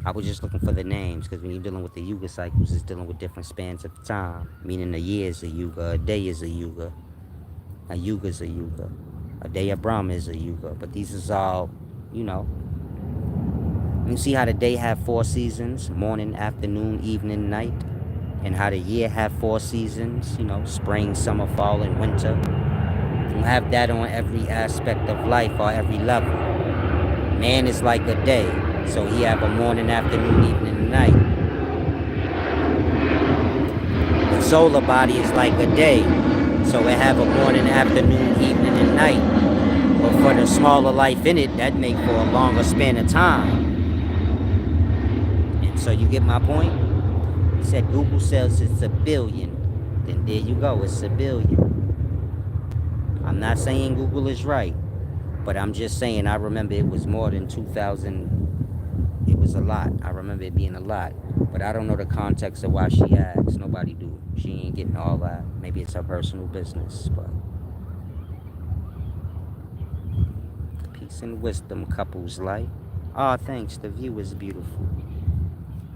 I was just looking for the names, because when you're dealing with the Yuga cycles, it's dealing with different spans of time. Meaning a year is a Yuga, a day is a Yuga. A Yuga is a Yuga. A day of Brahma is a Yuga. But these is all, you know. You see how the day have 4 seasons, morning, afternoon, evening, night. And how the year have 4 seasons, you know, spring, summer, fall, and winter. You have that on every aspect of life or every level. Man is like a day, so he have a morning, afternoon, evening, and night. The solar body is like a day, so it have a morning, afternoon, evening, and night. But for the smaller life in it, that make for a longer span of time. And so you get my point? He said Google says it's a billion. Then there you go, it's a billion. I'm not saying Google is right, but I'm just saying I remember it was more than 2,000. It was a lot. I remember it being a lot. But I don't know the context of why she asked. Nobody do. She ain't getting all that. Maybe it's her personal business, but peace and wisdom, couples life. Oh, thanks. The view is beautiful.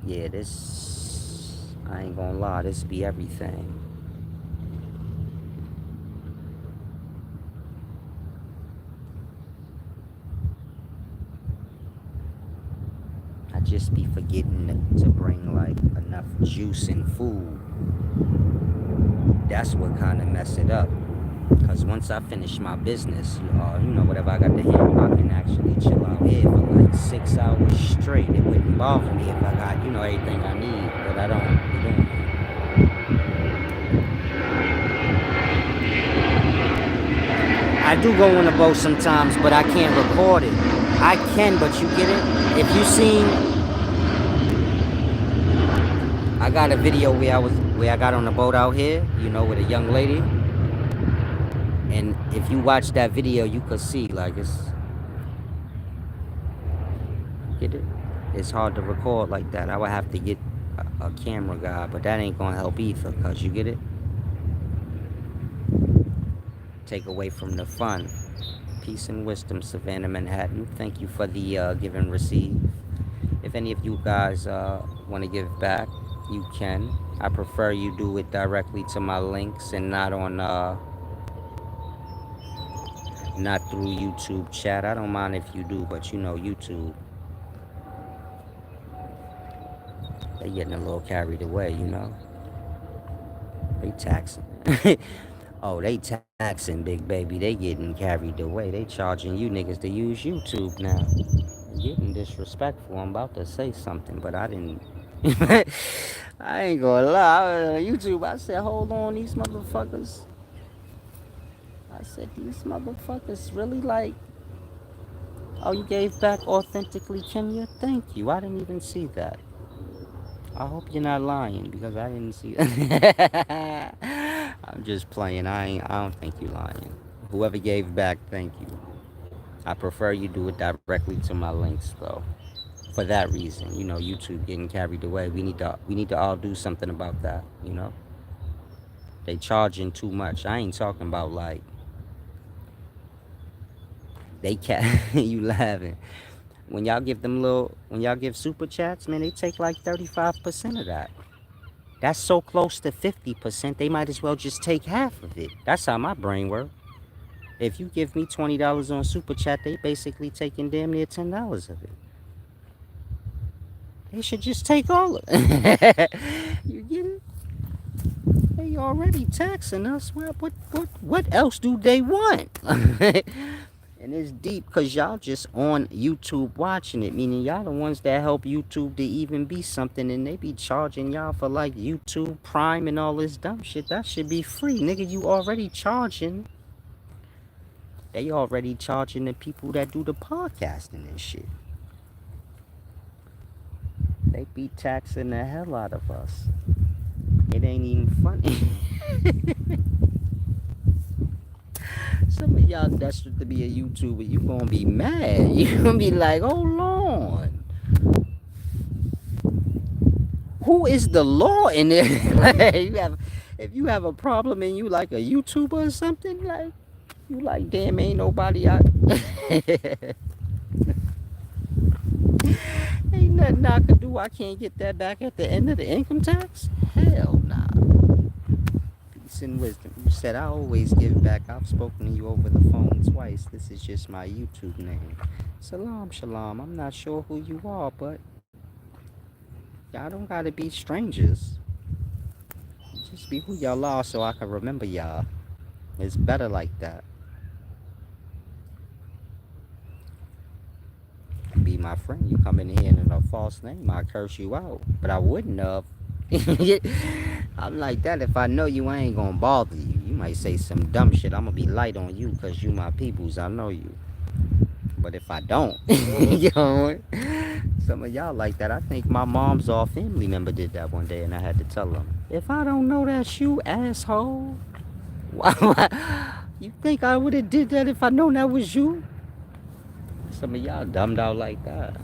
Yeah, this, I ain't gonna lie, this be everything. I just be forgetting to bring like enough juice and food. That's what kind of mess it up. Because once I finish my business, you know, whatever I got to handle, I can actually chill out here for like 6 hours straight. It wouldn't bother me if I got, you know, everything I need, but I don't be doing that. I do go on a boat sometimes, but I can't record it. I can, but you get it? If you seen, I got a video where I got on a boat out here, you know, with a young lady. And if you watch that video, you could see, like, get it? It's hard to record like that. I would have to get a camera guy, but that ain't gonna help either, cause you get it? Take away from the fun. Peace and wisdom, Savannah, Manhattan. Thank you for the give and receive. If any of you guys want to give back, you can. I prefer you do it directly to my links and not on not through YouTube chat. I don't mind if you do, but you know YouTube, they getting a little carried away, you know. They taxing. Oh, they taxing, big baby. They getting carried away. They charging you niggas to use YouTube now. Getting disrespectful. I'm about to say something, but I didn't. I ain't gonna lie. YouTube, I said, hold on, these motherfuckers. I said, these motherfuckers really like Oh, you gave back authentically, Kenya? Thank you. I didn't even see that. I hope you're not lying because I didn't see it. I'm just playing. I don't think you're lying. Whoever gave back, thank you. I prefer you do it directly to my links though. For that reason, YouTube getting carried away. We need to all do something about that. They charging too much. I ain't talking about like they you laughing. When y'all give super chats, man, they take like 35% of that. That's so close to 50%, they might as well just take half of it. That's how my brain works. If you give me $20 on super chat, they basically taking damn near $10 of it. They should just take all of it. You get it? They already taxing us. What else do they want? And it's deep because y'all just on YouTube watching it, meaning y'all the ones that help YouTube to even be something, and they be charging y'all for like YouTube Prime and all this dumb shit. That should be free, nigga. You already charging. They already charging the people that do the podcasting and shit. They be taxing the hell out of us. It ain't even funny. Some of y'all desperate to be a YouTuber, you gonna be mad. You gonna be like, oh Lord, who is the law in it? Like, if you have a problem and you like a YouTuber or something, like you like, damn, ain't nobody out. Ain't nothing I could do. I can't get that back at the end of the income tax. Hell nah. Peace and wisdom. You said I always give back. I've spoken to you over the phone twice. This is just my YouTube name. Salam, shalom. I'm not sure who you are, but y'all don't gotta be strangers. Just be who y'all are so I can remember y'all. It's better like that. Be my friend. You come in here in a false name, I curse you out. But I wouldn't have. I'm like that. If I know you, I ain't gonna bother you. You might say some dumb shit. I'm gonna be light on you because you my peoples. I know you. But if I don't, some of y'all like that. I think my mom's all family member did that one day, and I had to tell them, if I don't know that's you, asshole. You think I would have did that if I known that was you? Some of y'all dumbed out like that.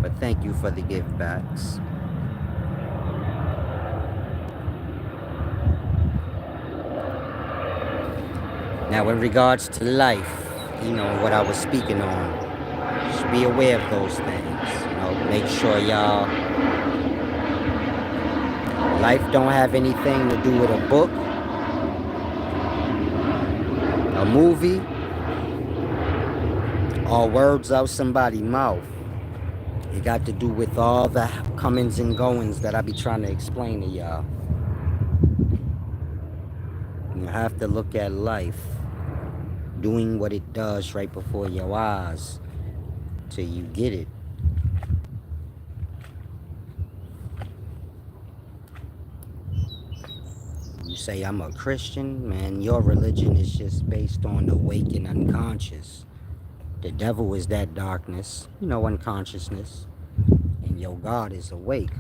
But thank you for the give backs. Now, in regards to life, what I was speaking on, just be aware of those things. Make sure y'all, life don't have anything to do with a book, a movie, or words out somebody's mouth. It got to do with all the comings and goings that I be trying to explain to y'all. You have to look at life doing what it does right before your eyes till you get it. You say, I'm a Christian, man, your religion is just based on the awake and unconscious. The devil is that darkness, unconsciousness, and your God is awake.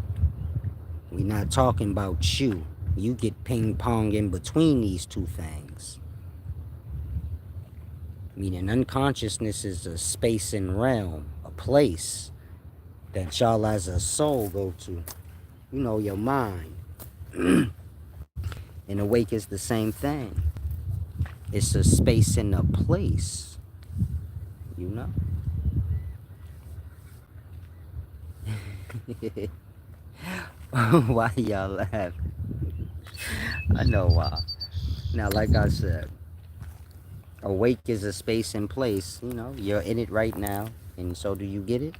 We're not talking about you. You get ping pong in between these two things. Meaning unconsciousness is a space and realm, a place that y'all as a soul go to. Your mind. And awake is the same thing. It's a space and a place. Why y'all laugh? I know why. Now, like I said, awake is a space and place. You're in it right now. And so do you get it?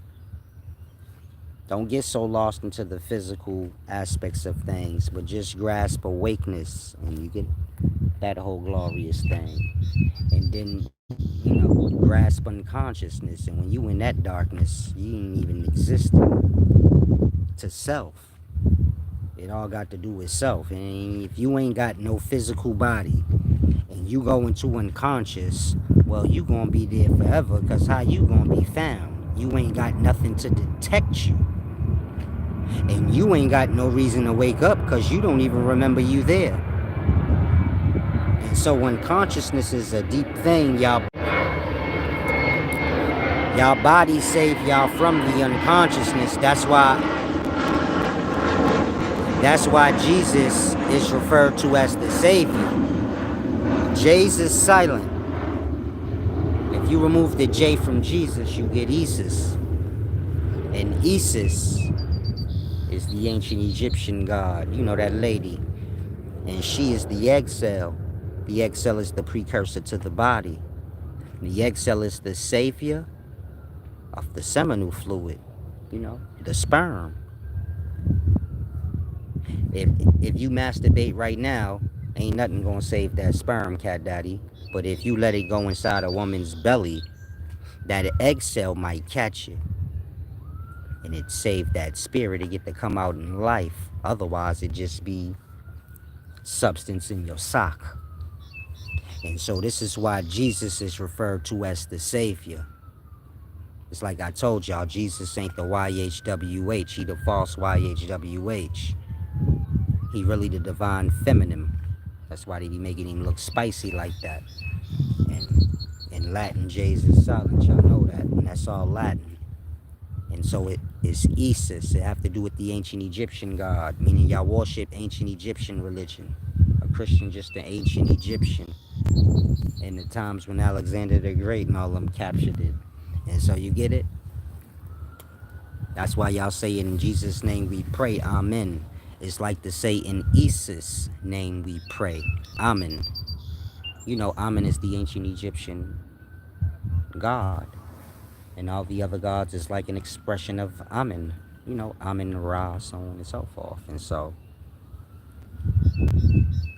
Don't get so lost into the physical aspects of things, but just grasp awakeness and you get that whole glorious thing. And then, grasp unconsciousness. And when you in that darkness, you ain't even existing to self. It all got to do with self. And if you ain't got no physical body and you go into unconscious, well, you gonna be there forever, because how you gonna be found? You ain't got nothing to detect you. And you ain't got no reason to wake up because you don't even remember you there. And so unconsciousness is a deep thing, y'all. Y'all body save y'all from the unconsciousness. That's why Jesus is referred to as the Savior. J's is silent. If you remove the J from Jesus, you get Isis. And Isis is the ancient Egyptian god. You know, that lady. And she is the egg cell. The egg cell is the precursor to the body. The egg cell is the savior of the seminal fluid. You know, the sperm. If you masturbate right now, ain't nothing gonna save that sperm, cat daddy. But if you let it go inside a woman's belly, that egg cell might catch it. And it saved that spirit to get to come out in life. Otherwise, it just be substance in your sock. And so this is why Jesus is referred to as the Savior. It's like I told y'all, Jesus ain't the YHWH, he the false YHWH. He really the divine feminine. That's why they be making him look spicy like that. And in Latin, J's is silent, y'all know that. And that's all Latin. And so it is Isis. It have to do with the ancient Egyptian god, meaning y'all worship ancient Egyptian religion. A Christian just an ancient Egyptian. In the times when Alexander the Great and all them captured it. And so you get it? That's why y'all say in Jesus' name we pray, amen. It's like to say in Isis' name we pray, amen. You know, amen is the ancient Egyptian god. And all the other gods is like an expression of amen. You know, amen, Ra, so on and so forth. And so,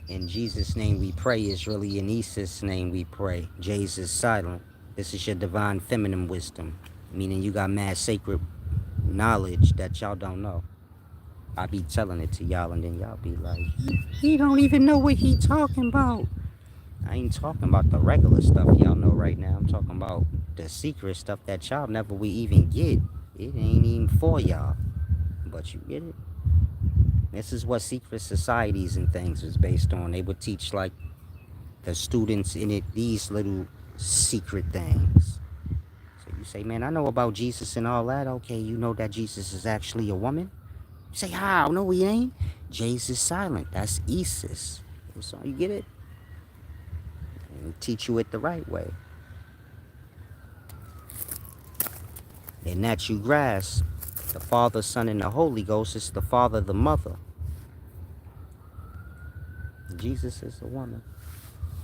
in Jesus' name we pray is really in Isis' name we pray. J's is silent. This is your divine feminine wisdom. Meaning you got mad sacred knowledge that y'all don't know. I be telling it to y'all and then y'all be like, he don't even know what he talking about. I ain't talking about the regular stuff y'all know right now. I'm talking about the secret stuff that y'all never we even get. It ain't even for y'all. But you get it? This is what secret societies and things is based on. They would teach like the students in it these little secret things. So you say, man, I know about Jesus and all that. Okay, you know that Jesus is actually a woman? You say, how? No, he ain't. J's is silent. That's Isis. So you get it? And teach you it the right way. And that you grasp. The Father, Son, and the Holy Ghost is the Father, the Mother. Jesus is a woman.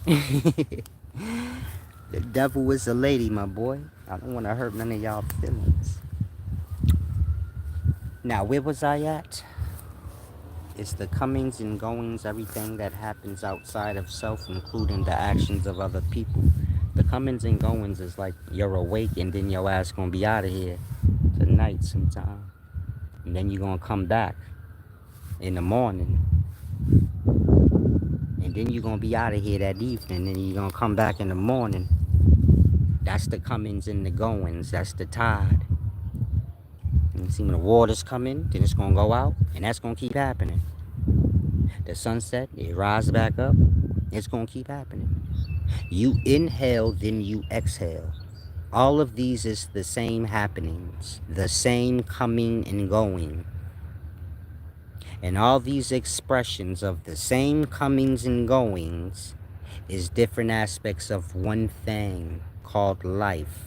The devil is a lady, my boy. I don't want to hurt none of y'all feelings. Now, where was I at? It's the comings and goings, everything that happens outside of self, including the actions of other people. The comings and goings is like you're awake and then your ass gonna be out of here tonight sometime. And then you're gonna come back in the morning. And then you're gonna be out of here that evening, and then you're gonna come back in the morning. That's the comings and the goings. That's the tide. And you see when the water's coming, then it's gonna go out, and that's gonna keep happening. The sunset, it rises back up, it's gonna keep happening. You inhale, then you exhale. All of these is the same happenings, the same coming and going. And all these expressions of the same comings and goings is different aspects of one thing called life.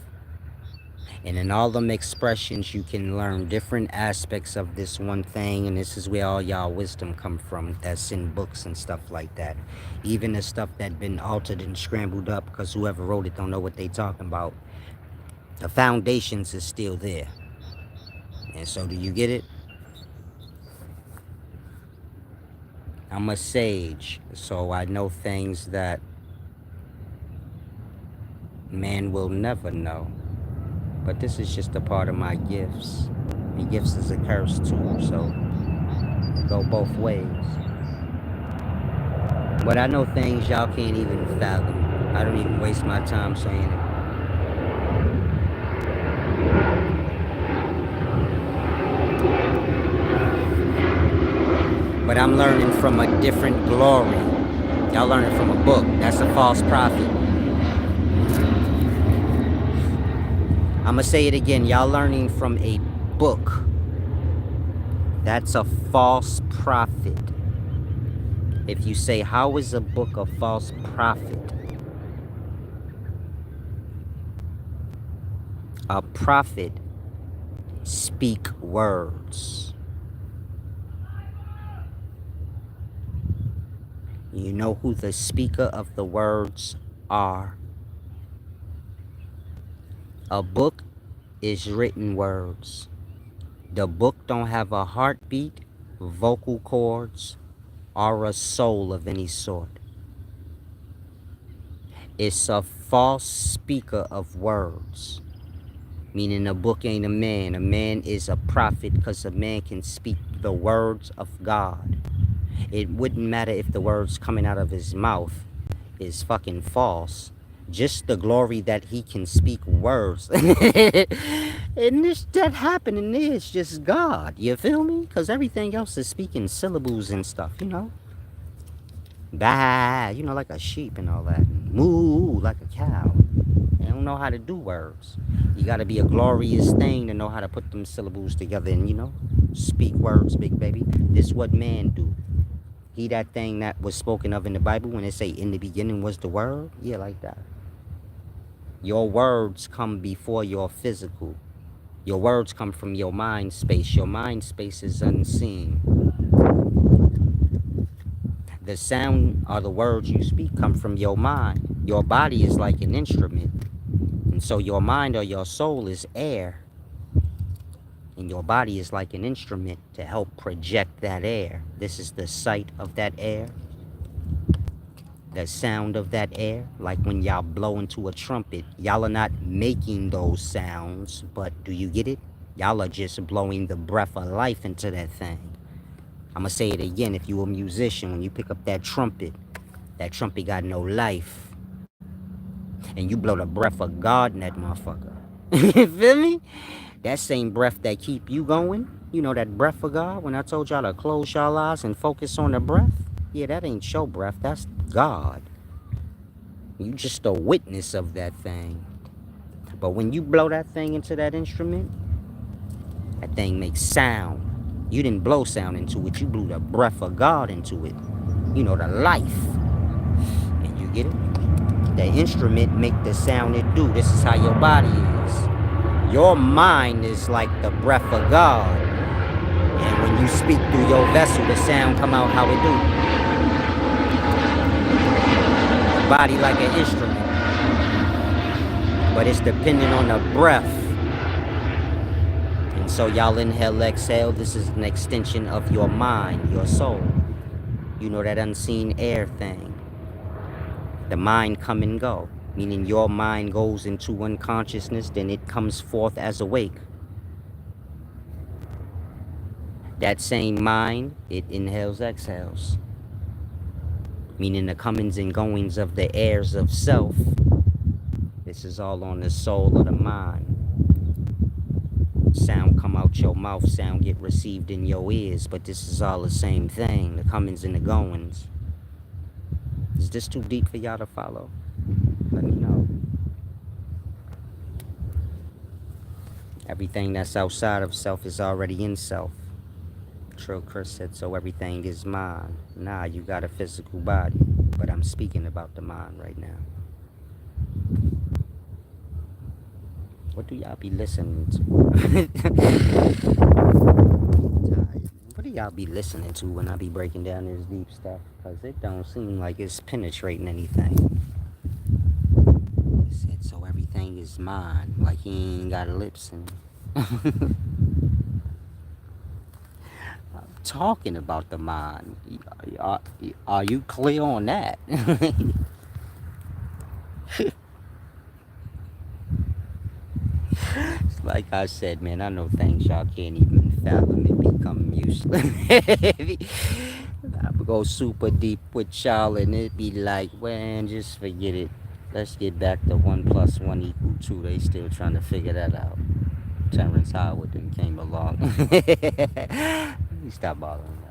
And in all them expressions, you can learn different aspects of this one thing. And this is where all y'all wisdom come from. That's in books and stuff like that. Even the stuff that been altered and scrambled up because whoever wrote it don't know what they talking about. The foundations is still there. And so do you get it? I'm a sage, so I know things that man will never know. But this is just a part of my gifts. And gifts is a curse too, so it go both ways. But I know things y'all can't even fathom. I don't even waste my time saying it. But I'm learning from a different glory. Y'all learning from a book. That's a false prophet. I'ma say it again. Y'all learning from a book. That's a false prophet. If you say, how is a book a false prophet? A prophet speak words. You know who the speaker of the words are. A book is written words. The book don't have a heartbeat, vocal cords, or a soul of any sort. It's a false speaker of words. Meaning a book ain't a man. A man is a prophet because a man can speak the words of God. It wouldn't matter if the words coming out of his mouth is fucking false. Just the glory that he can speak words. And this that happening there is just God. You feel me? Because everything else is speaking syllables and stuff, you know? Bah, you know, like a sheep and all that. Moo, like a cow. They don't know how to do words. You gotta be a glorious thing to know how to put them syllables together and, you know, speak words, big baby. This is what man do. He that thing that was spoken of in the Bible when they say in the beginning was the word. Yeah, like that. Your words come before your physical. Your words come from your mind space. Your mind space is unseen. The sound or the words you speak come from your mind. Your body is like an instrument. And so your mind or your soul is air. And your body is like an instrument to help project that air. This is the sight of that air. The sound of that air. Like when y'all blow into a trumpet. Y'all are not making those sounds. But do you get it? Y'all are just blowing the breath of life into that thing. I'm going to say it again. If you're a musician, when you pick up that trumpet got no life. And you blow the breath of God in that motherfucker. You feel me? That same breath that keep you going. You know that breath of God? When I told y'all to close y'all eyes and focus on the breath? Yeah, that ain't your breath. That's God. You just a witness of that thing. But when you blow that thing into that instrument, that thing makes sound. You didn't blow sound into it. You blew the breath of God into it. You know, the life. And you get it? The instrument make the sound it do. This is how your body is. Your mind is like the breath of God. And when you speak through your vessel, the sound come out how it do. The body like an instrument. But it's dependent on the breath. And so y'all inhale, exhale. This is an extension of your mind, your soul. You know that unseen air thing. The mind come and go. Meaning your mind goes into unconsciousness, then it comes forth as awake. That same mind, it inhales, exhales. Meaning the comings and goings of the airs of self. This is all on the soul of the mind. Sound come out your mouth, sound get received in your ears, but this is all the same thing, the comings and the goings. Is this too deep for y'all to follow? Let me know. Everything that's outside of self is already in self. Trill Chris said, so everything is mind. Nah, you got a physical body, but I'm speaking about the mind right now. What do y'all be listening to? What do y'all be listening to when I be breaking down this deep stuff? Because it don't seem like it's penetrating anything. He said, so everything is mine. Like he ain't got lips and I'm talking about the mind. Are you clear on that? Like I said, man, I know things y'all can't even fathom and become useless. I would go super deep with y'all and it'd be like, man, just forget it. Let's get back to 1 + 1 = 2. They still trying to figure that out. Terrence Howard then came along. You stop bothering y'all.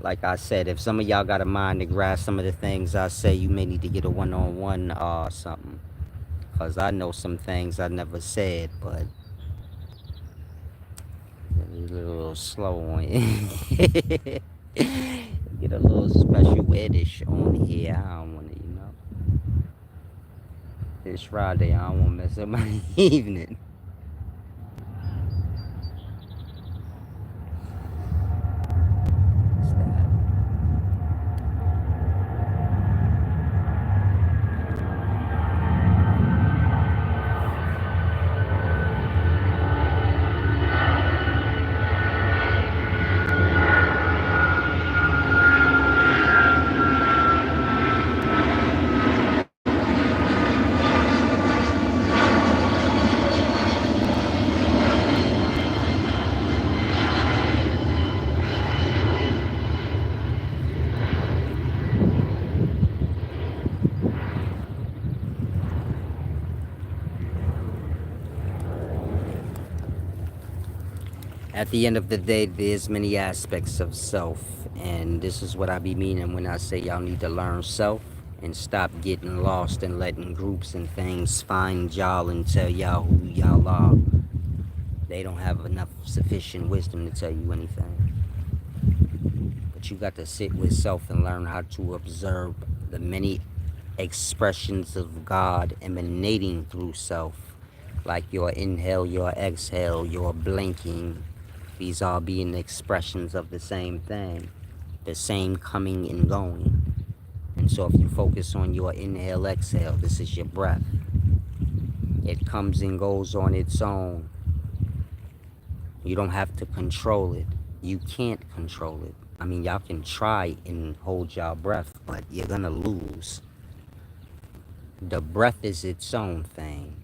Like I said, if some of y'all got a mind to grasp some of the things I say, you may need to get a one-on-one or something. Cause I know some things I never said, but it's a little slow on it. Get a little special edish on here. I don't want to, It's Friday. I don't want to mess up my evening. What's that? At the end of the day, there's many aspects of self, and this is what I be meaning when I say y'all need to learn self and stop getting lost and letting groups and things find y'all and tell y'all who y'all are. They don't have enough sufficient wisdom to tell you anything. But you got to sit with self and learn how to observe the many expressions of God emanating through self, like your inhale, your exhale, your blinking. These all being expressions of the same thing, the same coming and going. And so if you focus on your inhale, exhale, this is your breath. It comes and goes on its own. You don't have to control it. You can't control it. I mean, y'all can try and hold y'all breath, but you're gonna lose. The breath is its own thing.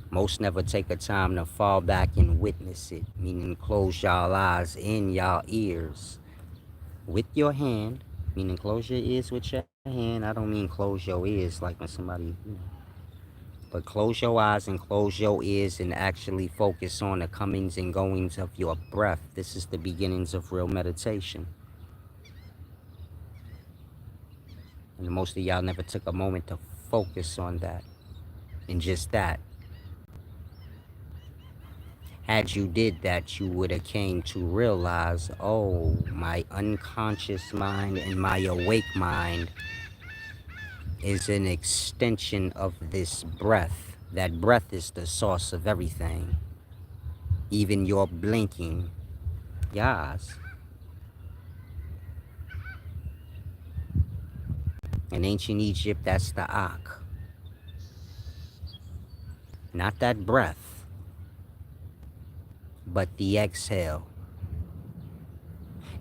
Most never take a time to fall back and witness it, meaning close y'all eyes and y'all ears with your hand, meaning close your ears with your hand. I don't mean close your ears like when somebody, but close your eyes and close your ears and actually focus on the comings and goings of your breath. This is the beginnings of real meditation. And most of y'all never took a moment to focus on that and just that. Had you did that, you would have came to realize, oh, my unconscious mind and my awake mind is an extension of this breath. That breath is the source of everything. Even your blinking, yas. In ancient Egypt, that's the Ak. Not that breath, but the exhale.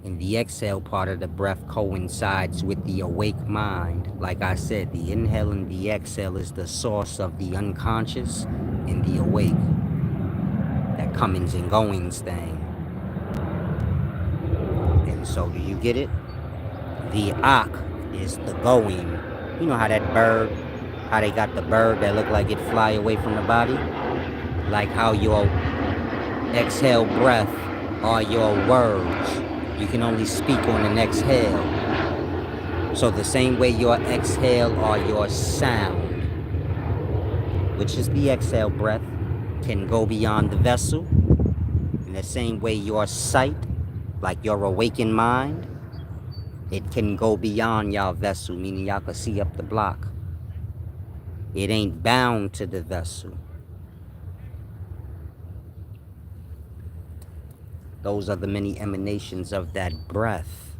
And the exhale part of the breath coincides with the awake mind. Like I said, the inhale and the exhale is the source of the unconscious and the awake. That comings and goings thing. And so do you get it? The Ak is the going. You know how that bird, how they got the bird that look like it fly away from the body? Like how your exhale breath are your words. You can only speak on an exhale. So the same way your exhale or your sound, which is the exhale breath, can go beyond the vessel. In the same way your sight, like your awakened mind, it can go beyond your vessel, meaning y'all can see up the block. It ain't bound to the vessel. Those are the many emanations of that breath.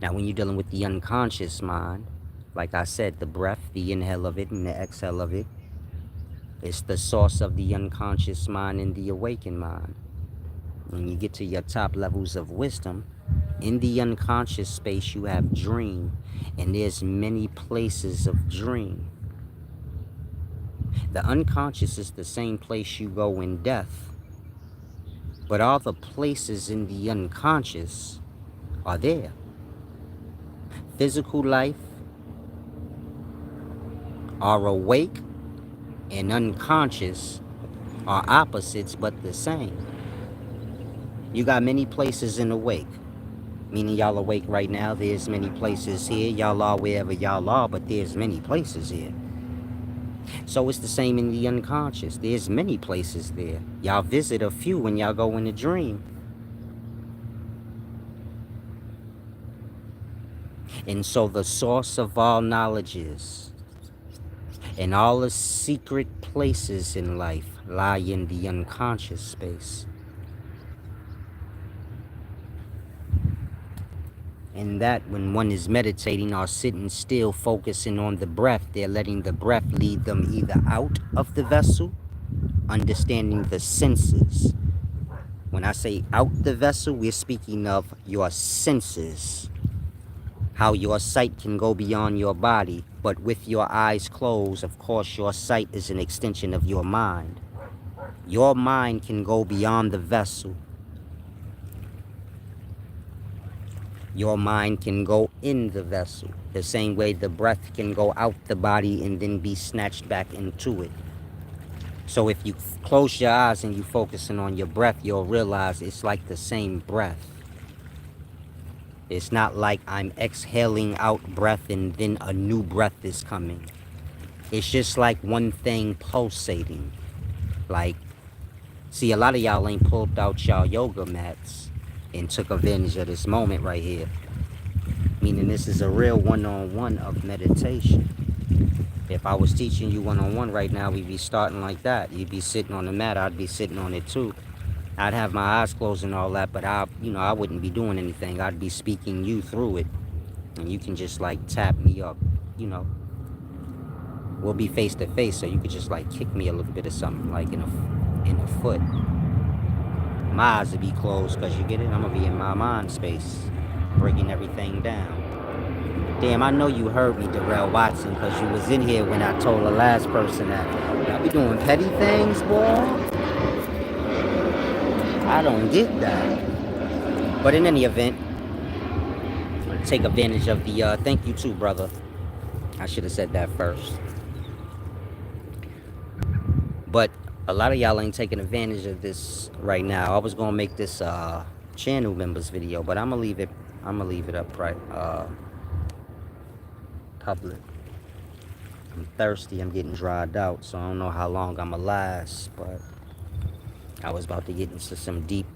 Now, when you're dealing with the unconscious mind, like I said, the breath, the inhale of it and the exhale of it, is the source of the unconscious mind and the awakened mind. When you get to your top levels of wisdom, in the unconscious space, you have dream, and there's many places of dream. The unconscious is the same place you go in death. But all the places in the unconscious are there. Physical life are awake, and unconscious are opposites but the same. You got many places in awake, meaning y'all awake right now. There's many places here. Y'all are wherever y'all are, but there's many places here. So it's the same in the unconscious. There's many places there. Y'all visit a few when y'all go in a dream. And so the source of all knowledge is, and all the secret places in life lie in the unconscious space. And that when one is meditating or sitting still, focusing on the breath, they're letting the breath lead them either out of the vessel, understanding the senses. When I say out the vessel, we're speaking of your senses. How your sight can go beyond your body, but with your eyes closed, of course, your sight is an extension of your mind. Your mind can go beyond the vessel. Your mind can go in the vessel, the same way the breath can go out the body and then be snatched back into it. So if you close your eyes and you focusing on your breath, you'll realize it's like the same breath. It's not like I'm exhaling out breath and then a new breath is coming. It's just like one thing pulsating. Like, see, a lot of y'all ain't pulled out y'all yoga mats and took advantage of this moment right here. Meaning this is a real one-on-one of meditation. If I was teaching you one-on-one right now, we'd be starting like that. You'd be sitting on the mat, I'd be sitting on it too. I'd have my eyes closed and all that, but I wouldn't be doing anything. I'd be speaking you through it. And you can just like tap me up, We'll be face to face, so you could just like kick me a little bit of something, like in a foot. My eyes would be closed, because you get it? I'm gonna be in my mind space, breaking everything down. Damn, I know you heard me, Darrell Watson, because you was in here when I told the last person that y'all be doing petty things, boy. I don't get that. But in any event, take advantage of the, thank you too, brother. I should have said that first. But a lot of y'all ain't taking advantage of this right now. I was gonna make this channel members video, but I'm gonna leave it up public. I'm thirsty, I'm getting dried out, so I don't know how long I'ma last, but I was about to get into some deep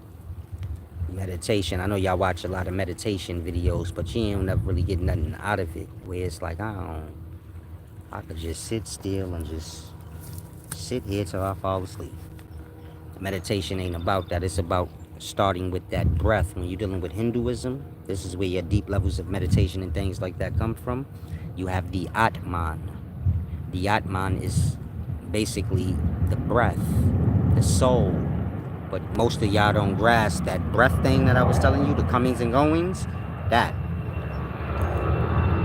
meditation. I know y'all watch a lot of meditation videos, but you ain't never really get nothing out of it, where it's like, I could just sit still and just sit here till I fall asleep. Meditation ain't about that. It's about starting with that breath. When you're dealing with Hinduism, this is where your deep levels of meditation and things like that come from. You have the Atman. The Atman is basically the breath, the soul. But most of y'all don't grasp that breath thing that I was telling you, the comings and goings.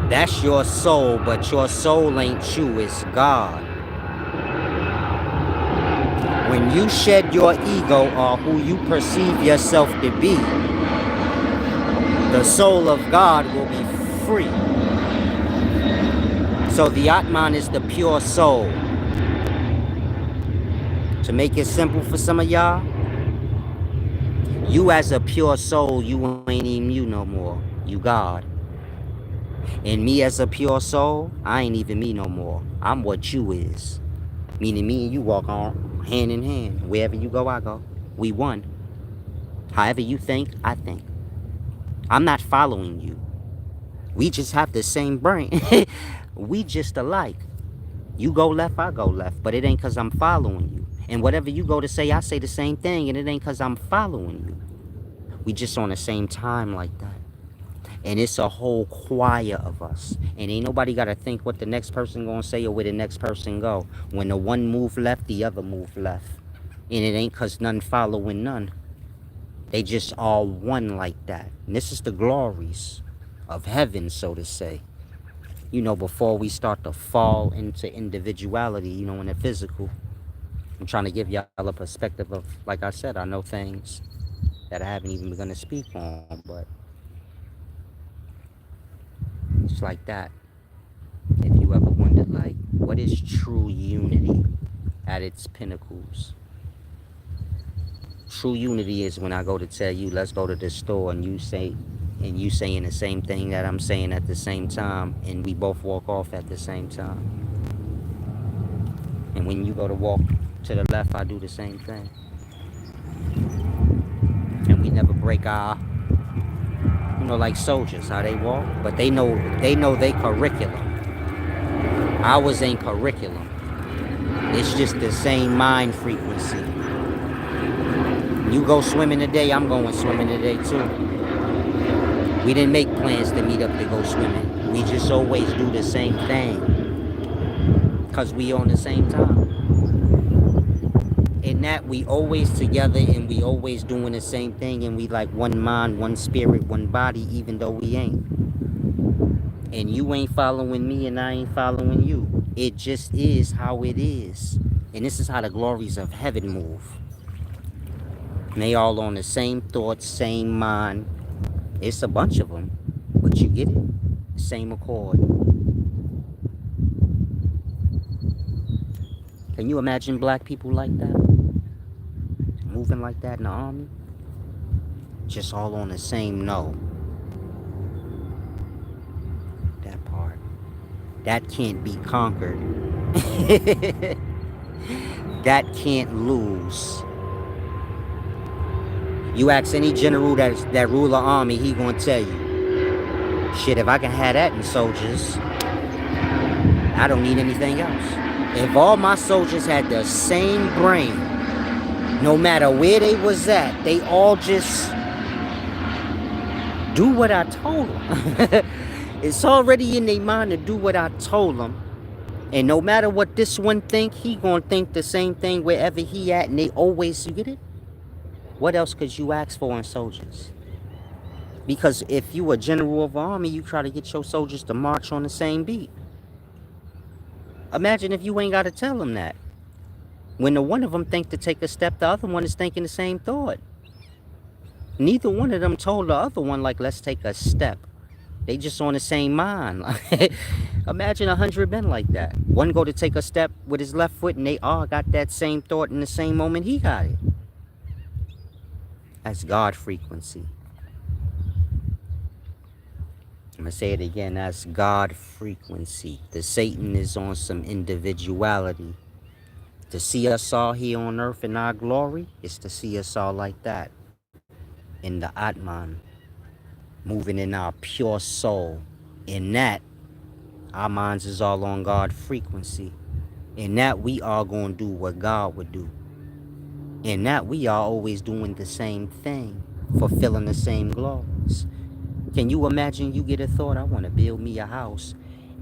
That's your soul, but your soul ain't you, it's God. When you shed your ego, or who you perceive yourself to be, the soul of God will be free. So the Atman is the pure soul. To make it simple for some of y'all, you as a pure soul, you ain't even you no more. You God. And me as a pure soul, I ain't even me no more. I'm what you is. Meaning me and you walk on hand in hand. Wherever you go, I go. We one. However you think, I think. I'm not following you. We just have the same brain. We just alike. You go left, I go left. But it ain't because I'm following you. And whatever you go to say, I say the same thing. And it ain't because I'm following you. We just on the same time like that. And it's a whole choir of us. And ain't nobody got to think what the next person going to say or where the next person go. When the one move left, the other move left. And it ain't because none following none. They just all one like that. And this is the glories of heaven, so to say. Before we start to fall into individuality, in the physical. I'm trying to give y'all a perspective of, like I said, I know things. that I haven't even begun to speak on, but it's like that. If you ever wondered, like, what is true unity at its pinnacles? True unity is when I go to tell you, let's go to the store, and you saying the same thing that I'm saying at the same time, and we both walk off at the same time. And when you go to walk to the left, I do the same thing. And we never break our, like soldiers, how they walk, but they know they curriculum. Ours ain't curriculum. It's just the same mind frequency. You go swimming today, I'm going swimming today too. We didn't make plans to meet up to go swimming. We just always do the same thing. Because we on the same time. In that we always together and we always doing the same thing, and we like one mind, one spirit, one body, even though we ain't. And you ain't following me and I ain't following you. It just is how it is. And this is how the glories of heaven move. And they all on the same thoughts, same mind. It's a bunch of them, but you get it? Same accord. Can you imagine black people like that? Moving like that in the army? Just all on the same no. That part. That can't be conquered. That can't lose. You ask any general that rule an army, he gonna tell you, shit, if I can have that in soldiers, I don't need anything else. If all my soldiers had the same brain, no matter where they was at, they all just do what I told them. It's already in their mind to do what I told them. And no matter what this one think, he gonna think the same thing wherever he at, and they always, you get it? What else could you ask for in soldiers? Because if you a general of an army, you try to get your soldiers to march on the same beat. Imagine if you ain't got to tell them that. When the one of them think to take a step, the other one is thinking the same thought. Neither one of them told the other one, like, let's take a step. They just on the same mind. Imagine 100 men like that. One go to take a step with his left foot, and they all got that same thought in the same moment he got it. That's God frequency. I'm going to say it again. That's God frequency. The Satan is on some individuality. To see us all here on earth in our glory is to see us all like that. In the Atman. Moving in our pure soul. In that, our minds is all on God frequency. In that, we are going to do what God would do. In that, we are always doing the same thing. Fulfilling the same glories. Can you imagine you get a thought, I want to build me a house,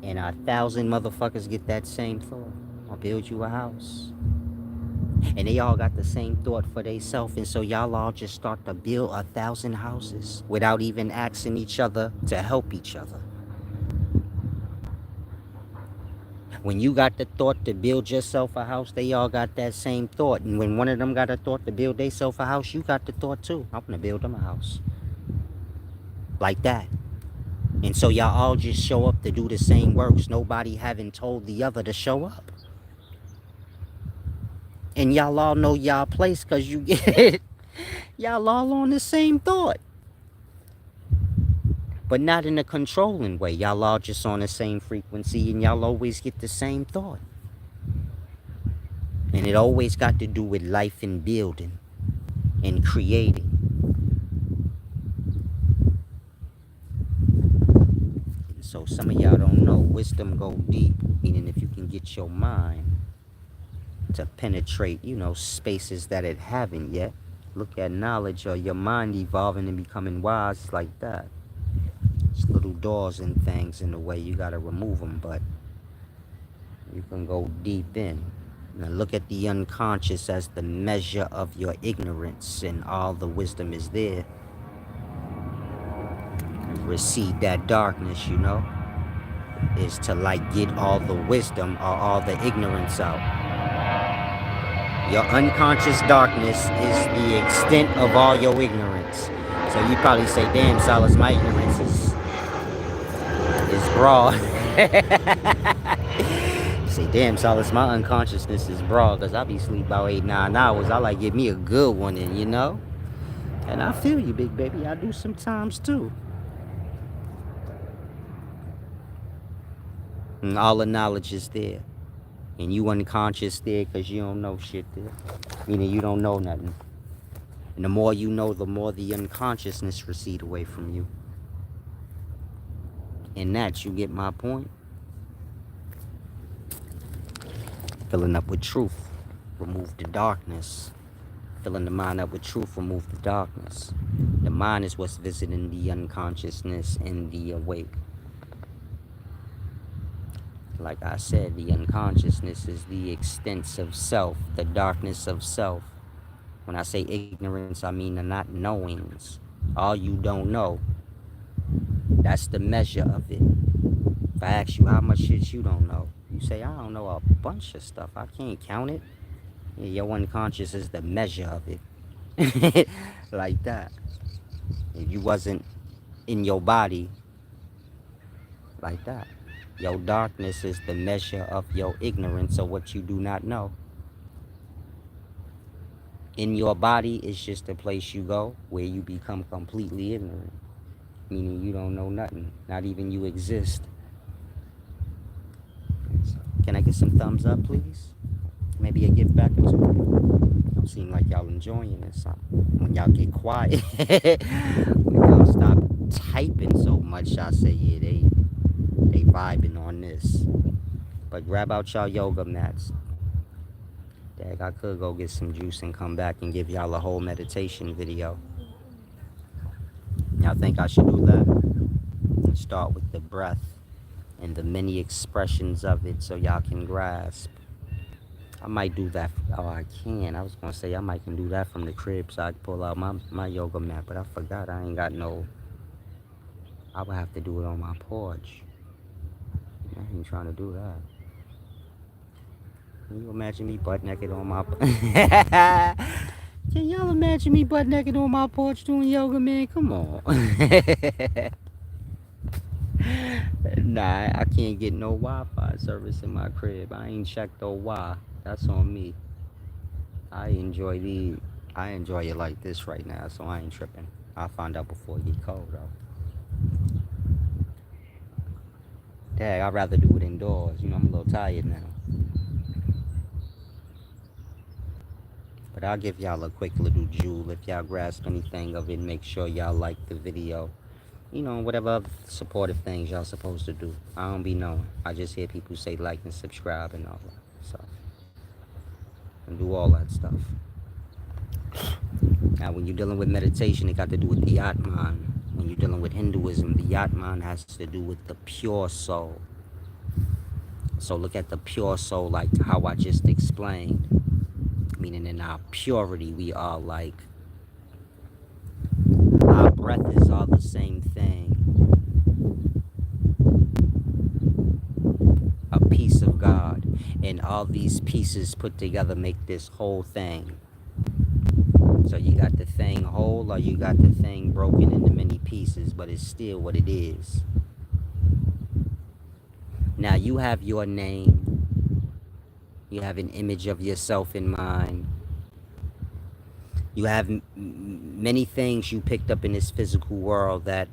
and 1,000 motherfuckers get that same thought. I'll build you a house. And they all got the same thought for theyself, and so y'all all just start to build 1,000 houses without even asking each other to help each other. When you got the thought to build yourself a house, they all got that same thought. And when one of them got a thought to build themselves a house, you got the thought too. I'm going to build them a house. Like that. And so y'all all just show up to do the same works. Nobody having told the other to show up. And y'all all know y'all place because you get it. Y'all all on the same thought. But not in a controlling way. Y'all all just on the same frequency, and y'all always get the same thought. And it always got to do with life and building and creating. And so some of y'all don't know, wisdom go deep, meaning if you can get your mind to penetrate, spaces that it haven't yet. Look at knowledge or your mind evolving and becoming wise like that. It's little doors and things in the way, you got to remove them, but you can go deep in. Now look at the unconscious as the measure of your ignorance, and all the wisdom is there. Recede that darkness, is to like get all the wisdom or all the ignorance out. Your unconscious darkness is the extent of all your ignorance. So you probably say, damn, Silas, my ignorance is broad. Say, damn, Silas, my unconsciousness is broad, because I be sleep about 8, 9 hours. I like give me a good one in, you know? And I feel you, big baby. I do sometimes too. And all the knowledge is there. And you unconscious there because you don't know shit there. Meaning you don't know nothing. And the more you know, the more the unconsciousness recede away from you. And that, you get my point? Filling up with truth, remove the darkness. Filling the mind up with truth, remove the darkness. The mind is what's visiting the unconsciousness and the awake. Like I said, the unconsciousness is the extent of self, the darkness of self. When I say ignorance, I mean the not knowings. All you don't know, that's the measure of it. If I ask you how much shit you don't know, you say, I don't know a bunch of stuff. I can't count it. Yeah, your unconscious is the measure of it. Like that. If you wasn't in your body, like that. Your darkness is the measure of your ignorance of what you do not know. In your body is just a place you go where you become completely ignorant. Meaning you don't know nothing. Not even you exist. Can I get some thumbs up, please? Maybe a gift back or two. Don't seem like y'all enjoying this. When y'all get quiet. When y'all stop typing so much, I say, yeah, they vibing on this. But grab out y'all yoga mats. Dag, I could go get some juice and come back and give y'all a whole meditation video. Y'all think I should do that? Start with the breath and the many expressions of it so y'all can grasp. I might do that. Oh, I can. I was going to say I might can do that from the crib so I can pull out my yoga mat. But I forgot I ain't got no... I would have to do it on my porch. I ain't trying to do that. Can you imagine me butt naked on my... Can y'all imagine me butt naked on my porch doing yoga, man? Come on. Nah, I can't get no Wi-Fi service in my crib. I ain't checked no Wi. That's on me. I enjoy it like this right now, so I ain't tripping. I'll find out before it get cold, though. Dang, I'd rather do it indoors. You know, I'm a little tired now. But I'll give y'all a quick little jewel. If y'all grasp anything of it, make sure y'all like the video. You know, whatever other supportive things y'all supposed to do. I don't be knowing. I just hear people say like and subscribe and all that. So, and do all that stuff. Now, when you're dealing with meditation, it got to do with the Atman. When you're dealing with Hinduism, the Atman has to do with the pure soul. So look at the pure soul like how I just explained. Meaning in our purity, we are like, our breath is all the same thing. A piece of God. And all these pieces put together make this whole thing. So you got the thing whole or you got the thing broken into many pieces, but it's still what it is. Now you have your name. You have an image of yourself in mind. You have many things you picked up in this physical world that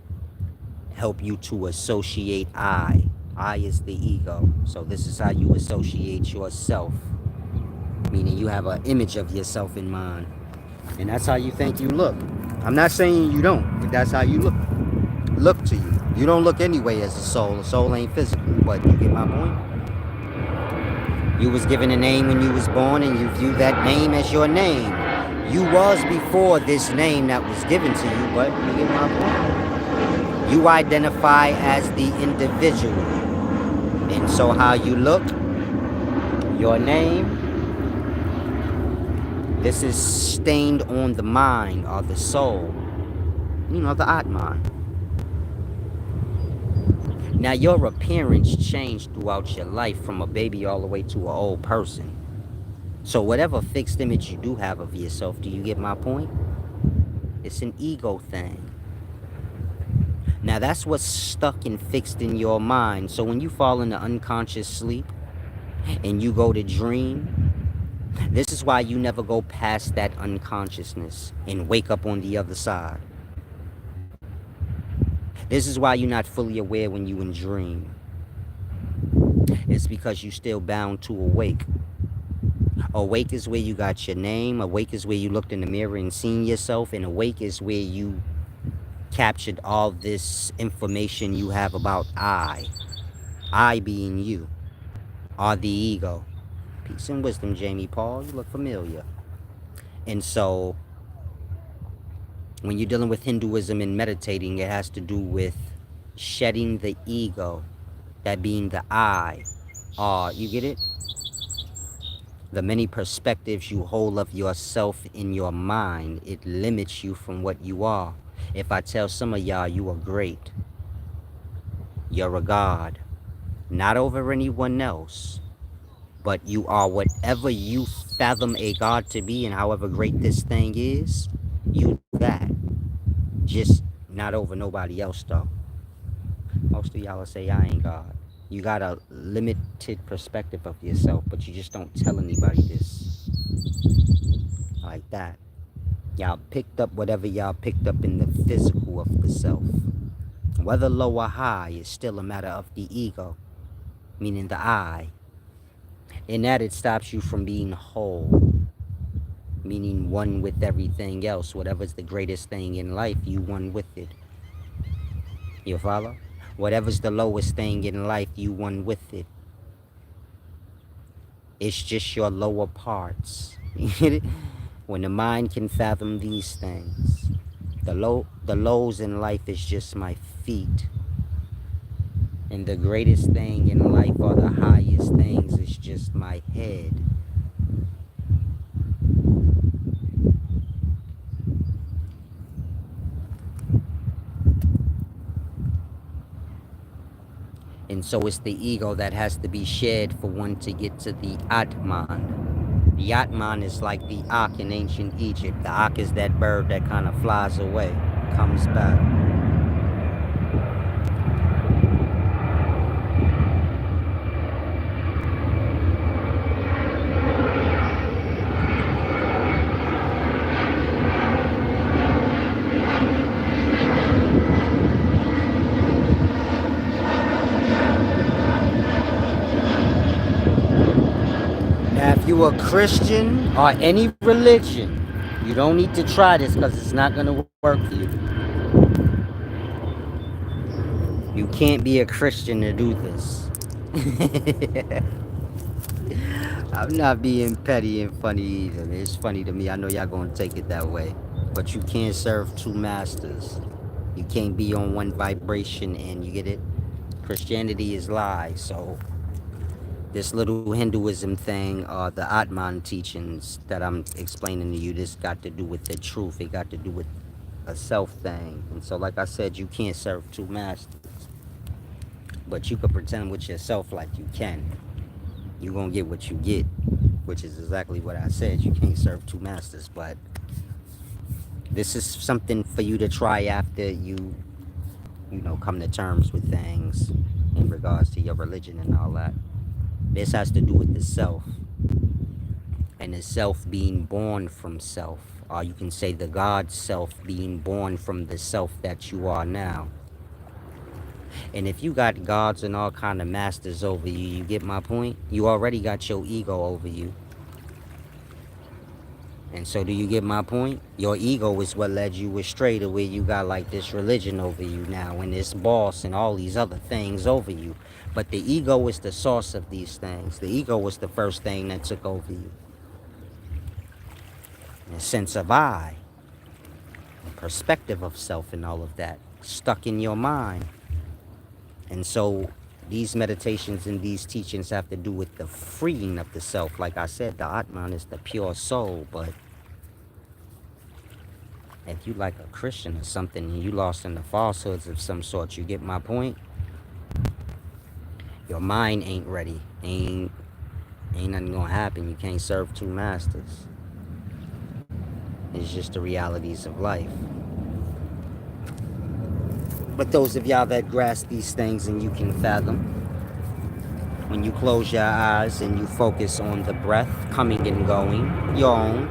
help you to associate I. I is the ego. So this is how you associate yourself. Meaning you have an image of yourself in mind. And that's how you think you look. I'm not saying you don't, but that's how you look to you. You don't look anyway as a soul. A soul ain't physical, but you get my point? You was given a name when you was born and you view that name as your name. You was before this name that was given to you, but you get my point? You identify as the individual. And so how you look, your name, this is stained on the mind or the soul. You know, the Atman. Now your appearance changed throughout your life from a baby all the way to an old person. So whatever fixed image you do have of yourself, do you get my point? It's an ego thing. Now that's what's stuck and fixed in your mind. So when you fall into unconscious sleep and you go to dream, this is why you never go past that unconsciousness and wake up on the other side. This is why you're not fully aware when you in dream. It's because you still bound to awake. Awake is where you got your name. Awake is where you looked in the mirror and seen yourself. And awake is where you captured all this information you have about I being you, or the ego. Peace and wisdom, Jamie Paul. You look familiar. And so when you're dealing with Hinduism and meditating, it has to do with shedding the ego, that being the I. You get it? The many perspectives you hold of yourself in your mind, it limits you from what you are. If I tell some of y'all you are great, you're a god, not over anyone else, but you are whatever you fathom a god to be, and however great this thing is, you do that. Just not over nobody else though. Most of y'all will say I ain't God. You got a limited perspective of yourself, but you just don't tell anybody this like that. Y'all picked up whatever y'all picked up in the physical of the self. Whether low or high is still a matter of the ego, meaning the I. In that it stops you from being whole, meaning one with everything else. Whatever's the greatest thing in life, you one with it. You follow? Whatever's the lowest thing in life, you one with it. It's just your lower parts. When the mind can fathom these things, the lows in life is just my feet. And the greatest thing in life, or the highest things, is just my head. And so it's the ego that has to be shed for one to get to the Atman. The Atman is like the Ak in ancient Egypt. The Ak is that bird that kind of flies away, comes back. Now, if you are a Christian or any religion, you don't need to try this because it's not going to work for you. You can't be a Christian to do this. I'm not being petty and funny either. It's funny to me. I know y'all gonna take it that way. But you can't serve two masters. You can't be on one vibration, and you get it? Christianity is lies. So this little Hinduism thing, the Atman teachings that I'm explaining to you, this got to do with the truth. It got to do with a self thing. And so like I said, you can't serve two masters. But you could pretend with yourself like you can. You're gonna get what you get, which is exactly what I said. You can't serve two masters. But this is something for you to try after you come to terms with things in regards to your religion and all that. This has to do with the self, and the self being born from self, or you can say the God self being born from the self that you are now. And if you got gods and all kind of masters over you, you get my point? You already got your ego over you. And so do you get my point? Your ego is what led you astray to where you got like this religion over you now, and this boss and all these other things over you. But the ego is the source of these things. The ego was the first thing that took over you. The sense of I, the perspective of self and all of that, stuck in your mind. And so these meditations and these teachings have to do with the freeing of the self. Like I said, the Atman is the pure soul, but if you like a Christian or something and you lost in the falsehoods of some sort, you get my point? Your mind ain't ready. Ain't nothing gonna happen. You can't serve two masters. It's just the realities of life. But those of y'all that grasp these things and you can fathom, when you close your eyes and you focus on the breath coming and going, your own,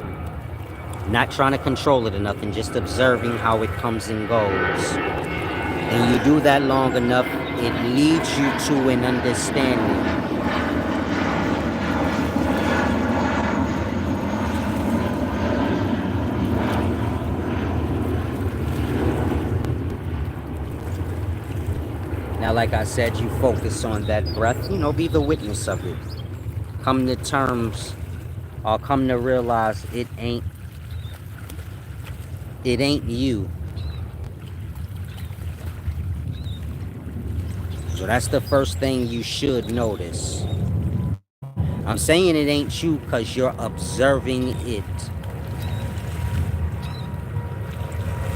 not trying to control it or nothing, just observing how it comes and goes. And you do that long enough, it leads you to an understanding. Now, like I said, you focus on that breath, be the witness of it. Come to terms or come to realize it ain't you. So that's the first thing you should notice. I'm saying it ain't you because you're observing it.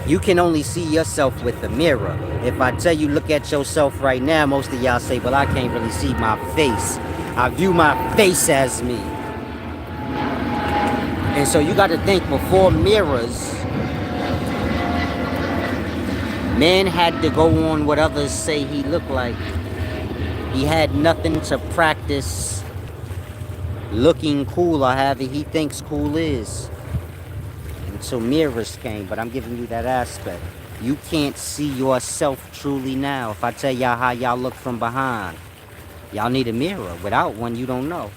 You can only see yourself with the mirror. If I tell you look at yourself right now, most of y'all say, well, I can't really see my face. I view my face as me. And so you got to think, before mirrors, man had to go on what others say he looked like. He had nothing to practice looking cool or however he thinks cool is. Until mirrors came, but I'm giving you that aspect. You can't see yourself truly now. If I tell y'all how y'all look from behind, y'all need a mirror. Without one, you don't know.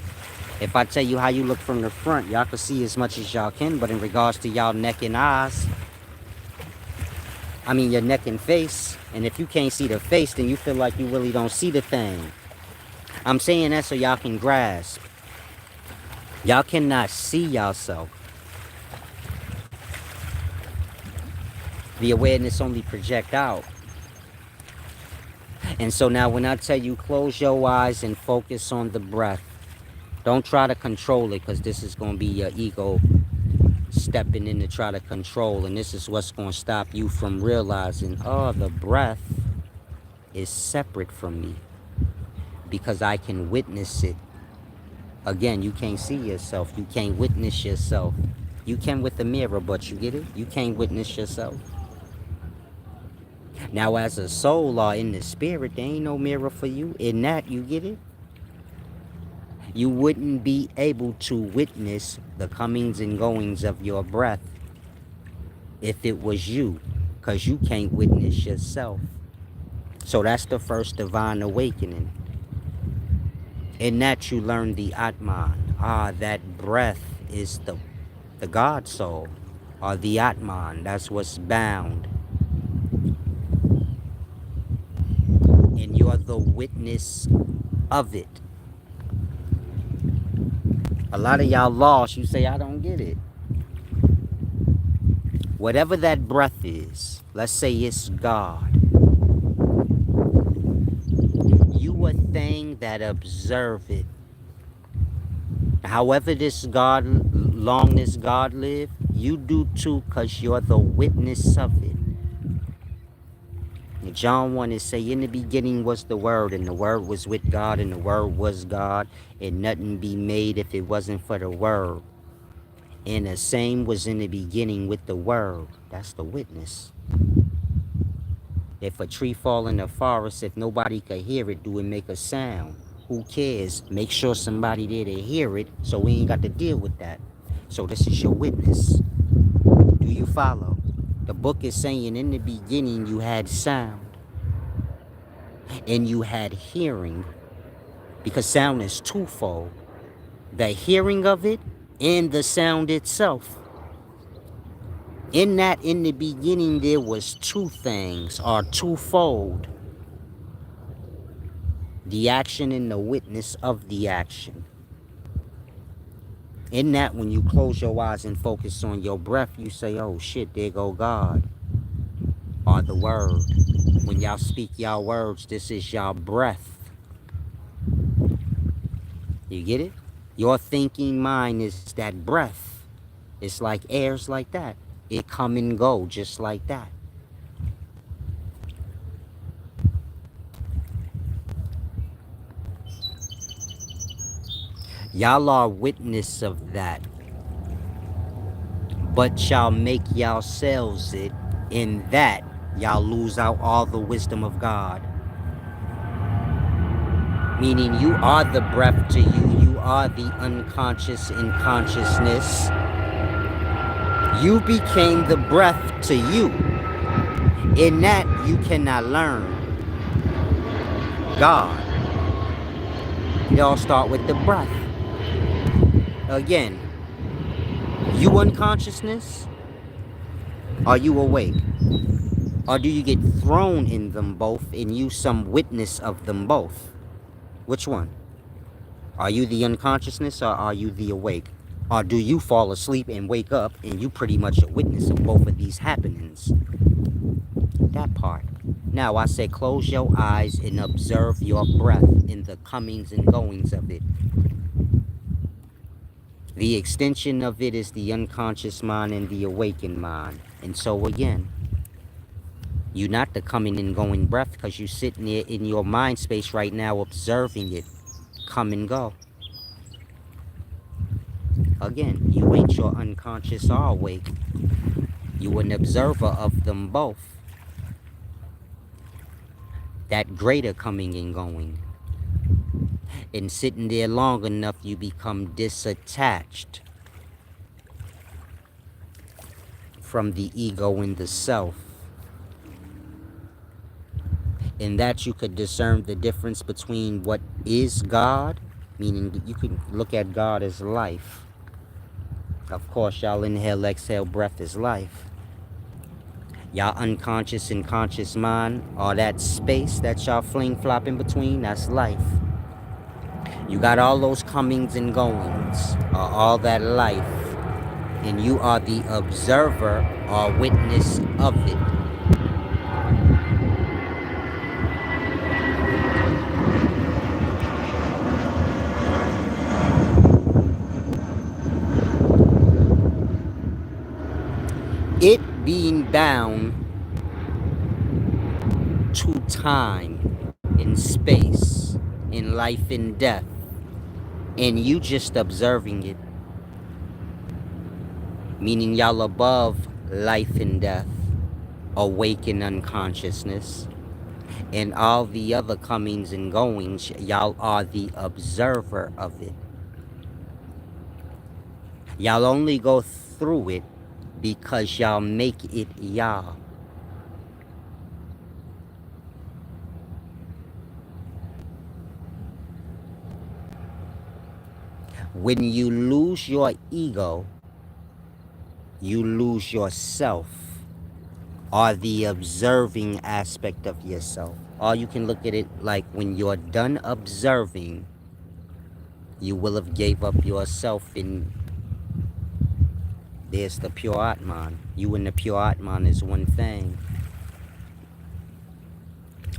If I tell you how you look from the front, y'all can see as much as y'all can, but in regards to y'all neck and eyes, I mean your neck and face, and if you can't see the face, then you feel like you really don't see the thing. I'm saying that so y'all can grasp. Y'all cannot see yourself. The awareness only project out. And so now when I tell you close your eyes and focus on the breath, don't try to control it, because this is going to be your ego stepping in to try to control. And this is what's going to stop you from realizing, oh, the breath is separate from me because I can witness it. Again, you can't see yourself. You can't witness yourself. You can with the mirror, but you get it? You can't witness yourself. Now, as a soul or in the spirit, there ain't no mirror for you. In that, you get it? You wouldn't be able to witness the comings and goings of your breath if it was you, because you can't witness yourself. So that's the first divine awakening. In that, you learn the Atman. That breath is the God soul, or the Atman. That's what's bound. And you're the witness of it. A lot of y'all lost. You say, I don't get it. Whatever that breath is, let's say it's God. You a thing that observe it. However this God, long this God live, you do too, because you're the witness of it. John 1 is say, in the beginning was the Word, and the Word was with God, and the Word was God, and nothing be made if it wasn't for the Word. And the same was in the beginning with the Word. That's the witness. If a tree fall in the forest, if nobody could hear it, do it make a sound? Who cares? Make sure somebody there to hear it, so we ain't got to deal with that. So this is your witness. Do you follow? The book is saying in the beginning you had sound and you had hearing, because sound is twofold. The hearing of it and the sound itself. In that, in the beginning, there was two things, or twofold. The action and the witness of the action. In that, when you close your eyes and focus on your breath, you say, oh shit, there go God. Or the word. When y'all speak y'all words, this is y'all breath. You get it? Your thinking mind is that breath. It's like air's like that. It come and go just like that. Y'all are witness of that, but y'all make yourselves it. In that, y'all lose out all the wisdom of God. Meaning you are the breath to you. You are the unconscious in consciousness. You became the breath to you. In that, you cannot learn God. It all start with the breath. Again, you unconsciousness, are you awake? Or do you get thrown in them both and you some witness of them both? Which one? Are you the unconsciousness or are you the awake? Or do you fall asleep and wake up and you pretty much a witness of both of these happenings? That part. Now I say close your eyes and observe your breath in the comings and goings of it. The extension of it is the unconscious mind and the awakened mind. And so again, you're not the coming and going breath because you're sitting there in your mind space right now observing it come and go. Again, you ain't your unconscious or awake. You an observer of them both. That greater coming and going. And sitting there long enough, you become disattached from the ego and the self. In that you could discern the difference between what is God, meaning that you can look at God as life. Of course, y'all inhale, exhale, breath is life. Y'all unconscious and conscious mind, all that space that y'all fling flop in between, that's life. You got all those comings and goings, all that life, and you are the observer or witness of it. It being bound to time, in space, in life and death, and you just observing it, meaning y'all above life and death, awake in unconsciousness, and all the other comings and goings, y'all are the observer of it. Y'all only go through it because y'all make it y'all. When you lose your ego, you lose yourself, or the observing aspect of yourself. Or you can look at it like when you're done observing, you will have gave up yourself, and there's the pure Atman. You and the pure Atman is one thing.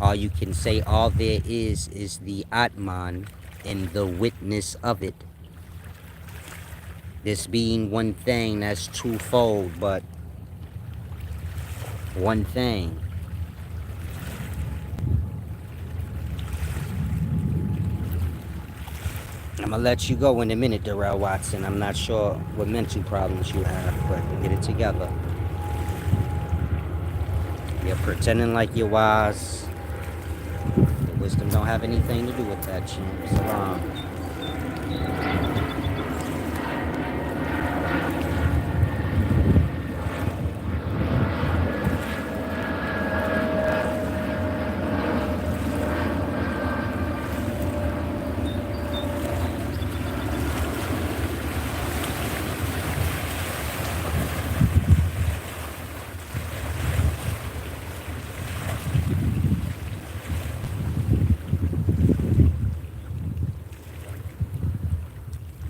Or you can say all there is the Atman and the witness of it. This being one thing, that's twofold, but one thing. I'm gonna let you go in a minute, Darrell Watson. I'm not sure what mental problems you have, but get it together. You're pretending like you're wise. The wisdom don't have anything to do with that, Chief. Salam.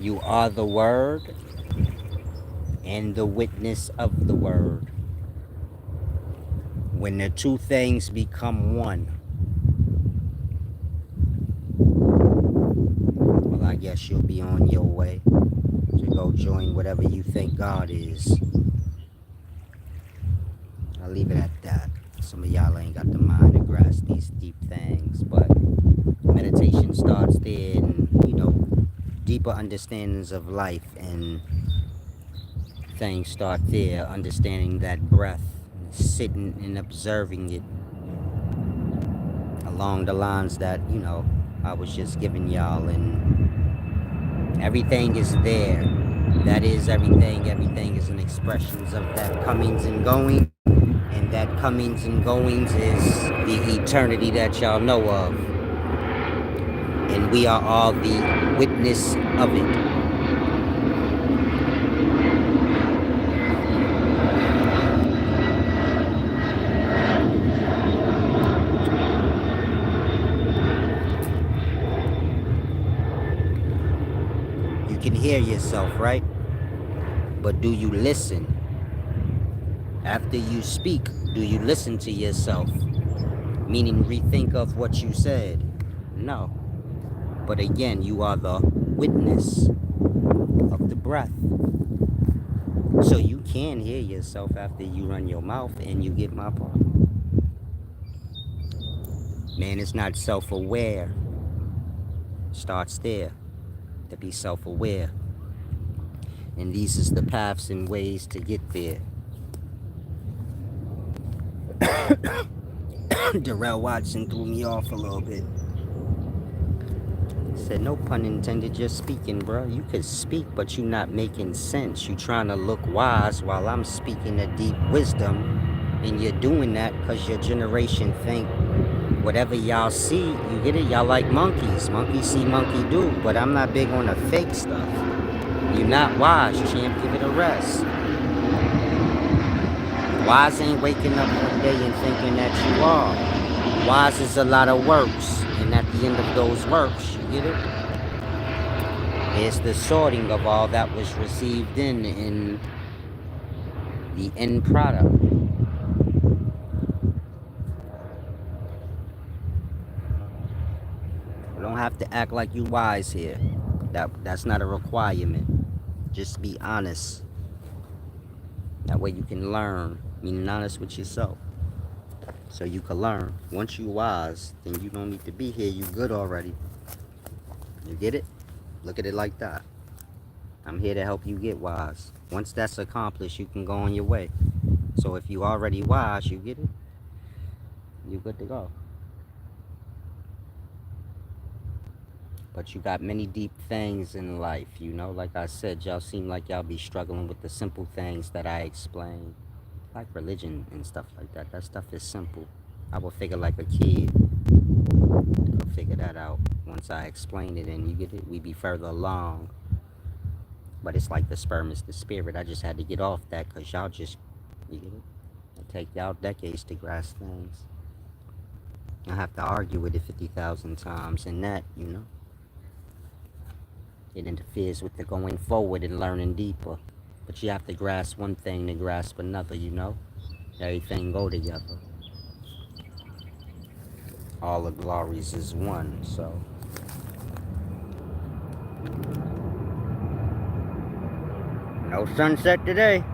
You are the Word and the witness of the Word. When the two things become one, well, I guess you'll be on your way to go join whatever you think God is. I'll leave it at that. Some of y'all ain't got the mind to grasp these deep things, but meditation starts there, and deeper understandings of life, and things start there, understanding that breath, sitting and observing it along the lines that, I was just giving y'all, and everything is there. That is everything. Everything is an expression of that comings and going, and that comings and goings is the eternity that y'all know of, and we are all the witness of it. You can hear yourself, right? But do you listen? After you speak, do you listen to yourself? Meaning rethink of what you said? No. But again, you are the witness of the breath. So you can hear yourself after you run your mouth, and you get my part. Man is not self-aware. Starts there, to be self-aware. And these is the paths and ways to get there. Darrell Watson threw me off a little bit. Said, no pun intended, just speaking, bro. You could speak, but you not making sense. You trying to look wise while I'm speaking a deep wisdom. And you're doing that because your generation think whatever y'all see, you get it? Y'all like monkeys. Monkey see, monkey do. But I'm not big on the fake stuff. You're not wise, champ. Give it a rest. Wise ain't waking up one day and thinking that you are. Wise is a lot of works. And at the end of those works, you get it? It's the sorting of all that was received in the end product. You don't have to act like you wise here. That's not a requirement. Just be honest. That way you can learn. Being honest with yourself. So you can learn. Once you wise, then you don't need to be here. You good already. You get it? Look at it like that. I'm here to help you get wise. Once that's accomplished, you can go on your way. So if you already wise, you get it? You good to go. But you got many deep things in life, like I said, y'all seem like y'all be struggling with the simple things that I explain. Like religion and stuff like that. That stuff is simple. I will figure like a kid. I'll figure that out once I explain it, and you get it, we be further along. But it's like the sperm is the spirit. I just had to get off that because y'all just, you get it? It take y'all decades to grasp things. I have to argue with it 50,000 times, and that, it interferes with the going forward and learning deeper. But you have to grasp one thing to grasp another, Everything go together. All the glories is one, so. No sunset today.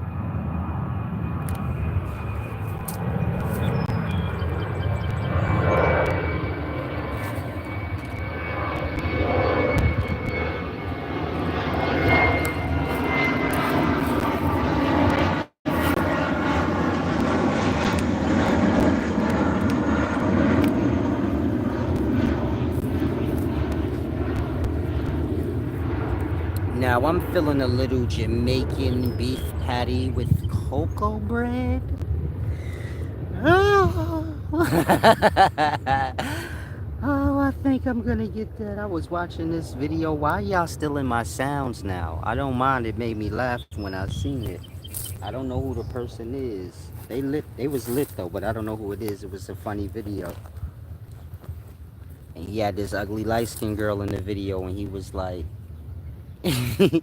Now I'm feeling a little Jamaican beef patty with cocoa bread. Oh, oh, I think I'm gonna get that. I was watching this video. Why y'all still in my sounds now? I don't mind. It made me laugh when I seen it. I don't know who the person is. They was lit though, but I don't know who it is. It was a funny video. And he had this ugly light-skinned girl in the video, and he was like, the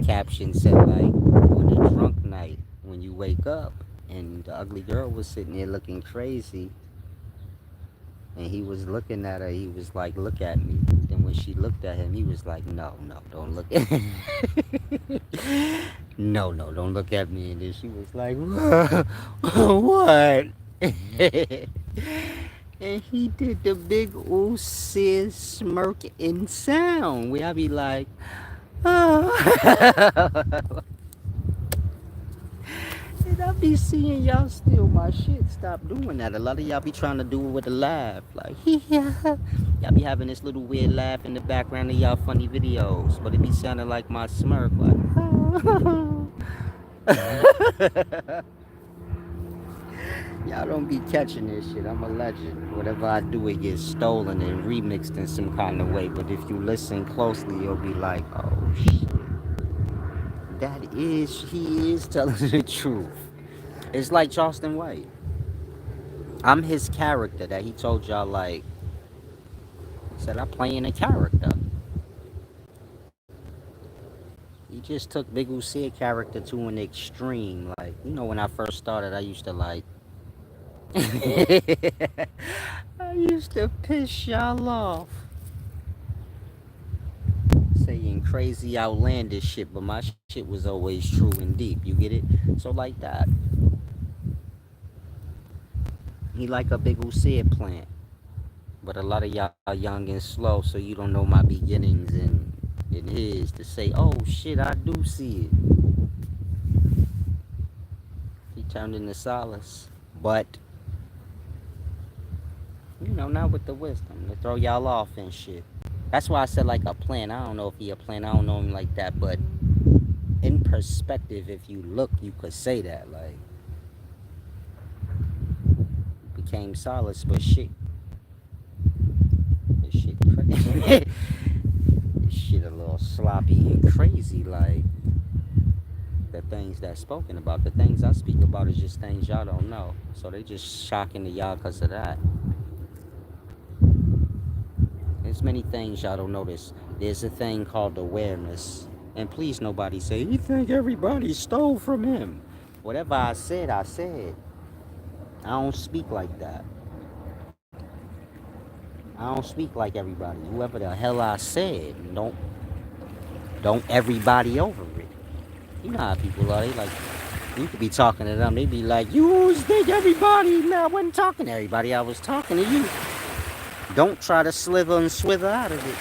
caption said like, on a drunk night when you wake up, and the ugly girl was sitting there looking crazy, and he was looking at her. He was like, look at me. Then when she looked at him, he was like, no, don't look at me. No, don't look at me. And then she was like, what? And he did the big ooh sis smirk and sound where I be like, oh. And I be seeing y'all steal my shit. Stop doing that. A lot of y'all be trying to do it with a laugh. Like, yeah. Y'all be having this little weird laugh in the background of y'all funny videos. But it be sounding like my smirk. Like, y'all don't be catching this shit. I'm a legend. Whatever I do, it gets stolen and remixed in some kind of way. But if you listen closely, you'll be like, oh shit. He is telling the truth. It's like Charleston White. I'm his character that he told y'all, like, he said, I'm playing a character. He just took Big Uzi character to an extreme. Like, you know, when I first started, I used to, like, I used to piss y'all off. Saying crazy, outlandish shit, but my shit was always true and deep. You get it? So, like that. He like a Big Uzi plant. But a lot of y'all young and slow, so you don't know my beginnings and his to say, oh shit, I do see it. He turned into solace. But, you know, not with the wisdom to throw y'all off and shit. That's why I said like a plan. I don't know if he a plan. I don't know him like that. But in perspective, if you look, you could say that. Like, became solace, but shit. This shit crazy. This shit a little sloppy and crazy. Like, the things that's spoken about, the things I speak about is just things y'all don't know. So they just shocking to y'all because of that. There's many things y'all don't notice. There's a thing called awareness. And please nobody say, you think everybody stole from him. Whatever I said, I said. I don't speak like that. I don't speak like everybody. Whoever the hell I said, don't everybody over it. You know how people are. They like, you could be talking to them. They be like, you think everybody. Man, I wasn't talking to everybody. I was talking to you. Don't try to slither and swither out of it.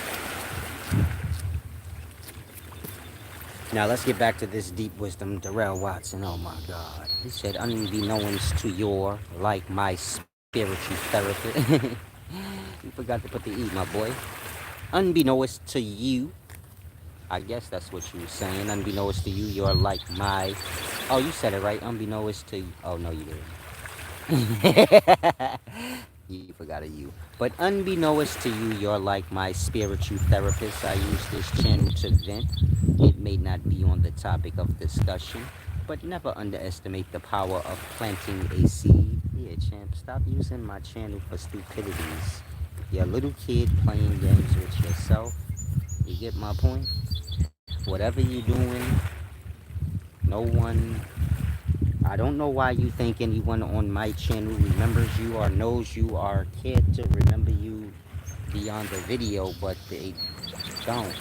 Now let's get back to this deep wisdom. Darrell Watson. Oh my God. He said, unbeknownst to your, like my spiritual therapist. You forgot to put the E, my boy. Unbeknownst to you. I guess that's what you were saying. Unbeknownst to you, you're like my... Oh, you said it right. Unbeknownst to... Oh, no, you didn't. You forgot a you. But unbeknownst to you, you're like my spiritual therapist. I use this channel to vent. It may not be on the topic of discussion, but never underestimate the power of planting a seed. Yeah, champ, stop using my channel for stupidities. You're a little kid playing games with yourself. You get my point? Whatever you're doing, no one... I don't know why you think anyone on my channel remembers you or knows you or cared to remember you beyond the video, but they don't.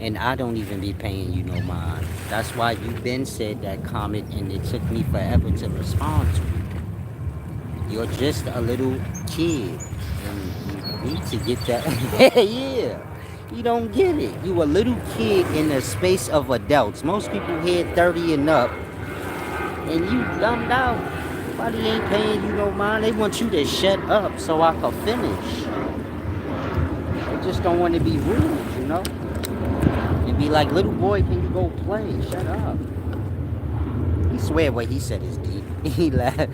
And I don't even be paying you no mind. That's why you been said that comment and it took me forever to respond to it. You're just a little kid and you need to get that. Yeah. You don't get it. You a little kid in the space of adults. Most people here 30 and up. And you dumbed out. Nobody ain't paying you no mind. They want you to shut up so I can finish. They just don't want to be rude, you know? And be like, little boy, can you go play? Shut up. He swear what he said is deep. He laughed.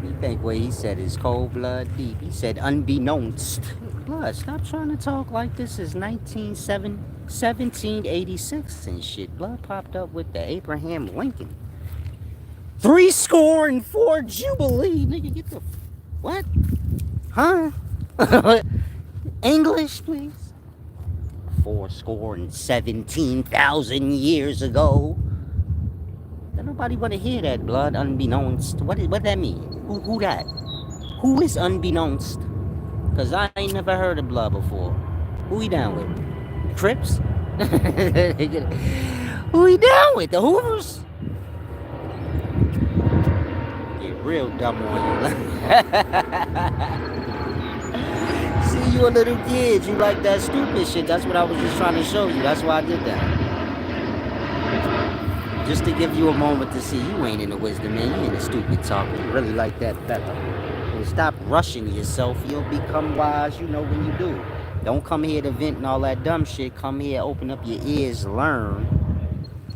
He think what he said is cold blood deep. He said unbeknownst. Blood, stop trying to talk like this is 1786 and shit. Blood popped up with the Abraham Lincoln. 3-4 Jubilee. Nigga, get the... What? Huh? English, please. 17,000 years ago. Don't nobody want to hear that, blood. Unbeknownst. What that mean? Who that? Who is unbeknownst? Because I ain't never heard of blood before. Who he down with? Crips? Who he down with? The Hoovers? real dumb on you. See, you a little kid. You like that stupid shit. That's what I was just trying to show you. That's why I did that. Just to give you a moment to see you ain't in the wisdom, man. You ain't a stupid talk. You really like that fella. And stop rushing yourself. You'll become wise, you know, when you do. Don't come here to vent and all that dumb shit. Come here, open up your ears, learn,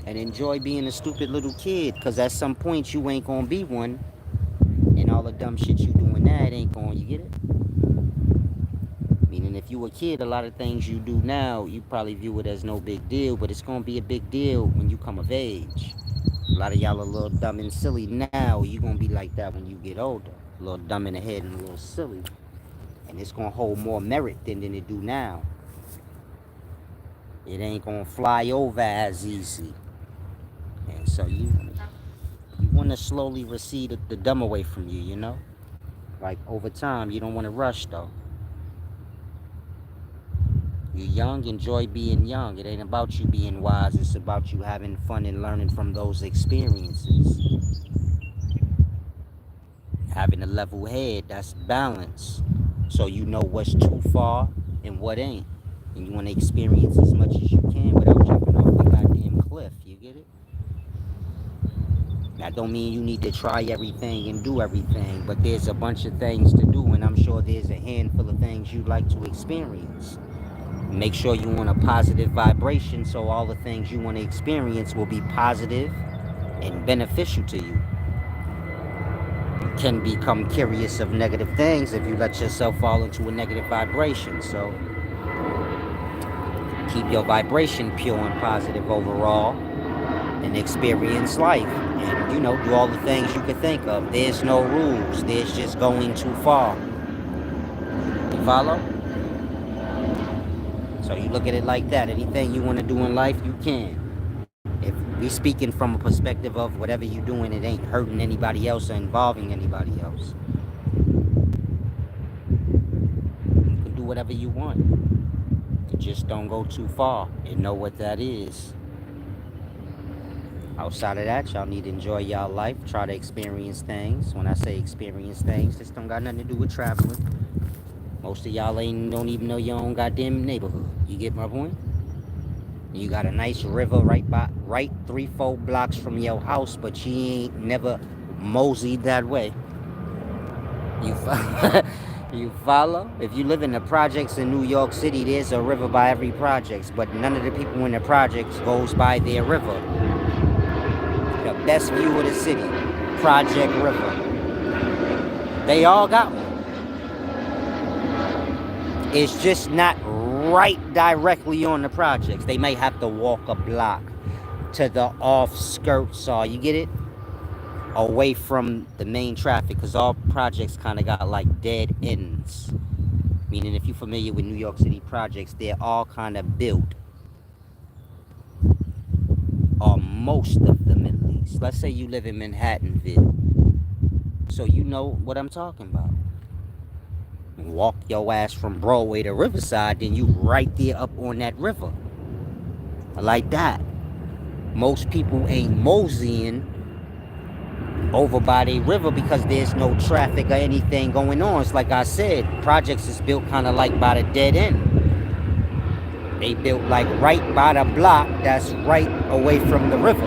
and enjoy being a stupid little kid. Because at some point, you ain't going to be one. And all the dumb shit you doing now, it ain't going, you get it? Meaning if you a kid, a lot of things you do now, you probably view it as no big deal, but it's going to be a big deal when you come of age. A lot of y'all are a little dumb and silly now. You going to be like that when you get older. A little dumb in the head and a little silly. And it's going to hold more merit than it do now. It ain't going to fly over as easy. And so you want to slowly recede the dumb away from you, you know? Like over time, you don't want to rush though. You're young, enjoy being young. It ain't about you being wise. It's about you having fun and learning from those experiences. Having a level head, that's balance. So you know what's too far and what ain't. And you want to experience as much as you can without jumping off the goddamn cliff. You get it? That don't mean you need to try everything and do everything, but there's a bunch of things to do, and I'm sure there's a handful of things you'd like to experience. Make sure you want a positive vibration, so all the things you want to experience will be positive and beneficial to you. You can become curious of negative things if you let yourself fall into a negative vibration. So keep your vibration pure and positive overall and experience life. And, you know, do all the things you could think of. There's no rules. There's just going too far. You follow? So you look at it like that. Anything you want to do in life, you can. If we speaking from a perspective of whatever you're doing, it ain't hurting anybody else or involving anybody else. You can do whatever you want. You just don't go too far and know what that is. Outside of that, y'all need to enjoy y'all life. Try to experience things. When I say experience things, this don't got nothing to do with traveling. Most of y'all don't even know your own goddamn neighborhood. You get my point? You got a nice river right 3-4 blocks from your house, but you ain't never moseyed that way. You follow? If you live in the projects in New York City, there's a river by every projects, but none of the people in the projects goes by their river. The best view of the city, Project River. They all got one. It's just not right directly on the projects. They may have to walk a block to the off-skirts, or you get it? Away from the main traffic, because all projects kind of got like dead ends. Meaning if you're familiar with New York City projects, they're all kind of built, or most of them at least. Let's say you live in Manhattanville, so you know what I'm talking about. Walk your ass from Broadway to Riverside, then you right there up on that river. Like that. Most people ain't moseying over by the river because there's no traffic or anything going on. It's like I said, projects is built kind of like by the dead end. They built like right by the block that's right away from the river.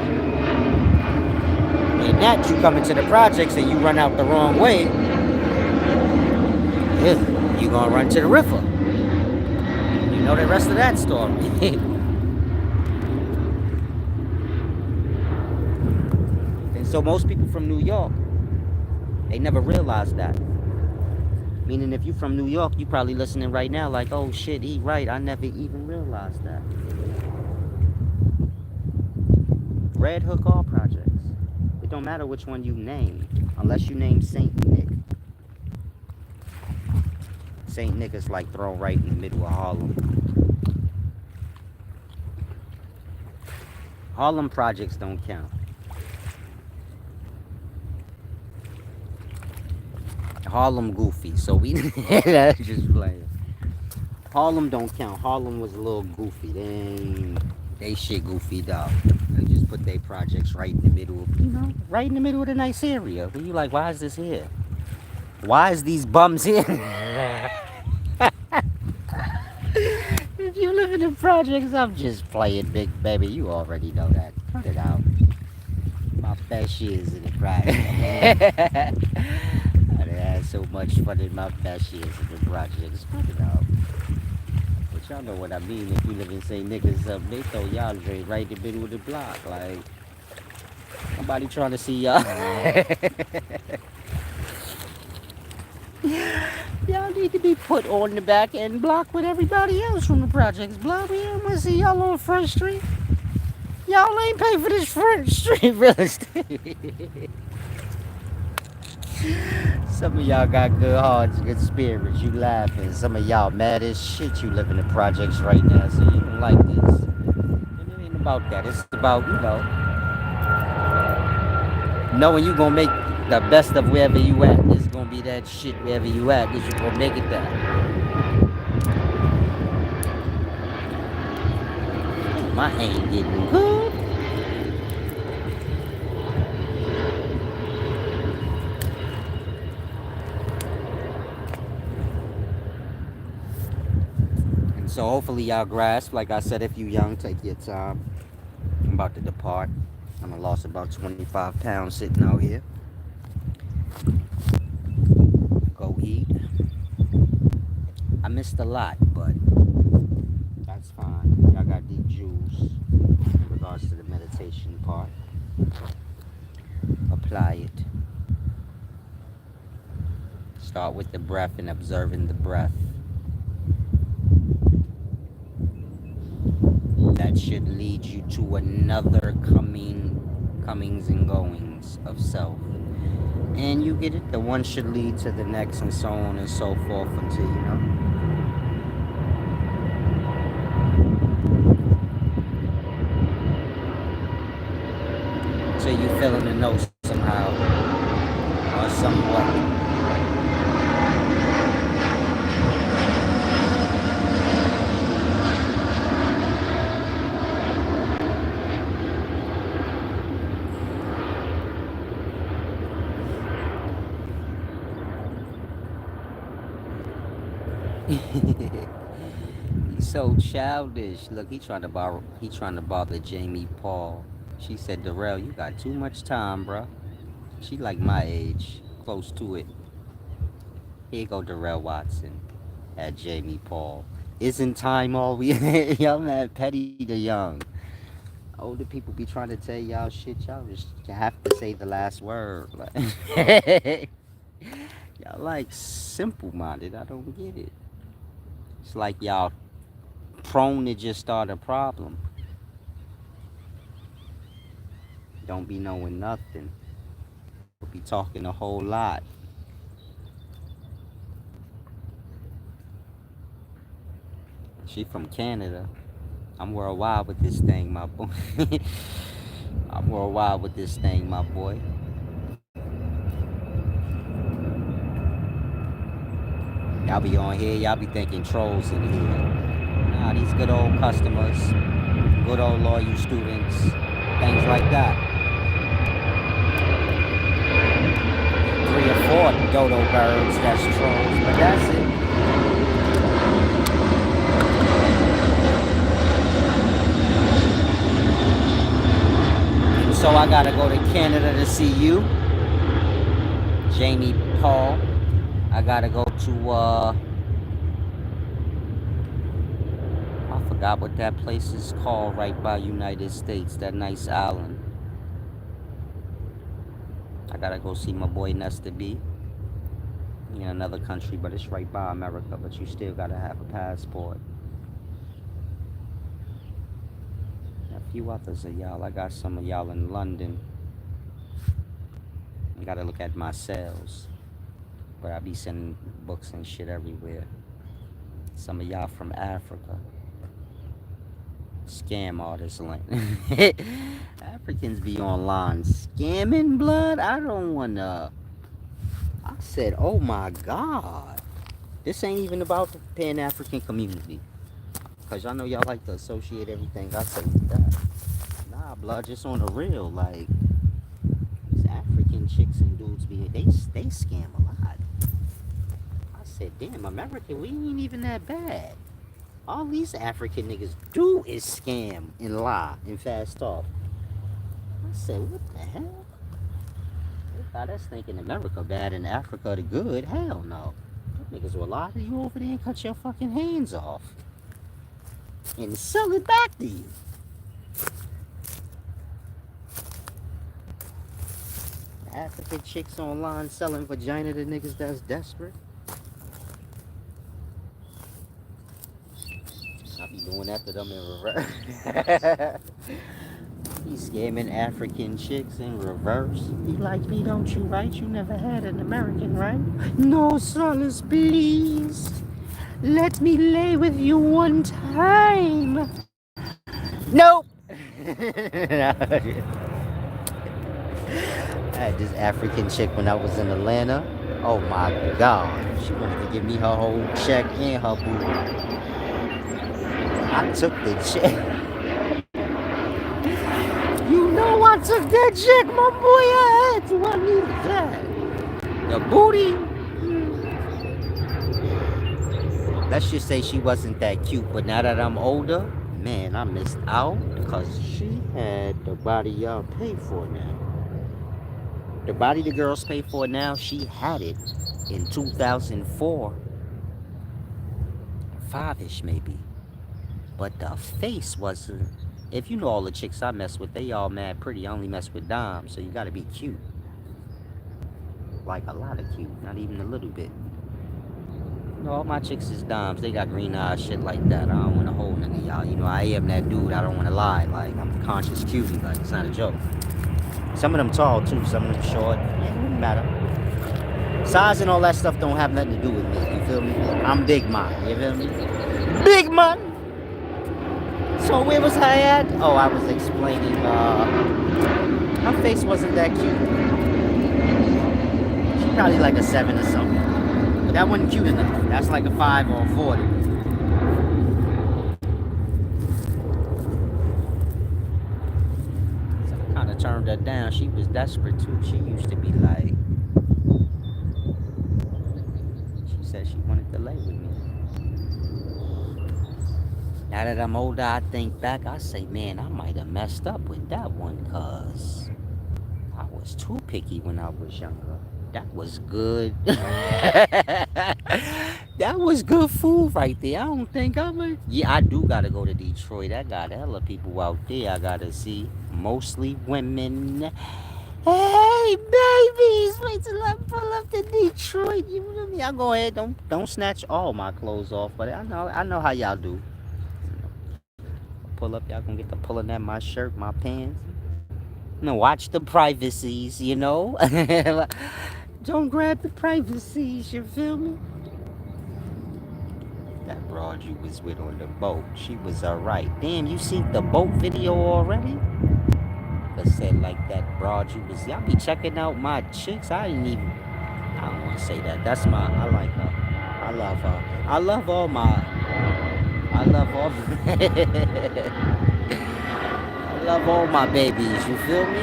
And that you come into the projects and you run out the wrong way, you're gonna run to the river. You know the rest of that story. And so most people from New York, they never realized that. Meaning if you're from New York, you probably listening right now like, oh shit, he right, I never even realized that. Red Hook all projects. It don't matter which one you name, unless you name St. Nick. St. Nick is like thrown right in the middle of Harlem. Harlem projects don't count. Harlem goofy, so we just playing. Harlem don't count. Harlem was a little goofy. They ain't They shit goofy dog. They just put their projects right in the middle of, right in the middle of the nice area. But you like, why is this here? Why is these bums here? If you live in the projects, I'm just playing big baby. You already know that. Cut it out. My best years in the project. I had so much fun in my best years in the projects. Cut it out. But y'all know what I mean. If you live in St. Nicholas up, they throw y'all right in the middle of the block. Like, nobody trying to see y'all. Y'all need to be put on the back end block with everybody else from the projects. Blah, we don't want to see y'all on Front Street. Y'all ain't pay for this Front Street real estate. Some of y'all got good hearts, good spirits. You laughing. Some of y'all mad as shit you live in the projects right now, so you don't like this. And it ain't about that. It's about, knowing you gonna make the best of wherever you at. It's gonna be that shit wherever you at, because you gonna make it there. My ain't getting good. And so hopefully y'all grasp. Like I said, if you young, take your time. I'm about to depart. I'm gonna lost about 25 pounds sitting out here. Go eat. I missed a lot, but that's fine. Y'all got deep jewels in regards to the meditation part. Apply it. Start with the breath and observing the breath. That should lead you to another comings and goings of self. And you get it, the one should lead to the next, and so on and so forth until, until you fill in the notes somehow or somewhat. He's so childish. Look, he trying to bother Jamie Paul. She said, Darrell, you got too much time, bruh. She like my age, close to it. Here go Darrell Watson at Jamie Paul. Isn't time all we y'all mad petty the young. Older people be trying to tell y'all shit, y'all just have to say the last word. Like, y'all like simple minded. I don't get it. It's like y'all prone to just start a problem. Don't be knowing nothing. We'll be talking a whole lot. She from Canada. I'm worldwide with this thing, my boy. I'm worldwide with this thing, my boy. Y'all be on here, y'all be thinking trolls in here. Nah, these good old customers, good old loyal students, things like that. 3 or 4 dodo birds, that's trolls, but that's it. So I gotta go to Canada to see you, Jamie Paul. I gotta go to, I forgot what that place is called right by United States, that nice island. I gotta go see my boy Nesta B in another country, but it's right by America, but you still gotta have a passport. A few others of y'all. I got some of y'all in London. I gotta look at my sales, but I be sending books and shit everywhere. Some of y'all from Africa. Scam artists. Africans be online scamming blood. I don't wanna. I said, oh my God. This ain't even about the Pan-African community. Cause y'all know y'all like to associate everything I say with that. Nah, blood, just on the real. Like, these African chicks and dudes they scam a lot. I said, damn, America, we ain't even that bad. All these African niggas do is scam and lie and fast talk. I said, what the hell? They thought us thinking America bad and Africa the good. Hell no. Them niggas will lie to you over there and cut your fucking hands off. And sell it back to you. African chicks online selling vagina to niggas that's desperate. I be doing that to them in reverse. He's scamming African chicks in reverse. You like me, don't you, right? You never had an American, right? No, Solace, please. Let me lay with you one time. Nope. I had this African chick when I was in Atlanta. Oh my God. She wanted to give me her whole check and her booty. I took the check. You know I took that check, my boy. I had to. I needed that. The booty. Let's just say she wasn't that cute. But now that I'm older, man, I missed out. Because she had the body y'all pay for now. The body the girls pay for now, she had it in 2004. 5-ish maybe. But the face wasn't. If you know all the chicks I mess with, they all mad pretty. I only mess with dimes, so you gotta be cute. Like a lot of cute, not even a little bit. You know, all my chicks is dimes. They got green eyes, shit like that. I don't wanna hold none of y'all. You know, I am that dude. I don't wanna lie. Like, I'm a conscious cutie. Like, it's not a joke. Some of them tall too, some of them short. It doesn't matter. Size and all that stuff don't have nothing to do with me. You feel me? I'm big man. You feel me? Big man. So where was I at? Oh, I was explaining. Her face wasn't that cute. She's probably like a 7 or something. But that wasn't cute enough. That's like a 5 or a 40. Turned her down. She was desperate too. She used to be like, she said she wanted to lay with me. Now that I'm older, I think back, I say, man, I might have messed up with that one, cause I was too picky when I was younger. That was good. That was good food right there. I don't think I'm a... Yeah, I do gotta go to Detroit. I got hella people out there I gotta see. Mostly women. Hey, babies! Wait till I pull up to Detroit. You know me? I'll go ahead. Don't snatch all my clothes off, but I know how y'all do. Pull up, y'all gonna get to pulling at my shirt, my pants. No, watch the privacies, you know? Don't grab the privacies, you feel me? That broad you was with on the boat, she was alright. Damn, you seen the boat video already? But said like that broad you was, y'all be checking out my chicks. I don't want to say that. That's my, I like her. I love her. I love all my, I love all, I love all my babies, you feel me?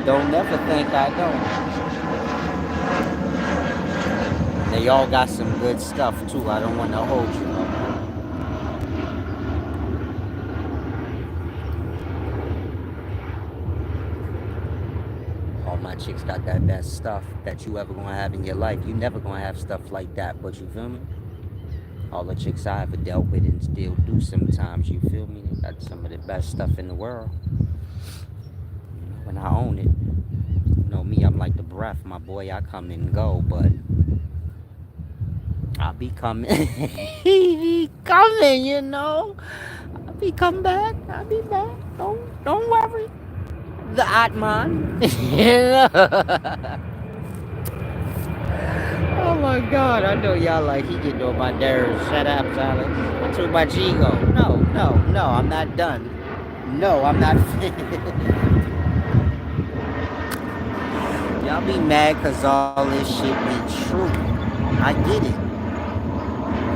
Don't never think I don't. They all got some good stuff too. I don't want to hold you up. All my chicks got that best stuff that you ever gonna have in your life. You never gonna have stuff like that, but you feel me? All the chicks I ever dealt with and still do sometimes, you feel me? They got some of the best stuff in the world. When I own it. You know me, I'm like the breath, my boy. I come and go, but I'll be coming. He be coming, you know. I'll be come back. I'll be back. Don't worry. The Atman. Oh my God, I know y'all like he getting on my nerves. Shut up, Silas. I took my G-Go. No, I'm not done. No, I'm not finished. Y'all be mad cause all this shit be true. I get it.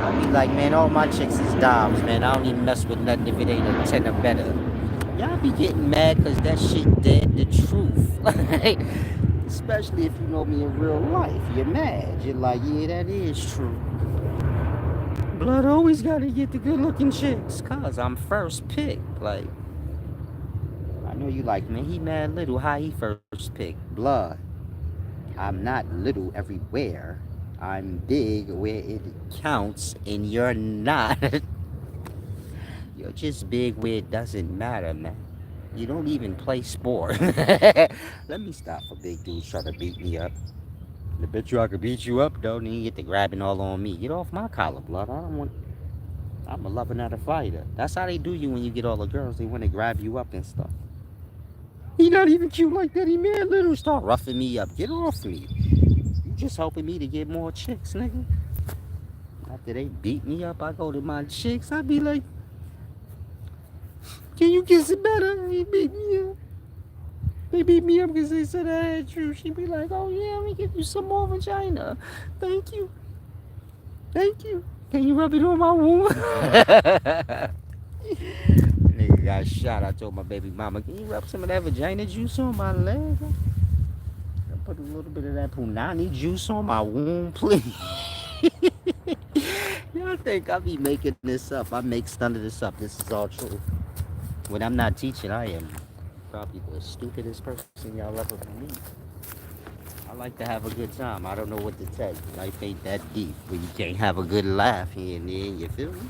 I I be like, man, all my chicks is dimes, man. I don't even mess with nothing if it ain't a 10 or better. Y'all be getting mad because that shit dead the truth. Like, especially if you know me in real life. You're mad. You're like, yeah, that is true. Blood always gotta get the good looking chicks. Cause I'm first pick. Like, I know you like, man, he mad little. How he first pick? Blood. I'm not little everywhere. I'm big where it counts, and you're not. You're just big where it doesn't matter, man. You don't even play sport. Let me stop for big dudes trying to beat me up. I bet you I could beat you up, though. Then you get to grabbing all on me. Get off my collar, blood. I don't want. I'm a lover, not a fighter. That's how they do you when you get all the girls. They want to grab you up and stuff. He not even cute like that. He mad little. Start roughing me up. Get off me. You just helping me to get more chicks, nigga. After they beat me up, I go to my chicks. I be like, can you kiss it better? He beat me up. They beat me up because they said I had you. She be like, oh yeah, let me give you some more vagina. Thank you. Thank you. Can you rub it on my wound? Nigga got shot. I told my baby mama, can you rub some of that vagina juice on my leg? I put a little bit of that punani juice on my wound, please. Y'all think I be making this up. I make none of this up. This is all true. When I'm not teaching, I am probably the stupidest person y'all ever meet. I like to have a good time. I don't know what to tell you. Life ain't that deep, but you can't have a good laugh here and there. You feel me?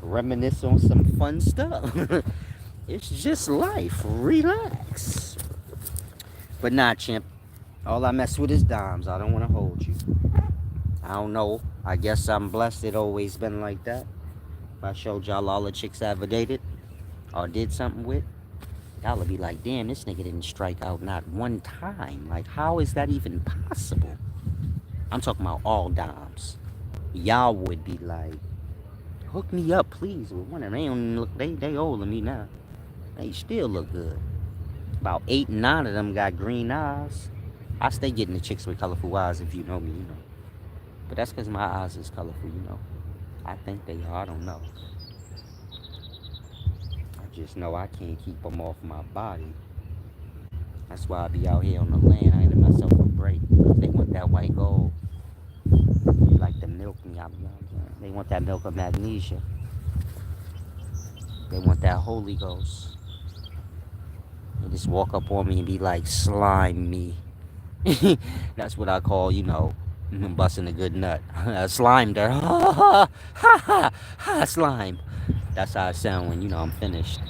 Reminisce on some fun stuff. It's just life. Relax. But nah, chimp. All I mess with is dimes. I don't want to hold you. I don't know. I guess I'm blessed. It always been like that. If I showed y'all all the chicks I ever dated or did something with, y'all would be like, damn, this nigga didn't strike out not one time. Like, how is that even possible? I'm talking about all dimes. Y'all would be like, hook me up, please, with one of them. They don't look, they older than me now. They still look good. About 8, 9 of them got green eyes. I stay getting the chicks with colorful eyes. If you know me, you know. But that's because my eyes is colorful, you know. I think they are. I don't know. I just know I can't keep them off my body. That's why I be out here on the land. I ain't myself a break. They want that white gold. They like to milk me. They want that milk of magnesia. They want that Holy Ghost. They just walk up on me and be like, slime me. That's what I call, you know, busting a good nut. Slimed her. Ha ha ha, slime. That's how I sound when, you know, I'm finished.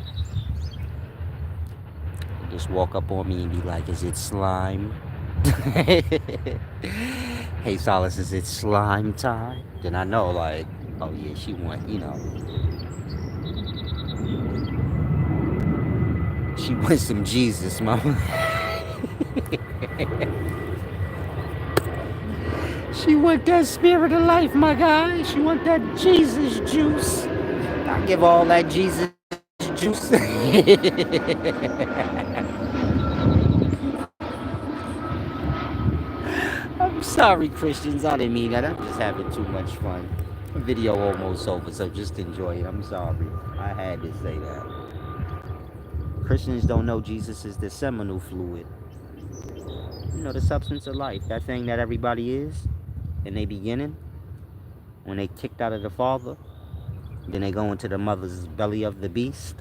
They just walk up on me and be like, is it slime? Hey, Solace, is it slime time? Then I know, like, oh yeah, she want, you know. She wants some Jesus, mama. She want that spirit of life, my guy. She want that Jesus juice. I give all that Jesus juice. I'm sorry, Christians. I didn't mean that. I'm just having too much fun. The video almost over, so just enjoy it. I'm sorry. I had to say that. Christians don't know Jesus is the seminal fluid. You know, the substance of life. That thing that everybody is in their beginning. When they kicked out of the Father. Then they go into the mother's belly of the beast.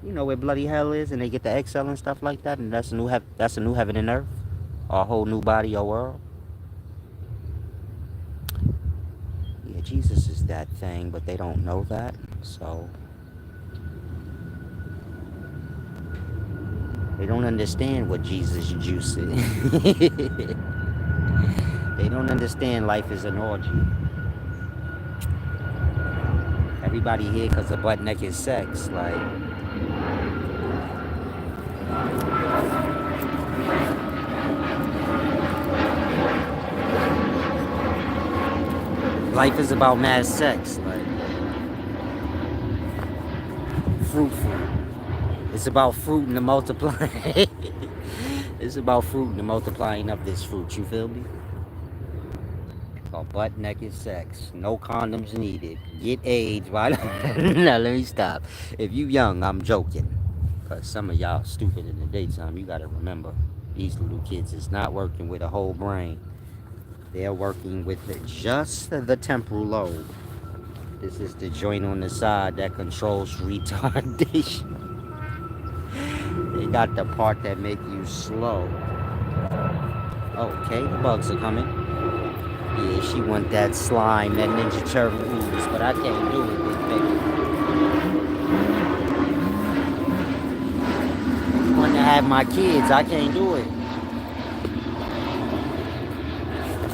You know where bloody hell is, and they get the exhale and stuff like that, and that's a new heaven and earth, or a whole new body or world. Yeah, Jesus is that thing, but they don't know that, so they don't understand what Jesus juice is. They don't understand life is an orgy. Everybody here because of butt naked sex, like. Life is about mad sex, like. Fruitful. It's about fruit and the multiplying. It's about fruit and the multiplying of this fruit, you feel me? Or butt naked sex. No condoms needed. Get AIDS. Why? Now let me stop. If you young, I'm joking. Because some of y'all stupid in the daytime. You got to remember. These little kids is not working with a whole brain. They're working with just the temporal lobe. This is the joint on the side that controls retardation. They got the part that make you slow. Okay, the bugs are coming. Yeah, she want that slime, that Ninja Turtle ooze, but I can't do it, big baby. You want to have my kids, I can't do it.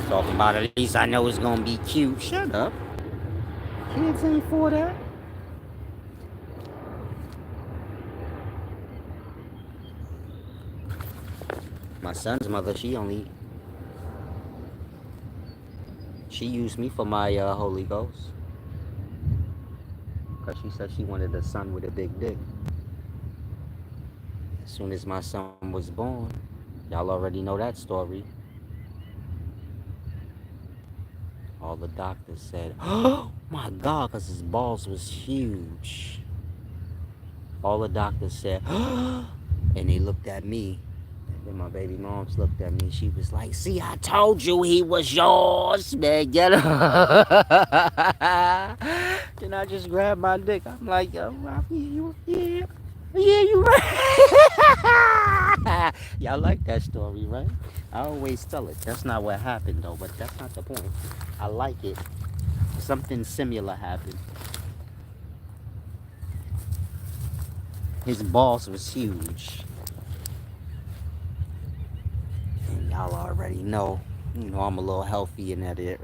Talking about at least I know it's gonna be cute. Shut up. Kids ain't for that. My son's mother, she used me for my Holy Ghost. Because she said she wanted a son with a big dick. As soon as my son was born, y'all already know that story. All the doctors said, oh my God, because his balls was huge. All the doctors said, oh, and they looked at me. Then my baby moms looked at me. She was like, see, I told you he was yours, man. Get him. Then I just grabbed my dick. I'm like, yeah, you right. Y'all like that story, right? I always tell it. That's not what happened, though, but that's not the point. I like it. Something similar happened. His balls was huge. And y'all already know. You know, I'm a little healthy in that area.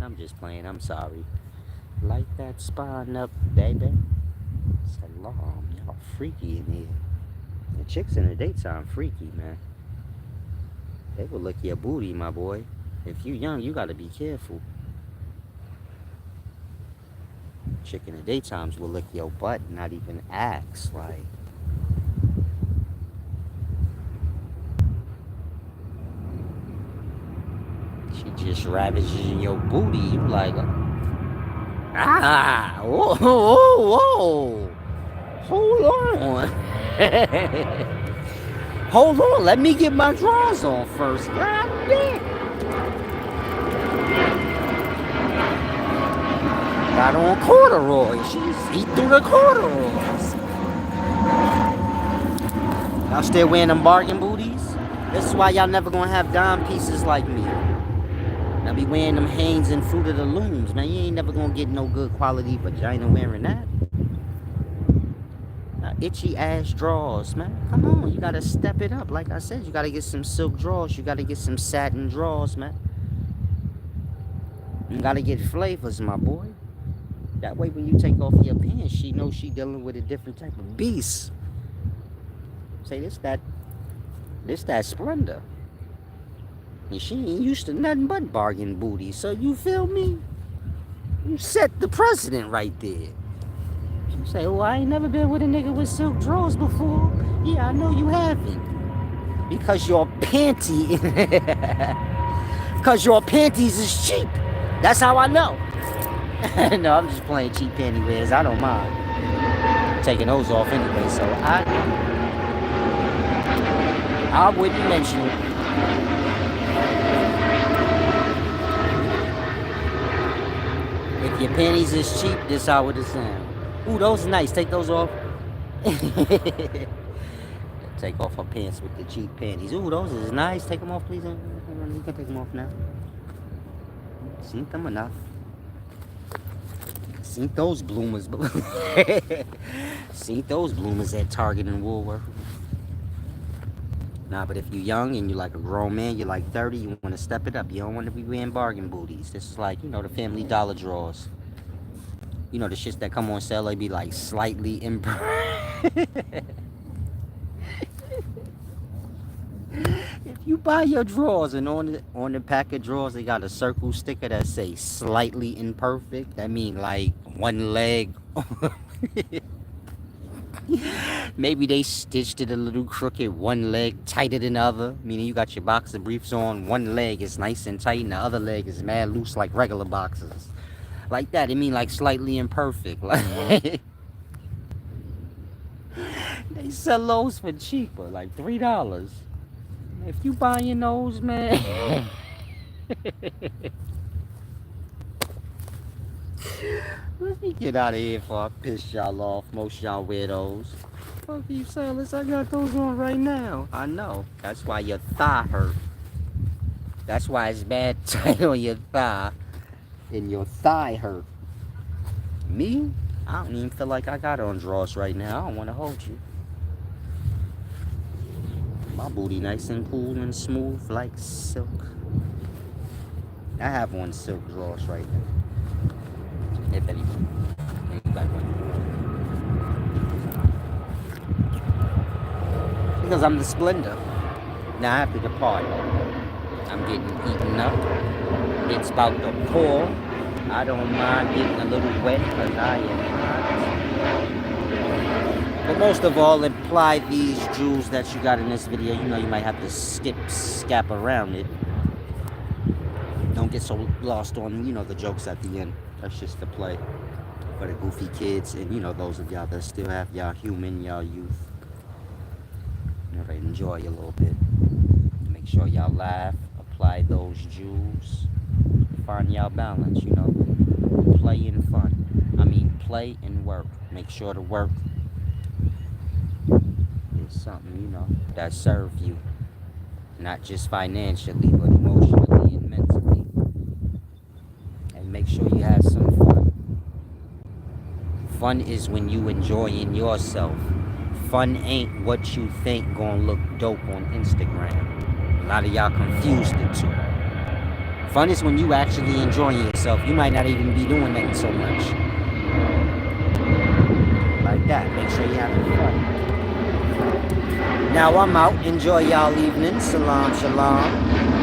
I'm just playing. I'm sorry. Light that spine up, baby. Salam. Y'all freaky in here. The chicks in the daytime freaky, man. They will lick your booty, my boy. If you young, you gotta be careful. Chick in the daytimes will lick your butt, not even ask. Like, she just ravaging your booty. You like, ah, whoa, whoa, whoa. Hold on. Hold on, let me get my drawers on first. God damn. Got on corduroy. She's eat through the corduroys. Y'all still wearing them bargain booties? This is why y'all never gonna have dime pieces like me. Y'all be wearing them Hanes and Fruit of the Looms, man. You ain't never gonna get no good quality vagina wearing that. Itchy ass drawers, man. Come on, you gotta step it up. Like I said, you gotta get some silk drawers. You gotta get some satin drawers, man. You gotta get flavors, my boy. That way when you take off your pants, she knows she dealing with a different type of beast. Say this that Splendor. And she ain't used to nothing but bargain booty. So you feel me? You set the precedent right there. You say, oh, I ain't never been with a nigga with silk drawers before. Yeah, I know you haven't. Because your panties is cheap. That's how I know. No, I'm just playing cheap panty wears. I don't mind taking those off anyway, so I wouldn't mention it. If your panties is cheap, this how it sound. Ooh, those are nice. Take those off. Take off her pants with the cheap panties. Ooh, those is nice. Take them off, please. You can take them off now. Seen them enough. Seen those bloomers. Seen those bloomers at Target and Woolworth. Nah, but if you're young and you're like a grown man, you're like 30, you want to step it up. You don't want to be wearing bargain booties. This is like, you know, the Family Dollar drawers. You know, the shits that come on sale, they be like slightly If you buy your drawers and on the pack of drawers, they got a circle sticker that say slightly imperfect. That mean like one leg. Maybe they stitched it a little crooked, one leg tighter than the other. Meaning you got your boxer briefs on, one leg is nice and tight, and the other leg is mad loose like regular boxers. Like that, I mean like slightly imperfect. Like they sell those for cheaper, like $3. If you buying those, man. Let me get out of here before I piss y'all off. Most y'all wear those. Fuck you, Silas. I got those on right now. I know. That's why your thigh hurt. That's why it's bad tight on your thigh. And your thigh hurt. Me? I don't even feel like I got on drawers right now. I don't want to hold you. My booty nice and cool and smooth like silk. I have on silk drawers right now. If anything. Because I'm the splendor. Now I have to depart. I'm getting eaten up. It's about to pour. I don't mind getting a little wet because I am hot. But most of all, apply these jewels that you got in this video. You know you might have to scap around it. Don't get so lost on, you know, the jokes at the end. That's just the play for the goofy kids and, you know, those of y'all that still have y'all human, y'all youth. You know, they enjoy a little bit. Make sure y'all laugh, apply those jewels, find y'all balance, you know. Play and fun. I mean, play and work. Make sure the work is something, you know, that serves you. Not just financially, but emotionally and mentally. And make sure you have some fun. Fun is when you enjoying yourself. Fun ain't what you think gonna look dope on Instagram. A lot of y'all confused the two. Fun is when you actually enjoying yourself. You might not even be doing that so much. Like that. Make sure you're having fun. Now I'm out. Enjoy y'all evening. Salam, shalom.